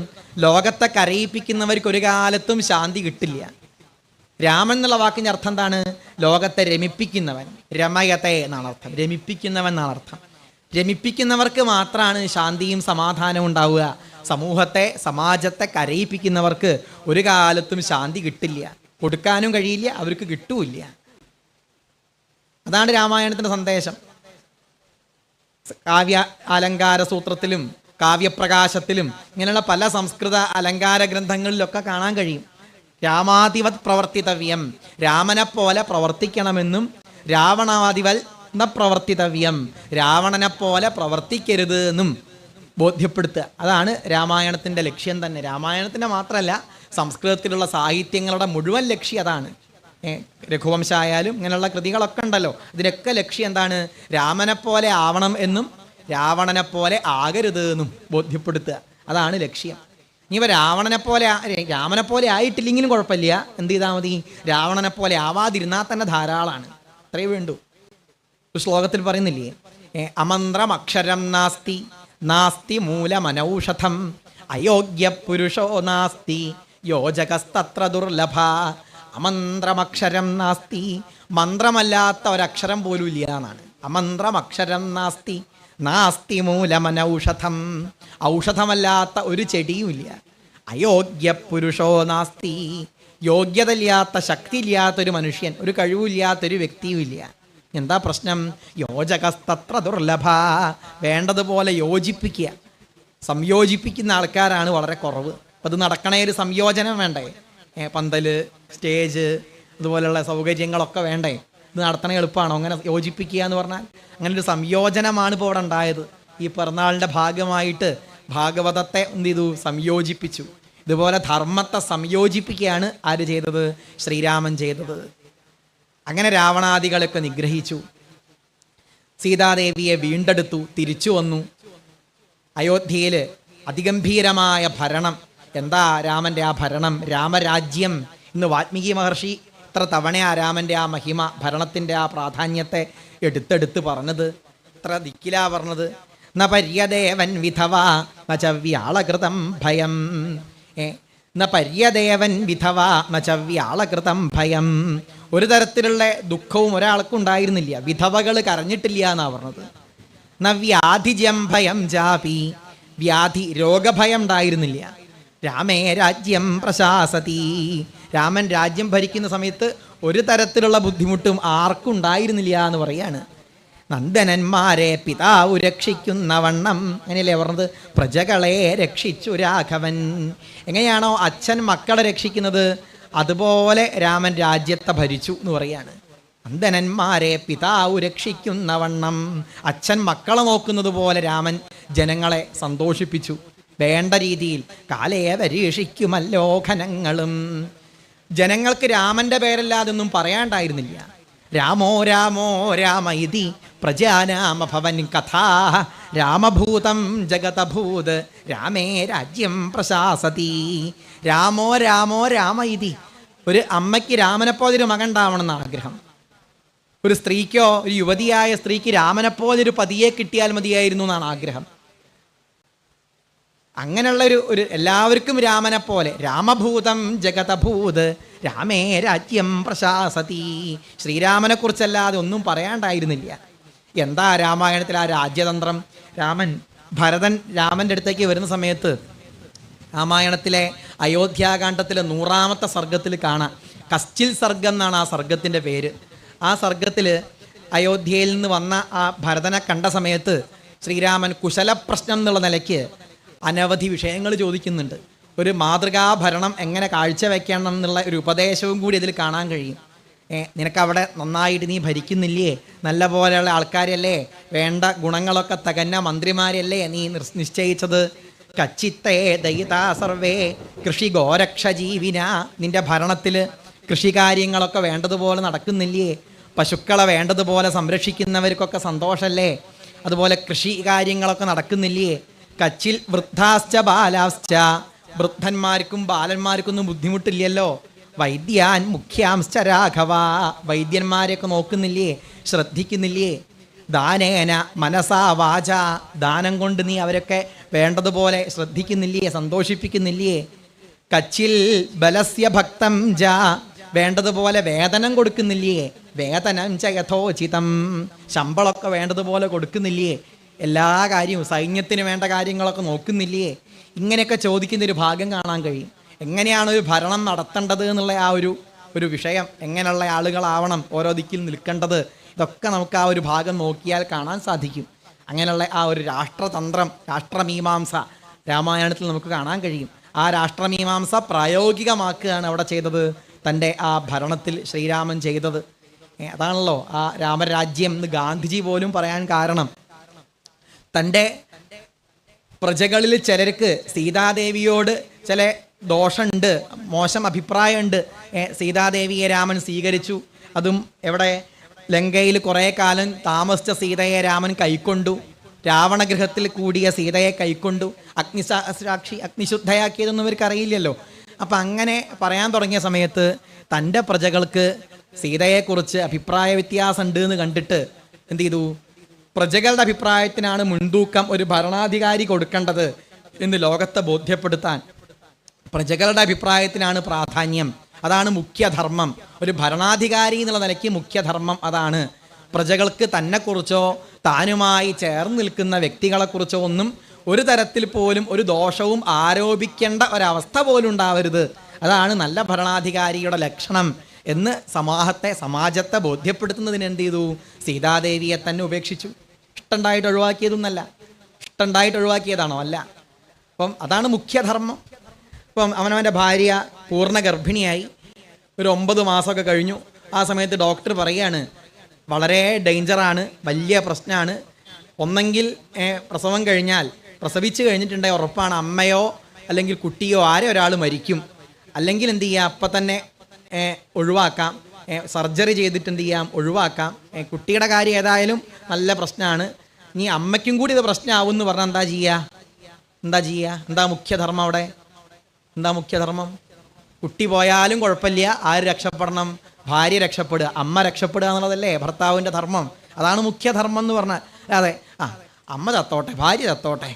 ലോകത്തെ കരയിപ്പിക്കുന്നവർക്ക് ഒരു കാലത്തും ശാന്തി കിട്ടില്ല. രാമൻ എന്നുള്ള വാക്കിൻ്റെ അർത്ഥം എന്താണ്? ലോകത്തെ രമിപ്പിക്കുന്നവൻ. രമയത്തെ എന്നാണ് അർത്ഥം, രമിപ്പിക്കുന്നവൻ എന്നാണ് അർത്ഥം. രമിപ്പിക്കുന്നവർക്ക് മാത്രമാണ് ശാന്തിയും സമാധാനവും ഉണ്ടാവുക. സമൂഹത്തെ, സമാജത്തെ കരയിപ്പിക്കുന്നവർക്ക് ഒരു കാലത്തും ശാന്തി കിട്ടില്ല. കൊടുക്കാനും കഴിയില്ല, അവർക്ക് കിട്ടൂല്ല. അതാണ് രാമായണത്തിൻ്റെ സന്ദേശം. കാവ്യ അലങ്കാര സൂത്രത്തിലും കാവ്യപ്രകാശത്തിലും ഇങ്ങനെയുള്ള പല സംസ്കൃത അലങ്കാര ഗ്രന്ഥങ്ങളിലൊക്കെ കാണാൻ കഴിയും. രാമാതിവത് പ്രവർത്തിതവ്യം, രാമനെ പോലെ പ്രവർത്തിക്കണമെന്നും രാവണാദിവൽ ന പ്രവർത്തിതവ്യം, രാവണനെ പോലെ പ്രവർത്തിക്കരുത് എന്നും ബോധ്യപ്പെടുത്തുക. അതാണ് രാമായണത്തിൻ്റെ ലക്ഷ്യം തന്നെ. രാമായണത്തിൻ്റെ മാത്രമല്ല, സംസ്കൃതത്തിലുള്ള സാഹിത്യങ്ങളുടെ മുഴുവൻ ലക്ഷ്യം അതാണ്. രഘുവംശമായാലും ഇങ്ങനെയുള്ള കൃതികളൊക്കെ ഉണ്ടല്ലോ, ഇതിനൊക്കെ ലക്ഷ്യം എന്താണ്? രാമനെ പോലെ ആവണം എന്നും രാവണനെ പോലെ ആകരുത് എന്നും ബോധ്യപ്പെടുത്തുക. അതാണ് ലക്ഷ്യം. ഇനിയിപ്പോൾ രാമനെ പോലെ ആയിട്ടില്ലെങ്കിലും കുഴപ്പമില്ല, എന്ത് ചെയ്താൽ മതി? രാവണനെ പോലെ ആവാതിരുന്നാൽ തന്നെ ധാരാളമാണ്. അത്രയേ വേണ്ടൂ. ഒരു ശ്ലോകത്തിൽ പറയുന്നില്ലേ, അമന്ത്രമക്ഷരം നാസ്തി നാസ്തി മൂലമനൗഷധം അയോഗ്യ പുരുഷോ നാസ്തി യോജകസ്തത്ര ദുർലഭ. അമന്ത്രമക്ഷരം നാസ്തി, മന്ത്രമല്ലാത്ത ഒരക്ഷരം പോലും ഇല്ല എന്നാണ്. അമന്ത്രമക്ഷരം നാസ്തി നാസ്തി മൂലമനൗഷധം, ഔഷധമല്ലാത്ത ഒരു ചെടിയും ഇല്ല. അയോഗ്യ പുരുഷോ നാസ്തി, യോഗ്യതയില്ലാത്ത ശക്തിയില്ലാത്തൊരു മനുഷ്യൻ, ഒരു കഴിവില്ലാത്തൊരു വ്യക്തിയും ഇല്ല. എന്താ പ്രശ്നം? യോജകസ്തത്ര ദുർലഭ, വേണ്ടതുപോലെ യോജിപ്പിക്കുക, സംയോജിപ്പിക്കുന്ന ആൾക്കാരാണ് വളരെ കുറവ്. അപ്പം അത് നടക്കണേ ഒരു സംയോജനം വേണ്ടേ? പന്തല്, സ്റ്റേജ്, അതുപോലെയുള്ള സൗകര്യങ്ങളൊക്കെ വേണ്ടേ? ഇത് നടത്തണേ എളുപ്പമാണോ? അങ്ങനെ യോജിപ്പിക്കുക എന്ന് പറഞ്ഞാൽ അങ്ങനെ ഒരു സംയോജനമാണ് ഇപ്പോൾ ഇവിടെ ഉണ്ടായത്. ഈ പിറന്നാളിൻ്റെ ഭാഗമായിട്ട് ഭാഗവതത്തെ എന്ത് ചെയ്തു? സംയോജിപ്പിച്ചു. ഇതുപോലെ ധർമ്മത്തെ സംയോജിപ്പിക്കുകയാണ് ആര് ചെയ്തത്? ശ്രീരാമൻ ചെയ്തത്. അങ്ങനെ രാവണാദികളൊക്കെ നിഗ്രഹിച്ചു, സീതാദേവിയെ വീണ്ടെടുത്തു, തിരിച്ചു വന്നു. അയോധ്യയിൽ അതിഗംഭീരമായ ഭരണം. എന്താ രാമൻ്റെ ആ ഭരണം? രാമരാജ്യം. ഇന്ന് വാൽമീകി മഹർഷി ഇത്ര തവണയാ രാമൻ്റെ ആ മഹിമ, ഭരണത്തിൻ്റെ ആ പ്രാധാന്യത്തെ എടുത്തെടുത്ത് പറഞ്ഞത്. ഇത്ര ദിക്കിലാ പറഞ്ഞത്. ന പര്യദേവൻ വിധവാ നചവ്യാളകൃതം ഭയം, ന പര്യദേവൻ വിധവാ നചവ്യാളകൃതം ഭയം. ഒരു തരത്തിലുള്ള ദുഃഖവും ഒരാൾക്കും ഉണ്ടായിരുന്നില്ല, വിധവകൾ കരഞ്ഞിട്ടില്ല എന്നാണ് പറഞ്ഞത്. ന വ്യാധിജം ഭയം ജാപി, വ്യാധി രോഗഭയം ഉണ്ടായിരുന്നില്ല. രാമേ രാജ്യം പ്രശാസതി, രാമൻ രാജ്യം ഭരിക്കുന്ന സമയത്ത് ഒരു തരത്തിലുള്ള ബുദ്ധിമുട്ടും ആർക്കും ഉണ്ടായിരുന്നില്ല എന്ന് പറയാണ്. നന്ദനന്മാരെ പിതാവ് രക്ഷിക്കുന്ന വണ്ണം, അങ്ങനെയല്ലേ പറഞ്ഞത്? പ്രജകളെ രക്ഷിച്ചു രാഘവൻ. എങ്ങനെയാണോ അച്ഛൻ മക്കളെ രക്ഷിക്കുന്നത്, അതുപോലെ രാമൻ രാജ്യത്തെ ഭരിച്ചു എന്ന് പറയാണ്. നന്ദനന്മാരെ പിതാവ് രക്ഷിക്കുന്ന വണ്ണം, അച്ഛൻ മക്കളെ നോക്കുന്നത് പോലെ രാമൻ ജനങ്ങളെ സന്തോഷിപ്പിച്ചു. വേണ്ട രീതിയിൽ കാലേ പരീക്ഷിക്കുമല്ലോ ഘനങ്ങളും. ജനങ്ങൾക്ക് രാമൻ്റെ പേരല്ലാതൊന്നും പറയാണ്ടായിരുന്നില്ല. രാമോ രാമോ രാമ ഇതി പ്രജാനാമഭവൻ കഥാ, രാമഭൂതം ജഗതഭൂത് രാമേ രാജ്യം പ്രശാസതി. രാമോ രാമോ രാമ ഇതി, ഒരു അമ്മയ്ക്ക് രാമനെപ്പോലൊരു മകൻ ഉണ്ടാവണമെന്ന് ആഗ്രഹം. ഒരു സ്ത്രീക്കോ, ഒരു യുവതിയായ സ്ത്രീക്ക് രാമനെപ്പോലൊരു പതിയെ കിട്ടിയാൽ മതിയായിരുന്നു എന്നാണ് ആഗ്രഹം. അങ്ങനെയുള്ള ഒരു എല്ലാവർക്കും രാമനെ പോലെ, രാമഭൂതം ജഗതഭൂത് രാമേ രാജ്യം പ്രശാസതി. ശ്രീരാമനെ കുറിച്ചല്ലാതെ ഒന്നും പറയാണ്ടായിരുന്നില്ല. എന്താ രാമായണത്തിൽ ആ രാജ്യതന്ത്രം? ഭരതൻ രാമൻ്റെ അടുത്തേക്ക് വരുന്ന സമയത്ത് രാമായണത്തിലെ അയോധ്യാകാന്ഡത്തിലെ 100ാമത്തെ സർഗത്തിൽ കാണാം. കശ്ചിൽ സർഗം എന്നാണ് ആ സർഗത്തിൻ്റെ പേര്. ആ സർഗത്തിൽ അയോധ്യയിൽ നിന്ന് വന്ന ആ ഭരതനെ കണ്ട സമയത്ത് ശ്രീരാമൻ കുശലപ്രശ്നം എന്നുള്ള നിലയ്ക്ക് അനവധി വിഷയങ്ങൾ ചോദിക്കുന്നുണ്ട്. ഒരു മാതൃകാഭരണം എങ്ങനെ കാഴ്ചവെക്കണം എന്നുള്ള ഒരു ഉപദേശവും കൂടി ഇതിൽ കാണാൻ കഴിയും. നിനക്കവിടെ നന്നായിട്ട് നീ ഭരിക്കുന്നില്ലേ? നല്ല പോലെയുള്ള ആൾക്കാരല്ലേ? വേണ്ട ഗുണങ്ങളൊക്കെ തകന്ന മന്ത്രിമാരല്ലേ നീ നിശ്ചയിച്ചത്? കച്ചിത്തേ ദയിതാ സർവേ കൃഷി ഗോരക്ഷ ജീവിന. നിന്റെ ഭരണത്തിൽ കൃഷികാര്യങ്ങളൊക്കെ വേണ്ടതുപോലെ നടക്കുന്നില്ലേ? പശുക്കളെ വേണ്ടതുപോലെ സംരക്ഷിക്കുന്നവർക്കൊക്കെ സന്തോഷമല്ലേ? അതുപോലെ കൃഷി കാര്യങ്ങളൊക്കെ നടക്കുന്നില്ലേ? കച്ചിൽ വൃദ്ധാശ്ച ബാലാശ്ച, വൃദ്ധന്മാർക്കും ബാലന്മാർക്കൊന്നും ബുദ്ധിമുട്ടില്ലല്ലോ. വൈദ്യാൻ മുഖ്യാംശ്ച രാഘവ, വൈദ്യന്മാരെയൊക്കെ നോക്കുന്നില്ലേ, ശ്രദ്ധിക്കുന്നില്ലേ? ദാനേന മനസാ വാച, ദാനം കൊണ്ട് നീ അവരൊക്കെ വേണ്ടതുപോലെ ശ്രദ്ധിക്കുന്നില്ലേ, സന്തോഷിപ്പിക്കുന്നില്ലേ? കച്ചിൽ ബലസ്യ ഭക്തം ജ, വേണ്ടതുപോലെ വേതനം കൊടുക്കുന്നില്ലേ? വേതനം ച യഥോചിതം, ശമ്പളമൊക്കെ വേണ്ടതുപോലെ കൊടുക്കുന്നില്ലേ? എല്ലാ കാര്യവും സൈന്യത്തിന് വേണ്ട കാര്യങ്ങളൊക്കെ നോക്കുന്നില്ലേ? ഇങ്ങനെയൊക്കെ ചോദിക്കുന്നൊരു ഭാഗം കാണാൻ കഴിയും. എങ്ങനെയാണ് ഒരു ഭരണം നടത്തേണ്ടത് എന്നുള്ള ആ ഒരു വിഷയം, എങ്ങനെയുള്ള ആളുകളാവണം ഓരോ ദിക്കിൽ നിൽക്കേണ്ടത്, ഇതൊക്കെ നമുക്ക് ആ ഒരു ഭാഗം നോക്കിയാൽ കാണാൻ സാധിക്കും. അങ്ങനെയുള്ള ആ ഒരു രാഷ്ട്രതന്ത്രം, രാഷ്ട്രമീമാംസ രാമായണത്തിൽ നമുക്ക് കാണാൻ കഴിയും. ആ രാഷ്ട്രമീമാംസ പ്രായോഗികമാക്കുകയാണ് അവിടെ ചെയ്തത്, തൻ്റെ ആ ഭരണത്തിൽ ശ്രീരാമൻ ചെയ്തത്. അതാണല്ലോ ആ രാമരാജ്യം എന്ന് ഗാന്ധിജി പോലും പറയാൻ കാരണം. തൻ്റെ പ്രജകളിൽ ചിലർക്ക് സീതാദേവിയോട് ചില ദോഷമുണ്ട്, മോശം അഭിപ്രായമുണ്ട്. സീതാദേവിയെ രാമൻ സ്വീകരിച്ചു. അതും എവിടെ? ലങ്കയിൽ കുറേ കാലം താമസിച്ച സീതയെ രാമൻ കൈക്കൊണ്ടു. രാവണഗൃഹത്തിൽ കൂടിയ സീതയെ കൈക്കൊണ്ടു. അഗ്നിസാക്ഷി അഗ്നിശുദ്ധയാക്കിയതൊന്നും ഇവർക്ക് അറിയില്ലല്ലോ. അപ്പം അങ്ങനെ പറയാൻ തുടങ്ങിയ സമയത്ത് തൻ്റെ പ്രജകൾക്ക് സീതയെക്കുറിച്ച് അഭിപ്രായ വ്യത്യാസം ഉണ്ട് എന്ന് കണ്ടിട്ട് എന്ത് ചെയ്തു? പ്രജകളുടെ അഭിപ്രായത്തിനാണ് മുൻതൂക്കം ഒരു ഭരണാധികാരി കൊടുക്കേണ്ടത് എന്ന് ലോകത്തെ ബോധ്യപ്പെടുത്താൻ പ്രജകളുടെ അഭിപ്രായത്തിനാണ് പ്രാധാന്യം. അതാണ് മുഖ്യധർമ്മം. ഒരു ഭരണാധികാരി എന്നുള്ള നിലയ്ക്ക് മുഖ്യധർമ്മം അതാണ്. പ്രജകൾക്ക് തന്നെക്കുറിച്ചോ താനുമായി ചേർന്ന് നിൽക്കുന്ന വ്യക്തികളെക്കുറിച്ചോ ഒന്നും ഒരു തരത്തിൽ പോലും ഒരു ദോഷവും ആരോപിക്കേണ്ട ഒരവസ്ഥ പോലും ഉണ്ടാവരുത്. അതാണ് നല്ല ഭരണാധികാരിയുടെ ലക്ഷണം എന്ന് സമാജത്തെ ബോധ്യപ്പെടുത്തുന്നതിന് എന്ത് ചെയ്തു? സീതാദേവിയെ തന്നെ ഉപേക്ഷിച്ചു. ഇഷ്ടമുണ്ടായിട്ട് ഒഴിവാക്കിയതൊന്നല്ല. ഇഷ്ടമുണ്ടായിട്ട് ഒഴിവാക്കിയതാണോ? അല്ല. അപ്പം അതാണ് മുഖ്യധർമ്മം. ഇപ്പം അവനവൻ്റെ ഭാര്യ പൂർണ്ണ ഗർഭിണിയായി, ഒരു 9 മാസമൊക്കെ കഴിഞ്ഞു. ആ സമയത്ത് ഡോക്ടർ പറയുകയാണ്, വളരെ ഡേഞ്ചറാണ്, വലിയ പ്രശ്നമാണ്. ഒന്നെങ്കിൽ പ്രസവം കഴിഞ്ഞാൽ, പ്രസവിച്ച് കഴിഞ്ഞിട്ടുണ്ടെങ്കിൽ ഉറപ്പാണ് അമ്മയോ അല്ലെങ്കിൽ കുട്ടിയോ ആരോ ഒരാൾ മരിക്കും. അല്ലെങ്കിൽ എന്ത് ചെയ്യുക? അപ്പം തന്നെ ഒഴിവാക്കാം, സർജറി ചെയ്തിട്ട് എന്ത് ചെയ്യാം? ഒഴിവാക്കാം. കുട്ടിയുടെ കാര്യം ഏതായാലും നല്ല പ്രശ്നമാണ്. ഇനി അമ്മയ്ക്കും കൂടി ഇത് പ്രശ്നമാവും എന്ന് പറഞ്ഞാൽ എന്താ ചെയ്യുക? എന്താ മുഖ്യധർമ്മം അവിടെ? എന്താ മുഖ്യധർമ്മം? കുട്ടി പോയാലും കുഴപ്പമില്ല, ആര് രക്ഷപ്പെടണം? ഭാര്യ രക്ഷപ്പെടുക, അമ്മ രക്ഷപ്പെടുക എന്നുള്ളതല്ലേ ഭർത്താവിൻ്റെ ധർമ്മം. അതാണ് മുഖ്യധർമ്മം എന്ന് പറഞ്ഞാൽ. അതെ, അമ്മ ചത്തോട്ടെ, ഭാര്യ ചത്തോട്ടെ,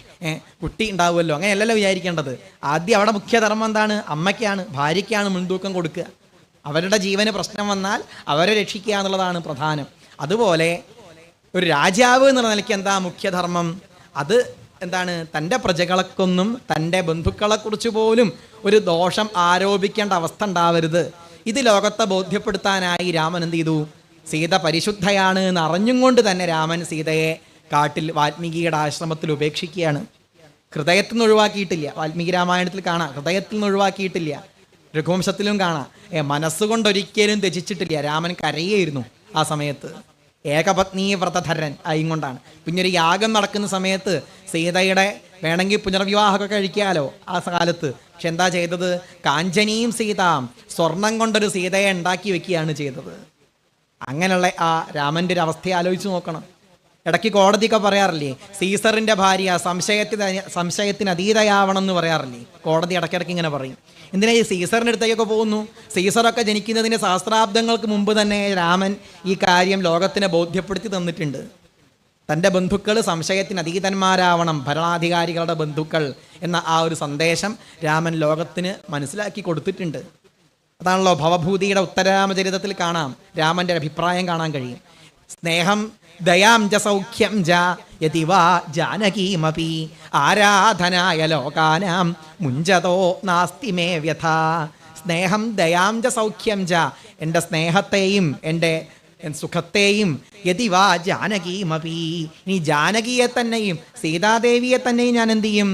കുട്ടി ഉണ്ടാവുമല്ലോ, അങ്ങനെയല്ലല്ലോ വിചാരിക്കേണ്ടത്. ആദ്യം അവിടെ മുഖ്യധർമ്മം എന്താണ്? അമ്മയ്ക്കാണ്, ഭാര്യയ്ക്കാണ് മുൻതൂക്കം കൊടുക്കുക. അവരുടെ ജീവന് പ്രശ്നം വന്നാൽ അവരെ രക്ഷിക്കുക എന്നുള്ളതാണ് പ്രധാനം. അതുപോലെ ഒരു രാജാവ് എന്നുള്ള നിലയ്ക്ക് എന്താ മുഖ്യധർമ്മം? അത് എന്താണ്? തൻ്റെ പ്രജകൾക്കൊന്നും തൻ്റെ ബന്ധുക്കളെക്കുറിച്ച് പോലും ഒരു ദോഷം ആരോപിക്കേണ്ട അവസ്ഥ ഉണ്ടാവരുത്. ഇത് ലോകത്തെ ബോധ്യപ്പെടുത്താനായി രാമൻ എന്ത് ചെയ്തു? സീത പരിശുദ്ധയാണ് എന്ന് അറിഞ്ഞും കൊണ്ട് തന്നെ രാമൻ സീതയെ കാട്ടിൽ വാൽമീകിയുടെ ആശ്രമത്തിൽ ഉപേക്ഷിക്കുകയാണ്. ഹൃദയത്തിൽ നിന്ന് ഒഴിവാക്കിയിട്ടില്ല. വാൽമീകി രാമായണത്തിൽ കാണാം, ഹൃദയത്തിൽ നിന്ന് ഒഴിവാക്കിയിട്ടില്ല. രഘുവംശത്തിലും കാണാം, മനസ്സുകൊണ്ടൊരിക്കലും ത്യജിച്ചിട്ടില്ല. രാമൻ കരയായിരുന്നു ആ സമയത്ത്. ഏകപത്നീ വ്രതധരൻ ആയിക്കൊണ്ടാണ്. പിന്നെ ഒരു യാഗം നടക്കുന്ന സമയത്ത് സീതയുടെ വേണമെങ്കിൽ പുനർവിവാഹമൊക്കെ കഴിക്കാമല്ലോ ആ കാലത്ത്. പക്ഷെ എന്താ ചെയ്തത്? കാഞ്ചനീയും സീതാം, സ്വർണം കൊണ്ടൊരു സീതയെ ഉണ്ടാക്കി വെക്കുകയാണ് ചെയ്തത്. അങ്ങനെയുള്ള ആ രാമൻ്റെ ഒരു അവസ്ഥയെ ആലോചിച്ച് നോക്കണം. ഇടയ്ക്ക് കോടതിയൊക്കെ പറയാറില്ലേ, സീസറിൻ്റെ ഭാര്യ സംശയത്തിന് അതീതയാവണം എന്ന് പറയാറില്ലേ? കോടതി ഇടയ്ക്കിടയ്ക്ക് ഇങ്ങനെ പറയും. എന്തിനാ ഈ സീസറിൻ്റെ അടുത്തേക്കൊക്കെ പോകുന്നു? സീസറൊക്കെ ജനിക്കുന്നതിന് സഹസ്രാബ്ദങ്ങൾക്ക് മുമ്പ് തന്നെ രാമൻ ഈ കാര്യം ലോകത്തിനെ ബോധ്യപ്പെടുത്തി തന്നിട്ടുണ്ട്. തൻ്റെ ബന്ധുക്കൾ സംശയത്തിന് അതീതന്മാരാവണം, ഭരണാധികാരികളുടെ ബന്ധുക്കൾ എന്ന ആ ഒരു സന്ദേശം രാമൻ ലോകത്തിന് മനസ്സിലാക്കി കൊടുത്തിട്ടുണ്ട്. അതാണല്ലോ ഭവഭൂതിയുടെ ഉത്തരരാമചരിതത്തിൽ കാണാം, രാമൻ്റെ അഭിപ്രായം കാണാൻ കഴിയും. സ്നേഹം ദയാം ച സൗഖ്യം ച യതി വാ ജാനകീമപി ആരാധനായ ലോകാനാം മുഞ്ചതോ നാസ്തി മേ വ്യഥ. സ്നേഹം ദയാം ച സൗഖ്യം ച, എൻ്റെ സ്നേഹത്തെയും എൻ്റെ സുഖത്തെയും യതി വാ ജാനകീമപി, ഇനി ജാനകിയെ തന്നെയും സീതാദേവിയെ തന്നെയും ഞാൻ എന്ത് ചെയ്യും?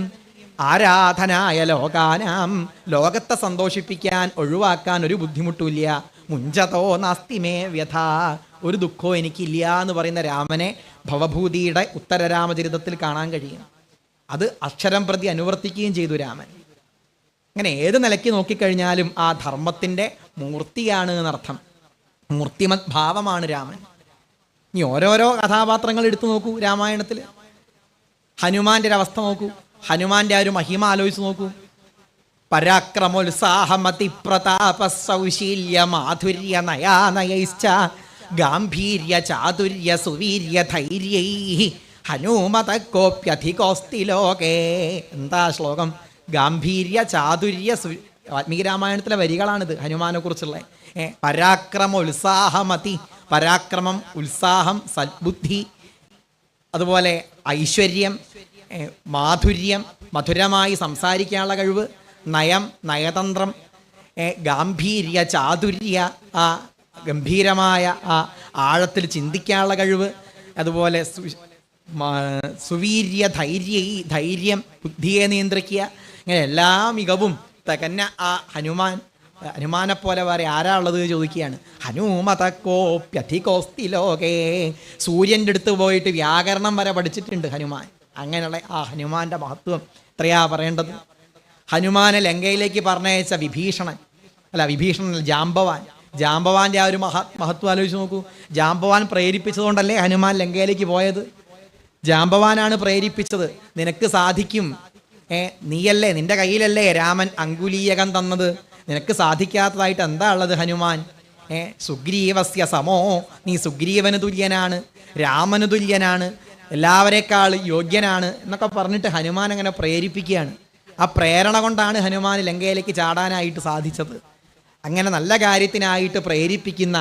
ആരാധനായ ലോകാനാം, ലോകത്തെ സന്തോഷിപ്പിക്കാൻ ഒഴിവാക്കാൻ ഒരു ബുദ്ധിമുട്ടില്ല. മുഞ്ചതോ നാസ്തി മേ വ്യഥ, ഒരു ദുഃഖവും എനിക്കില്ല എന്ന് പറയുന്ന രാമനെ ഭവഭൂതിയുടെ ഉത്തരരാമചരിതത്തിൽ കാണാൻ കഴിയും. അത് അക്ഷരം പ്രതി അനുവർത്തിക്കുകയും ചെയ്തു രാമൻ. അങ്ങനെ ഏത് നിലയ്ക്ക് നോക്കിക്കഴിഞ്ഞാലും ആ ധർമ്മത്തിൻ്റെ മൂർത്തിയാണ് എന്നർത്ഥം. മൂർത്തിമത് ഭാവമാണ് രാമൻ. ഇനി ഓരോരോ കഥാപാത്രങ്ങൾ എടുത്തു നോക്കൂ രാമായണത്തിൽ. ഹനുമാന്റെ ഒരു അവസ്ഥ നോക്കൂ, ഹനുമാന്റെ ആ ഒരു മഹിമ ആലോചിച്ച് നോക്കൂ. പരാക്രമോത്സാഹമതി പ്രതാപ സൗശീല്യ മാധുര്യ നയാനയൈശ്ച ഗാംഭീര്യ ചാതുര്യ സുവീര്യ ധൈര്യൈ ഹനുമത കോപ്യധികോസ്തി ലോകേ. എന്താ ശ്ലോകം? ഗാംഭീര്യ ചാതുര്യ വാൽമീകി രാമായണത്തിലെ വരികളാണിത് ഹനുമാനെ കുറിച്ചുള്ള. പരാക്രമ ഉത്സാഹമതി, പരാക്രമം, ഉത്സാഹം, സദ്ബുദ്ധി, അതുപോലെ ഐശ്വര്യം, മാധുര്യം, മധുരമായി സംസാരിക്കാനുള്ള കഴിവ്, നയം, നയതന്ത്രം, ഗാംഭീര്യ ചാതുര്യ, ആ ഗംഭീരമായ ആ ആഴത്തിൽ ചിന്തിക്കാനുള്ള കഴിവ്, അതുപോലെ സുവീര്യ ധൈര്യം, ബുദ്ധിയെ നിയന്ത്രിക്കുക, ഇങ്ങനെ എല്ലാ മികവും തികഞ്ഞ ആ ഹനുമാനെ പോലെ വേറെ ആരാ ഉള്ളത് ചോദിക്കുകയാണ്. ഹനുമതക്കോപ്യധികോസ്തി ലോകേ, സൂര്യൻ്റെ അടുത്ത് പോയിട്ട് വ്യാകരണം വരെ പഠിച്ചിട്ടുണ്ട് ഹനുമാൻ. അങ്ങനെയുള്ള ആ ഹനുമാന്റെ മഹത്വം എത്രയാ പറയേണ്ടത്. ഹനുമാനെ ലങ്കയിലേക്ക് പറഞ്ഞയച്ച വിഭീഷണൻ ജാംബവാന്റെ ആ ഒരു മഹത്വം ആലോചിച്ച് നോക്കൂ. ജാംബവാൻ പ്രേരിപ്പിച്ചതുകൊണ്ടല്ലേ ഹനുമാൻ ലങ്കയിലേക്ക് പോയത്. ജാംബവാനാണ് പ്രേരിപ്പിച്ചത്. നിനക്ക് സാധിക്കും, നീയല്ലേ, നിന്റെ കയ്യിലല്ലേ രാമൻ അങ്കുലീയകം തന്നത്, നിനക്ക് സാധിക്കാത്തതായിട്ട് എന്താ ഉള്ളത് ഹനുമാൻ? സുഗ്രീവസ്യ സമോ, നീ സുഗ്രീവന് തുല്യനാണ്, രാമന് തുല്യനാണ്, എല്ലാവരെക്കാൾ യോഗ്യനാണ് എന്നൊക്കെ പറഞ്ഞിട്ട് ഹനുമാൻ അങ്ങനെ പ്രേരിപ്പിക്കുകയാണ്. ആ പ്രേരണ കൊണ്ടാണ് ഹനുമാൻ ലങ്കയിലേക്ക് ചാടാനായിട്ട് സാധിച്ചത്. അങ്ങനെ നല്ല കാര്യത്തിനായിട്ട് പ്രേരിപ്പിക്കുന്ന,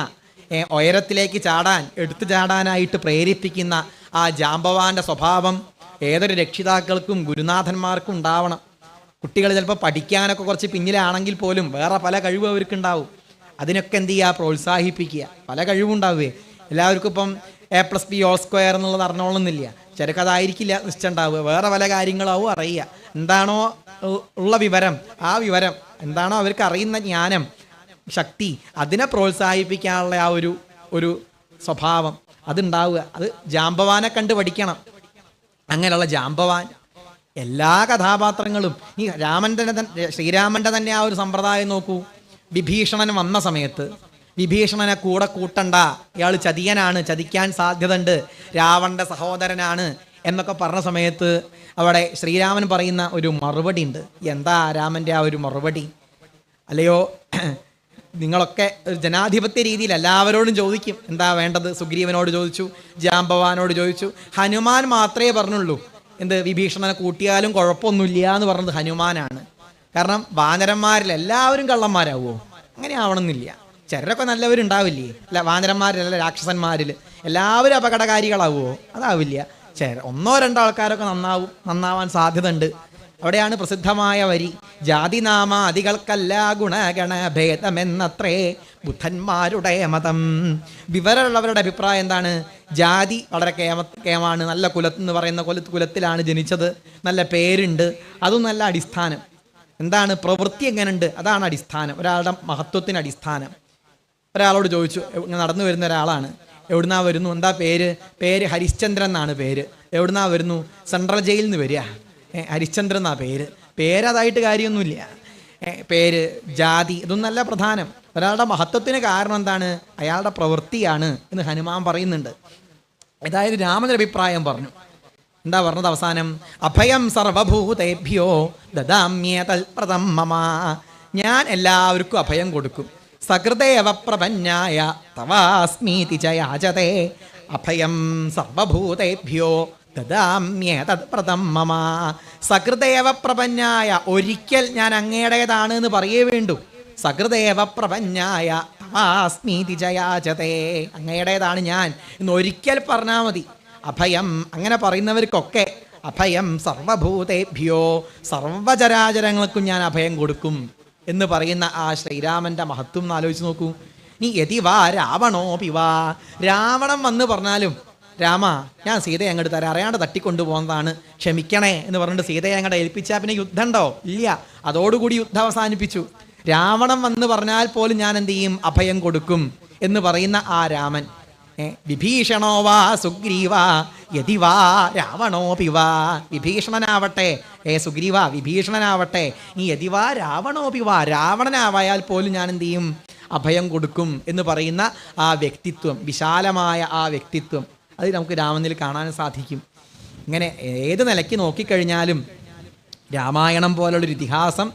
ഉയരത്തിലേക്ക് എടുത്തു ചാടാനായിട്ട് പ്രേരിപ്പിക്കുന്ന ആ ജാംബവാന്റെ സ്വഭാവം ഏതൊരു രക്ഷിതാക്കൾക്കും ഗുരുനാഥന്മാർക്കും ഉണ്ടാവണം. കുട്ടികൾ ചിലപ്പോൾ പഠിക്കാനൊക്കെ കുറച്ച് പിന്നിലാണെങ്കിൽ പോലും വേറെ പല കഴിവും അവർക്കുണ്ടാവും. അതിനൊക്കെ എന്ത് ചെയ്യുക? പ്രോത്സാഹിപ്പിക്കുക. പല കഴിവുണ്ടാവുകയെ എല്ലാവർക്കും ഇപ്പം A+B (² എന്നുള്ളത് അറിഞ്ഞോളന്നില്ല. ചെറുക്കതായിരിക്കില്ല നിശ്ചയുണ്ടാവുക, വേറെ പല കാര്യങ്ങളാവും അറിയുക. എന്താണോ ഉള്ള വിവരം, ആ വിവരം എന്താണോ അവർക്ക് അറിയുന്ന ജ്ഞാനം, ശക്തി, അതിനെ പ്രോത്സാഹിപ്പിക്കാനുള്ള ആ ഒരു സ്വഭാവം അതുണ്ടാവുക. അത് ജാംബവാനെ കണ്ട് പഠിക്കണം. അങ്ങനെയുള്ള ജാംബവാൻ എല്ലാ കഥാപാത്രങ്ങളും ഈ ശ്രീരാമൻ്റെ തന്നെ ആ ഒരു സമ്പ്രദായം നോക്കൂ. വിഭീഷണൻ വന്ന സമയത്ത് വിഭീഷണനെ കൂടെ കൂട്ടണ്ട, ഇയാൾ ചതിയനാണ്, ചതിക്കാൻ സാധ്യതയുണ്ട്, രാവണന്റെ സഹോദരനാണ് എന്നൊക്കെ പറഞ്ഞ സമയത്ത് അവിടെ ശ്രീരാമൻ പറയുന്ന ഒരു മറുപടി ഉണ്ട്. എന്താ രാമൻ്റെ ആ ഒരു മറുപടി? അല്ലയോ, നിങ്ങളൊക്കെ ജനാധിപത്യ രീതിയിൽ എല്ലാവരോടും ചോദിക്കും എന്താ വേണ്ടത്. സുഗ്രീവനോട് ചോദിച്ചു, ജാംബവാനോട് ചോദിച്ചു. ഹനുമാൻ മാത്രമേ പറഞ്ഞുള്ളൂ എന്ത്, വിഭീഷണനെ കൂട്ടിയാലും കുഴപ്പമൊന്നുമില്ല എന്ന് പറഞ്ഞത് ഹനുമാനാണ്. കാരണം വാനരന്മാരിൽ എല്ലാവരും കള്ളന്മാരാവുമോ? അങ്ങനെ ആവണമെന്നില്ല. ചിലരൊക്കെ നല്ലവരുണ്ടാവില്ലേ? അല്ല, വാനരന്മാരിലല്ല, രാക്ഷസന്മാരിൽ എല്ലാവരും അപകടകാരികളാവുമോ? അതാവില്ല. ഒന്നോ രണ്ടോ ആൾക്കാരൊക്കെ നന്നാവാൻ സാധ്യത ഉണ്ട്. അവിടെയാണ് പ്രസിദ്ധമായ വരി, ജാതിനാമാദികൾക്കല്ല ഗുണഗണ ഭേദമെന്നത്രേ ബുദ്ധന്മാരുടെ മതം. വിവരമുള്ളവരുടെ അഭിപ്രായം എന്താണ്? ജാതി വളരെ കേമാണ്, നല്ല എന്ന് പറയുന്ന കുലത്തിലാണ് ജനിച്ചത്, നല്ല പേരുണ്ട്, അതും നല്ല അടിസ്ഥാനം. എന്താണ് പ്രവൃത്തി എങ്ങനെയുണ്ട്, അതാണ് അടിസ്ഥാനം, ഒരാളുടെ മഹത്വത്തിന് അടിസ്ഥാനം. ഒരാളോട് ചോദിച്ചു, നടന്നു വരുന്ന ഒരാളാണ്, എവിടുന്നാ വരുന്നു, എന്താ പേര് ഹരിശ്ചന്ദ്രൻ എന്നാണ് പേര്. എവിടുന്നാ വരുന്നു? സെൻട്രൽ ജയിലിൽ നിന്ന് വരിക. ഹരിശ്ചന്ദ്രൻ എന്നാ പേരതായിട്ട് കാര്യമൊന്നുമില്ല. പേര്, ജാതി, ഇതൊന്നും നല്ല പ്രധാനം. ഒരാളുടെ മഹത്വത്തിന് കാരണം എന്താണ്? അയാളുടെ പ്രവൃത്തിയാണ് എന്ന് ഹനുമാൻ പറയുന്നുണ്ട്. അതായത് രാമന്റെ അഭിപ്രായം പറഞ്ഞു. എന്താ പറഞ്ഞത് അവസാനം? അഭയം സർവഭൂതേഭ്യോ ദദാമ്യേതൽപ്രദം മമ, ഞാൻ എല്ലാവർക്കും അഭയം കൊടുക്കും. സകൃദേവ പ്രപന്നായ തവാസ്മീതി ച യാചതേ, അഭയം സർവഭൂതേഭ്യോ ദദാമ്യേതൽപ്രദം മമ. സകൃദേവ പ്രപന്നായ, ഒരിക്കൽ ഞാൻ അങ്ങയുടേതാണ് എന്ന് പറയേ വേണ്ടു. സകൃദേവ പ്രപന്നായ തവാസ്മീതി ച യാചതേ, അങ്ങയുടേതാണ് ഞാൻ എന്ന് ഒരിക്കൽ പറഞ്ഞാൽ മതി. അഭയം, അങ്ങനെ പറയുന്നവർക്കൊക്കെ അഭയം സർവഭൂതേഭ്യോ, സർവചരാചരങ്ങൾക്കും ഞാൻ അഭയം കൊടുക്കും എന്ന് പറയുന്ന ആ ശ്രീരാമന്റെ മഹത്വം എന്ന് ആലോചിച്ച് നോക്കൂ. നീ യതിവാ രാവണോ പിവാ, രാവണൻ വന്ന് പറഞ്ഞാലും രാമ ഞാൻ സീതയെ അങ്ങോട്ട് തരാം, അറിയാണ്ട് തട്ടിക്കൊണ്ടു പോകുന്നതാണ്, ക്ഷമിക്കണേ എന്ന് പറഞ്ഞിട്ട് സീതയെ അങ്ങോട്ട് ഏൽപ്പിച്ചാൽ പിന്നെ യുദ്ധം ഉണ്ടോ? ഇല്ല. അതോടുകൂടി യുദ്ധം അവസാനിപ്പിച്ചു. രാവണൻ വന്ന് പറഞ്ഞാൽ പോലും ഞാൻ എന്ത് ചെയ്യും? അഭയം കൊടുക്കും എന്ന് പറയുന്ന ആ രാമൻ. വിഭീഷണോ വാ സുഗ്രീവ യതിവാ രാവണോ പിവാ, വിഭീഷണനാവട്ടെ, സുഗ്രീവ വിഭീഷണനാവട്ടെ, നീ യതിവാ രാവണോ പിവാ, രാവണനാവായാൽ പോലും ഞാൻ എന്ത് ചെയ്യും? അഭയം കൊടുക്കും എന്ന് പറയുന്ന ആ വ്യക്തിത്വം, വിശാലമായ ആ വ്യക്തിത്വം, അത് നമുക്ക് രാമനിൽ കാണാൻ സാധിക്കും. ഇങ്ങനെ ഏത് നിലയ്ക്ക് നോക്കിക്കഴിഞ്ഞാലും രാമായണം പോലുള്ളൊരു ഇതിഹാസം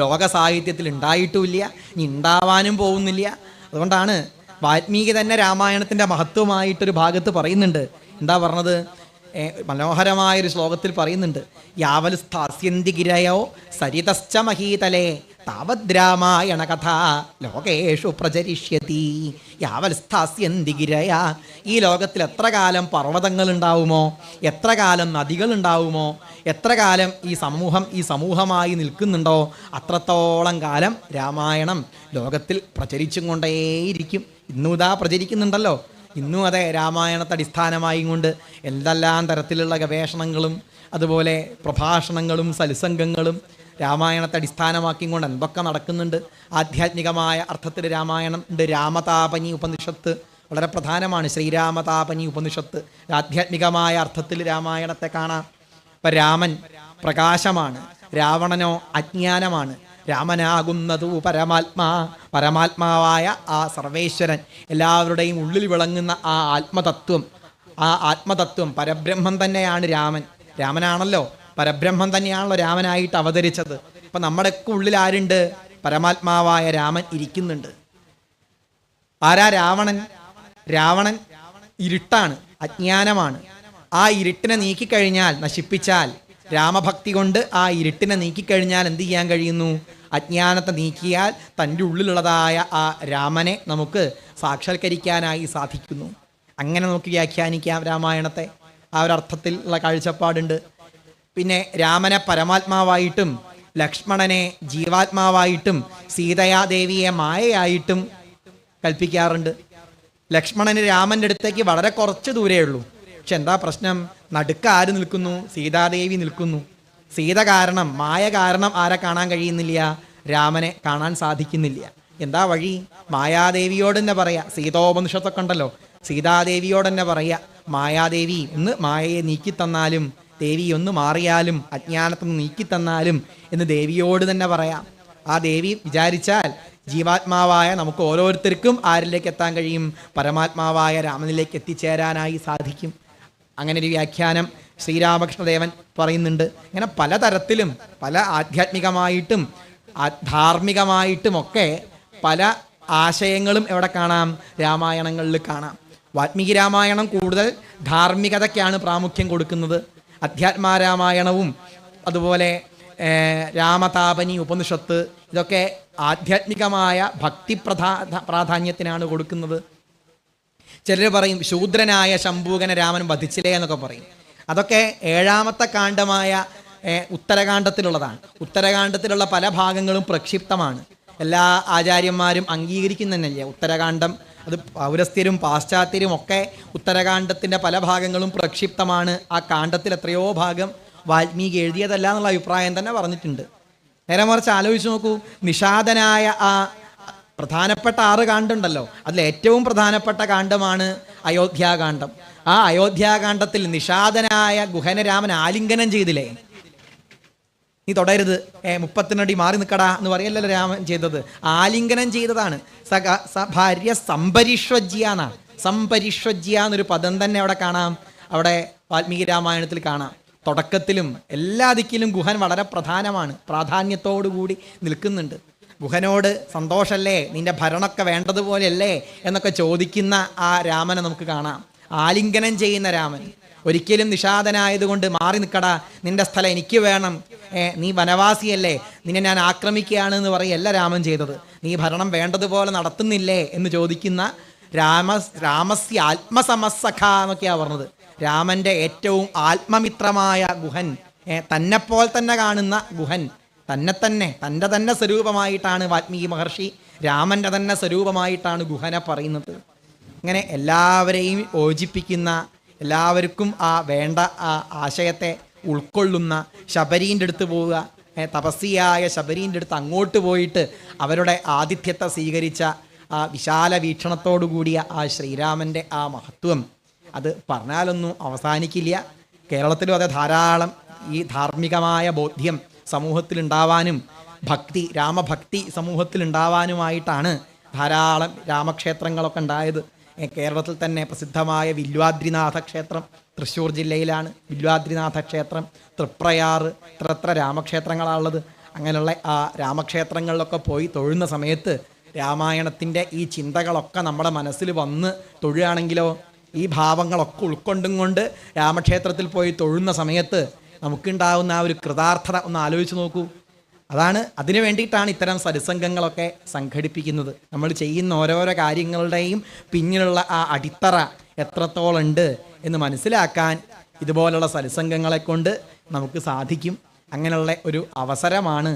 ലോക സാഹിത്യത്തിൽ ഉണ്ടായിട്ടുമില്ല, ഇനി ഉണ്ടാവാനും പോകുന്നില്ല. അതുകൊണ്ടാണ് വാൽമീകി തന്നെ രാമായണത്തിൻ്റെ മഹത്വമായിട്ടൊരു ഭാഗത്ത് പറയുന്നുണ്ട്. എന്താ പറഞ്ഞത്? മനോഹരമായൊരു ശ്ലോകത്തിൽ പറയുന്നുണ്ട്, യാവൽ സ്ഥാസ്യന്തി ഗിരയോ സരിതശ്ച മഹീതലേ താവദ് രാമായണ കഥ ലോകേഷു പ്രചരിഷ്യതി. യാവൽ സ്ഥാസ്യന്തി ഗിരയ, ഈ ലോകത്തിൽ എത്ര കാലം പർവ്വതങ്ങൾ ഉണ്ടാവുമോ, എത്ര കാലം നദികൾ ഉണ്ടാവുമോ, എത്ര കാലം ഈ സമൂഹമായി നിൽക്കുന്നുണ്ടോ, അത്രത്തോളം കാലം രാമായണം ലോകത്തിൽ പ്രചരിച്ചും കൊണ്ടേയിരിക്കും. ഇന്നുതാ പ്രചരിക്കുന്നുണ്ടല്ലോ. ഇന്നും അതെ രാമായണത്തെ അടിസ്ഥാനമായി കൊണ്ട് എന്തെല്ലാം തരത്തിലുള്ള ഗവേഷണങ്ങളും അതുപോലെ പ്രഭാഷണങ്ങളും സത്സംഗങ്ങളും രാമായണത്തെ അടിസ്ഥാനമാക്കിക്കൊണ്ട് എന്തൊക്കെ നടക്കുന്നുണ്ട്. ആധ്യാത്മികമായ അർത്ഥത്തിൽ രാമായണം ഉണ്ട്. രാമതാപനി ഉപനിഷത്ത് വളരെ പ്രധാനമാണ്. ശ്രീരാമതാപനി ഉപനിഷത്ത് ആധ്യാത്മികമായ അർത്ഥത്തിൽ രാമായണത്തെ കാണാം. ഇപ്പം രാമൻ പ്രകാശമാണ്, രാവണനോ അജ്ഞാനമാണ്. രാമനാകുന്നതു പരമാത്മാവായ ആ സർവേശ്വരൻ, എല്ലാവരുടെയും ഉള്ളിൽ വിളങ്ങുന്ന ആ ആത്മതത്വം പരബ്രഹ്മം തന്നെയാണ് രാമൻ. രാമനാണല്ലോ, പരബ്രഹ്മം തന്നെയാണല്ലോ രാമനായിട്ട് അവതരിച്ചത്. അപ്പം നമ്മുടെയൊക്കെ ഉള്ളിൽ ആരുണ്ട്? പരമാത്മാവായ രാമൻ ഇരിക്കുന്നുണ്ട്. ആരാ രാവണൻ? രാവണൻ ഇരുട്ടാണ്, അജ്ഞാനമാണ്. ആ ഇരുട്ടിനെ നീക്കിക്കഴിഞ്ഞാൽ, നശിപ്പിച്ചാൽ, രാമഭക്തി കൊണ്ട് ആ ഇരുട്ടിനെ നീക്കിക്കഴിഞ്ഞാൽ എന്ത് ചെയ്യാൻ കഴിയുന്നു? അജ്ഞാനത്തെ നീക്കിയാൽ തൻ്റെ ഉള്ളിലുള്ളതായ ആ രാമനെ നമുക്ക് സാക്ഷാത്കരിക്കാനായി സാധിക്കുന്നു. അങ്ങനെ നമുക്ക് വ്യാഖ്യാനിക്കാം രാമായണത്തെ. ആ ഒരർത്ഥത്തിൽ ഉള്ള കാഴ്ചപ്പാടുണ്ട്. പിന്നെ രാമനെ പരമാത്മാവായിട്ടും ലക്ഷ്മണനെ ജീവാത്മാവായിട്ടും സീതയാദേവിയെ മായയായിട്ടും കൽപ്പിക്കാറുണ്ട്. ലക്ഷ്മണന് രാമൻ്റെ അടുത്തേക്ക് വളരെ കുറച്ച് ദൂരേ ഉള്ളൂ. പക്ഷെ എന്താ പ്രശ്നം? നടുക്ക് ആര് നിൽക്കുന്നു? സീതാദേവി നിൽക്കുന്നു. സീത കാരണം, മായ കാരണം ആരെ കാണാൻ കഴിയുന്നില്ല? രാമനെ കാണാൻ സാധിക്കുന്നില്ല. എന്താ വഴി? മായാദേവിയോട് തന്നെ പറയാ. സീതോപനിഷത്തൊക്കെ ഉണ്ടല്ലോ, സീതാദേവിയോട് തന്നെ പറയാ, മായാദേവി ഒന്ന് മായയെ നീക്കിത്തന്നാലും, ദേവി ഒന്ന് മാറിയാലും, അജ്ഞാനത്തൊന്ന് നീക്കിത്തന്നാലും എന്ന് ദേവിയോട് തന്നെ പറയാം. ആ ദേവി വിചാരിച്ചാൽ ജീവാത്മാവായ നമുക്ക് ഓരോരുത്തർക്കും ആരിലേക്ക് എത്താൻ കഴിയും? പരമാത്മാവായ രാമനിലേക്ക് എത്തിച്ചേരാനായി സാധിക്കും. അങ്ങനെ ഒരു വ്യാഖ്യാനം ശ്രീരാമകൃഷ്ണദേവൻ പറയുന്നുണ്ട്. ഇങ്ങനെ പലതരത്തിലും, പല ആധ്യാത്മികമായിട്ടും ധാർമ്മികമായിട്ടുമൊക്കെ പല ആശയങ്ങളും എവിടെ കാണാം? രാമായണങ്ങളിൽ കാണാം. വാൽമീകി രാമായണം കൂടുതൽ ധാർമ്മികതയ്ക്കാണ് പ്രാമുഖ്യം കൊടുക്കുന്നത്. അധ്യാത്മരാമായണവും അതുപോലെ രാമതാപനി ഉപനിഷത്ത് ഇതൊക്കെ ആധ്യാത്മികമായ ഭക്തി പ്രാധാന്യത്തിനാണ് കൊടുക്കുന്നത്. ചിലർ പറയും ശൂദ്രനായ ശംഭൂകനെ രാമൻ വധിച്ചില്ലേ എന്നൊക്കെ പറയും. അതൊക്കെ 7ാമത്തെ കാണ്ഡമായ ഉത്തരകാണ്ഡത്തിലുള്ളതാണ്. ഉത്തരകാണ്ഡത്തിലുള്ള പല ഭാഗങ്ങളും പ്രക്ഷിപ്തമാണ്. എല്ലാ ആചാര്യന്മാരും അംഗീകരിക്കുന്നതന്നെയല്ലേ ഉത്തരകാണ്ഡം. അത് പൗരസ്ത്യരും പാശ്ചാത്യരും ഒക്കെ ഉത്തരകാണ്ഡത്തിൻ്റെ പല ഭാഗങ്ങളും പ്രക്ഷിപ്തമാണ്. ആ കാണ്ഡത്തിൽ എത്രയോ ഭാഗം വാൽമീകി എഴുതിയതല്ല എന്നുള്ള അഭിപ്രായം തന്നെ പറഞ്ഞിട്ടുണ്ട്. നേരെ മറിച്ച് ആലോചിച്ച് നോക്കൂ, നിഷാദനായ ആ പ്രധാനപ്പെട്ട 6 കാണ്ഡുണ്ടല്ലോ, അതിൽ ഏറ്റവും പ്രധാനപ്പെട്ട കാണ്ഡമാണ് അയോധ്യാകാന്ഡം. ആ അയോധ്യാകാന്ഡത്തിൽ നിഷാദനായ ഗുഹനെ രാമൻ ആലിംഗനം ചെയ്തില്ലേ? നീ തുടരുത്, 30 അടി മാറി നിൽക്കടാ എന്ന് പറയല്ലോ രാമൻ ചെയ്തത്. ആലിംഗനം ചെയ്തതാണ്. ഭാര്യ സംപരിഷ്വജ്യ എന്നാണ്. സംപരിഷ്വജ്യ എന്നൊരു പദം തന്നെ അവിടെ കാണാം. അവിടെ വാൽമീകി രാമായണത്തിൽ കാണാം. തുടക്കത്തിലും എല്ലാ ദിക്കിലും ഗുഹൻ വളരെ പ്രധാനമാണ്, പ്രാധാന്യത്തോടുകൂടി നിൽക്കുന്നുണ്ട്. ഗുഹനോട് സന്തോഷമല്ലേ, നിന്റെ ഭരണമൊക്കെ വേണ്ടതുപോലെയല്ലേ എന്നൊക്കെ ചോദിക്കുന്ന ആ രാമനെ നമുക്ക് കാണാം. ആലിംഗനം ചെയ്യുന്ന രാമൻ. ഒരിക്കലും നിഷാദനായതുകൊണ്ട് മാറി നിൽക്കടാ, നിന്റെ സ്ഥലം എനിക്ക് വേണം, നീ വനവാസിയല്ലേ, നിന്നെ ഞാൻ ആക്രമിക്കുകയാണ് എന്ന് പറയല്ല രാമൻ ചെയ്തത്. നീ ഭരണം വേണ്ടതുപോലെ നടത്തുന്നില്ലേ എന്ന് ചോദിക്കുന്ന രാമസ്യ ആത്മസമസഖ എന്നൊക്കെയാണ് പറഞ്ഞത്. രാമൻ്റെ ഏറ്റവും ആത്മമിത്രമായ ഗുഹൻ, തന്നെപ്പോൾ തന്നെ കാണുന്ന ഗുഹൻ, തൻ്റെ തന്നെ സ്വരൂപമായിട്ടാണ് വാൽമീകി മഹർഷി രാമൻ്റെ തന്നെ സ്വരൂപമായിട്ടാണ് ഗുഹനെ പറയുന്നത്. ഇങ്ങനെ എല്ലാവരെയും യോജിപ്പിക്കുന്ന, എല്ലാവർക്കും ആ വേണ്ട ആ ആശയത്തെ ഉൾക്കൊള്ളുന്ന, ശബരീൻ്റെ അടുത്ത് പോവുക, തപസ്വിയായ ശബരീൻ്റെ അടുത്ത് അങ്ങോട്ട് പോയിട്ട് അവരുടെ ആതിഥ്യത്തെ സ്വീകരിച്ച ആ വിശാല വീക്ഷണത്തോടു കൂടിയ ആ ശ്രീരാമൻ്റെ ആ മഹത്വം അത് പറഞ്ഞാലൊന്നും അവസാനിക്കില്ല. കേരളത്തിലും അതെ ധാരാളം ഈ ധാർമ്മികമായ ബോധ്യം സമൂഹത്തിലുണ്ടാവാനും ഭക്തി, രാമഭക്തി സമൂഹത്തിലുണ്ടാവാനുമായിട്ടാണ് ധാരാളം രാമക്ഷേത്രങ്ങളൊക്കെ ഉണ്ടായത്. കേരളത്തിൽ തന്നെ പ്രസിദ്ധമായ വില്വാദ്രിനാഥ ക്ഷേത്രം തൃശ്ശൂർ ജില്ലയിലാണ്. വില്വാദ്രിനാഥ ക്ഷേത്രം, തൃപ്രയാറ്, ഇത്ര രാമക്ഷേത്രങ്ങളാണുള്ളത്. അങ്ങനെയുള്ള ആ രാമക്ഷേത്രങ്ങളിലൊക്കെ പോയി തൊഴുന്ന സമയത്ത് രാമായണത്തിൻ്റെ ഈ ചിന്തകളൊക്കെ നമ്മുടെ മനസ്സിൽ വന്ന് തൊഴുകയാണെങ്കിലോ, ഈ ഭാവങ്ങളൊക്കെ ഉൾക്കൊണ്ടും കൊണ്ട് രാമക്ഷേത്രത്തിൽ പോയി തൊഴുന്ന സമയത്ത് നമുക്കുണ്ടാവുന്ന ആ ഒരു കൃതാർത്ഥത ഒന്ന് ആലോചിച്ച് നോക്കൂ. അതിനു വേണ്ടിയിട്ടാണ് ഇത്തരം സത്സംഗങ്ങളൊക്കെ സംഘടിപ്പിക്കുന്നത്. നമ്മൾ ചെയ്യുന്ന ഓരോരോ കാര്യങ്ങളുടെയും പിന്നിലുള്ള ആ അടിത്തറ എത്രത്തോളം ഉണ്ട് എന്ന് മനസ്സിലാക്കാൻ ഇതുപോലുള്ള സത്സംഗങ്ങളെ കൊണ്ട് നമുക്ക് സാധിക്കും. അങ്ങനെയുള്ള ഒരു അവസരമാണ്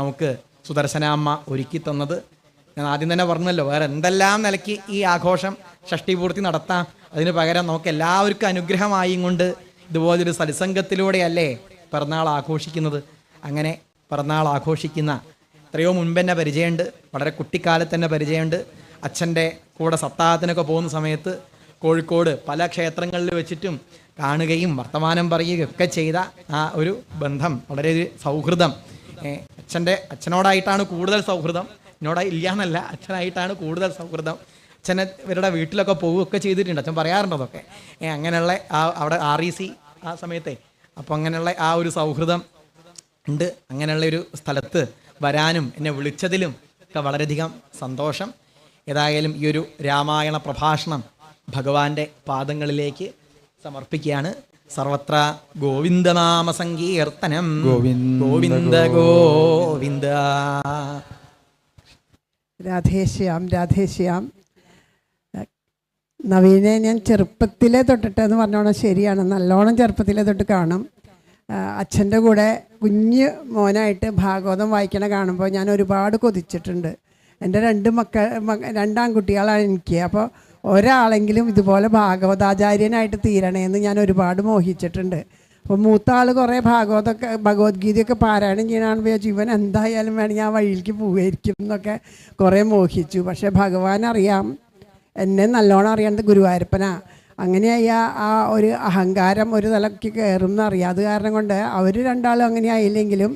നമുക്ക് സുദർശനാമ്മ ഒരുക്കി തന്നത്. ഞാൻ ആദ്യം തന്നെ പറഞ്ഞല്ലോ, വേറെ എന്തെല്ലാം നിലയ്ക്ക് ഈ ആഘോഷം ഷഷ്ടിപൂർത്തി നടത്താം. അതിന് പകരം നമുക്ക് എല്ലാവർക്കും അനുഗ്രഹമായും കൊണ്ട് ഇതുപോലൊരു സത്സംഗത്തിലൂടെയല്ലേ പിറന്നാൾ ആഘോഷിക്കുന്നത്. അങ്ങനെ പിറന്നാൾ ആഘോഷിക്കുന്ന എത്രയോ മുൻപ് തന്നെ പരിചയമുണ്ട്, വളരെ കുട്ടിക്കാലത്ത് തന്നെ പരിചയമുണ്ട്. അച്ഛൻ്റെ കൂടെ സപ്താഹത്തിനൊക്കെ പോകുന്ന സമയത്ത് കോഴിക്കോട് പല ക്ഷേത്രങ്ങളിൽ വെച്ചിട്ടും കാണുകയും വർത്തമാനം പറയുകയും ഒക്കെ ചെയ്ത ആ ഒരു ബന്ധം, വളരെ ഒരു സൗഹൃദം. അച്ഛനോടായിട്ടാണ് കൂടുതൽ സൗഹൃദം, എന്നോടായി ഇല്ല എന്നല്ല, അച്ഛനായിട്ടാണ് കൂടുതൽ സൗഹൃദം. അച്ഛനെ ഇവരുടെ വീട്ടിലൊക്കെ പോവുകയൊക്കെ ചെയ്തിട്ടുണ്ട്, അച്ഛൻ പറയാറുണ്ട് അതൊക്കെ. അങ്ങനെയുള്ള അവിടെ REC ആ സമയത്തെ, അപ്പോൾ അങ്ങനെയുള്ള ആ ഒരു സൗഹൃദം ഉണ്ട്. അങ്ങനെയുള്ള ഒരു സ്ഥലത്ത് വരാനും എന്നെ വിളിച്ചതിലും ഒക്കെ വളരെയധികം സന്തോഷം. ഏതായാലും ഈ ഒരു രാമായണ പ്രഭാഷണം ഭഗവാന്റെ പാദങ്ങളിലേക്ക് സമർപ്പിക്കുകയാണ്. സർവത്ര ഗോവിന്ദനാമ സങ്കീർത്തനം, ഗോവിന്ദ ഗോവിന്ദ. രാധേശ്യാം രാധേശ്യാം. നവീനെ ഞാൻ ചെറുപ്പത്തിലെ തൊട്ടിട്ടെന്ന് പറഞ്ഞോണം, ശരിയാണ്, നല്ലോണം ചെറുപ്പത്തിലെ തൊട്ട് കാണും. അച്ഛൻ്റെ കൂടെ കുഞ്ഞ് മോനായിട്ട് ഭാഗവതം വായിക്കണ കാണുമ്പോൾ ഞാൻ ഒരുപാട് കൊതിച്ചിട്ടുണ്ട്. എൻ്റെ രണ്ടാൺകുട്ടികളാണ് എനിക്ക്. അപ്പോൾ ഒരാളെങ്കിലും ഇതുപോലെ ഭാഗവതാചാര്യനായിട്ട് തീരണേന്ന് ഞാൻ ഒരുപാട് മോഹിച്ചിട്ടുണ്ട്. അപ്പോൾ മൂത്ത ആൾ കുറേ ഭഗവത്ഗീതയൊക്കെ പാരായണം ചെയ്യണമെന്ന് ജീവൻ എന്തായാലും വേണമെങ്കിൽ ആ വഴിയിലേക്ക് പോവുമായിരിക്കും എന്നൊക്കെ കുറേ മോഹിച്ചു. പക്ഷേ ഭഗവാൻ അറിയാം, എന്നെ നല്ലോണം അറിയാണ്ട് ഗുരുവായൂരപ്പനാ. അങ്ങനെയായി ആ ഒരു അഹങ്കാരം ഒരു തലയ്ക്ക് കയറും എന്നറിയാം. അത് കാരണം കൊണ്ട് അവർ രണ്ടാളും അങ്ങനെ ആയില്ലെങ്കിലും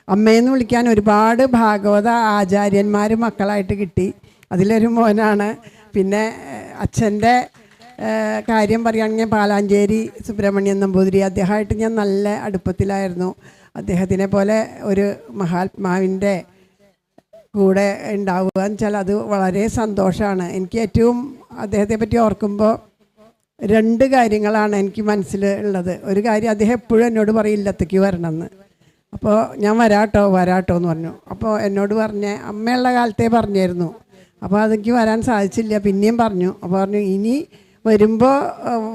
അമ്മയെന്ന് വിളിക്കാൻ ഒരുപാട് ഭാഗവത ആചാര്യന്മാർ മക്കളായിട്ട് കിട്ടി. അതിലൊരു മോനാണ്. പിന്നെ അച്ഛൻ്റെ കാര്യം പറയുകയാണെങ്കിൽ പാലാഞ്ചേരി സുബ്രഹ്മണ്യൻ നമ്പൂതിരി, അദ്ദേഹമായിട്ട് ഞാൻ നല്ല അടുപ്പത്തിലായിരുന്നു. അദ്ദേഹത്തിനെ പോലെ ഒരു മഹാത്മാവിൻ്റെ കൂടെ ഉണ്ടാവുക എന്ന് വെച്ചാൽ അത് വളരെ സന്തോഷമാണ്. എനിക്ക് ഏറ്റവും അദ്ദേഹത്തെ പറ്റി ഓർക്കുമ്പോൾ 2 കാര്യങ്ങളാണ് എനിക്ക് മനസ്സിലുള്ളത്. ഒരു കാര്യം, അദ്ദേഹം എപ്പോഴും എന്നോട് പറയും ഇല്ലത്തേക്ക് വരണമെന്ന്. അപ്പോൾ ഞാൻ വരാട്ടോ എന്ന് പറഞ്ഞു. അപ്പോൾ എന്നോട് അമ്മയുള്ള കാലത്തേ പറഞ്ഞായിരുന്നു. അപ്പോൾ അതെനിക്ക് വരാൻ സാധിച്ചില്ല. പിന്നെയും പറഞ്ഞു. അപ്പോൾ പറഞ്ഞു ഇനി വരുമ്പോൾ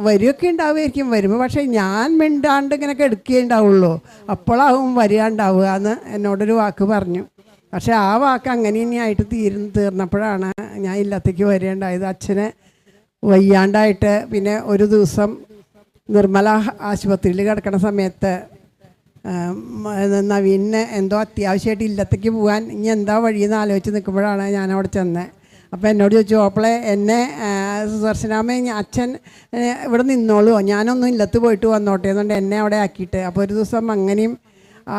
വരികയൊക്കെ ഉണ്ടാവുമായിരിക്കും, വരുമ്പോൾ പക്ഷേ ഞാൻ മിണ്ടാണ്ട് ഇങ്ങനെയൊക്കെ എടുക്കുകയുണ്ടാവുള്ളൂ, അപ്പോഴാവും വരികയുണ്ടാവുക എന്ന് എന്നോടൊരു വാക്ക് പറഞ്ഞു. പക്ഷേ ആ വാക്ക് അങ്ങനെ തന്നെയായിട്ട് തീർന്നപ്പോഴാണ് ഞാൻ ഇല്ലത്തേക്ക് വരികയുണ്ടായത്. അച്ഛനെ വയ്യാണ്ടായിട്ട് പിന്നെ ഒരു ദിവസം നിർമ്മല ആശുപത്രിയിൽ കിടക്കണ സമയത്ത് നവീനെ എന്തോ അത്യാവശ്യമായിട്ട് ഇല്ലത്തേക്ക് പോകാൻ ഇനി എന്താ വഴിയെന്ന് ആലോചിച്ച് നിൽക്കുമ്പോഴാണ് ഞാൻ അവിടെ ചെന്നത്. അപ്പോൾ എന്നോട് ചോദിച്ചു, ഓപ്പളെ എന്നെ സുദർശനാമേ അച്ഛൻ ഇവിടെ നിന്നോളുമോ, ഞാനൊന്നും ഇല്ലത്ത് പോയിട്ട് വന്നോട്ടെ എന്നുകൊണ്ട് എന്നെ അവിടെ ആക്കിയിട്ട്. അപ്പോൾ ഒരു ദിവസം അങ്ങനെയും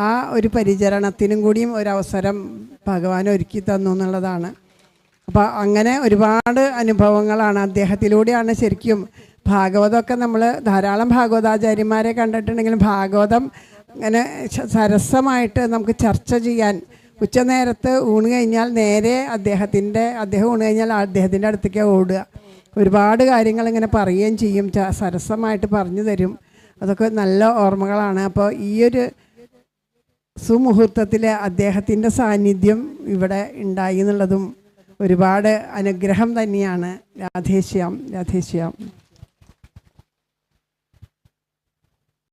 ആ ഒരു പരിചരണത്തിനും കൂടിയും ഒരവസരം ഭഗവാൻ ഒരുക്കി തന്നു എന്നുള്ളതാണ്. അപ്പോൾ അങ്ങനെ ഒരുപാട് അനുഭവങ്ങളാണ് അദ്ദേഹത്തിലൂടെയാണ് ശരിക്കും ഭാഗവതമൊക്കെ. നമ്മൾ ധാരാളം ഭാഗവതാചാര്യന്മാരെ കണ്ടിട്ടുണ്ടെങ്കിലും ഭാഗവതം അങ്ങനെ സരസമായിട്ട് നമുക്ക് ചർച്ച ചെയ്യാൻ, ഉച്ചനേരത്ത് ഊണ് കഴിഞ്ഞാൽ നേരെ അദ്ദേഹം ഊണ് കഴിഞ്ഞാൽ അദ്ദേഹത്തിൻ്റെ അടുത്തേക്ക് ഓടുക. ഒരുപാട് കാര്യങ്ങൾ ഇങ്ങനെ പറയുകയും ചെയ്യും, സരസമായിട്ട് പറഞ്ഞു തരും. അതൊക്കെ നല്ല ഓർമ്മകളാണ്. അപ്പോൾ ഈ ഒരു സുമുഹൂർത്തത്തിൽ അദ്ദേഹത്തിൻ്റെ സാന്നിധ്യം ഇവിടെ ഉണ്ടായി എന്നുള്ളതും ഒരുപാട് അനുഗ്രഹം തന്നെയാണ്. രാധേശ്യാം രാധേശ്യാം.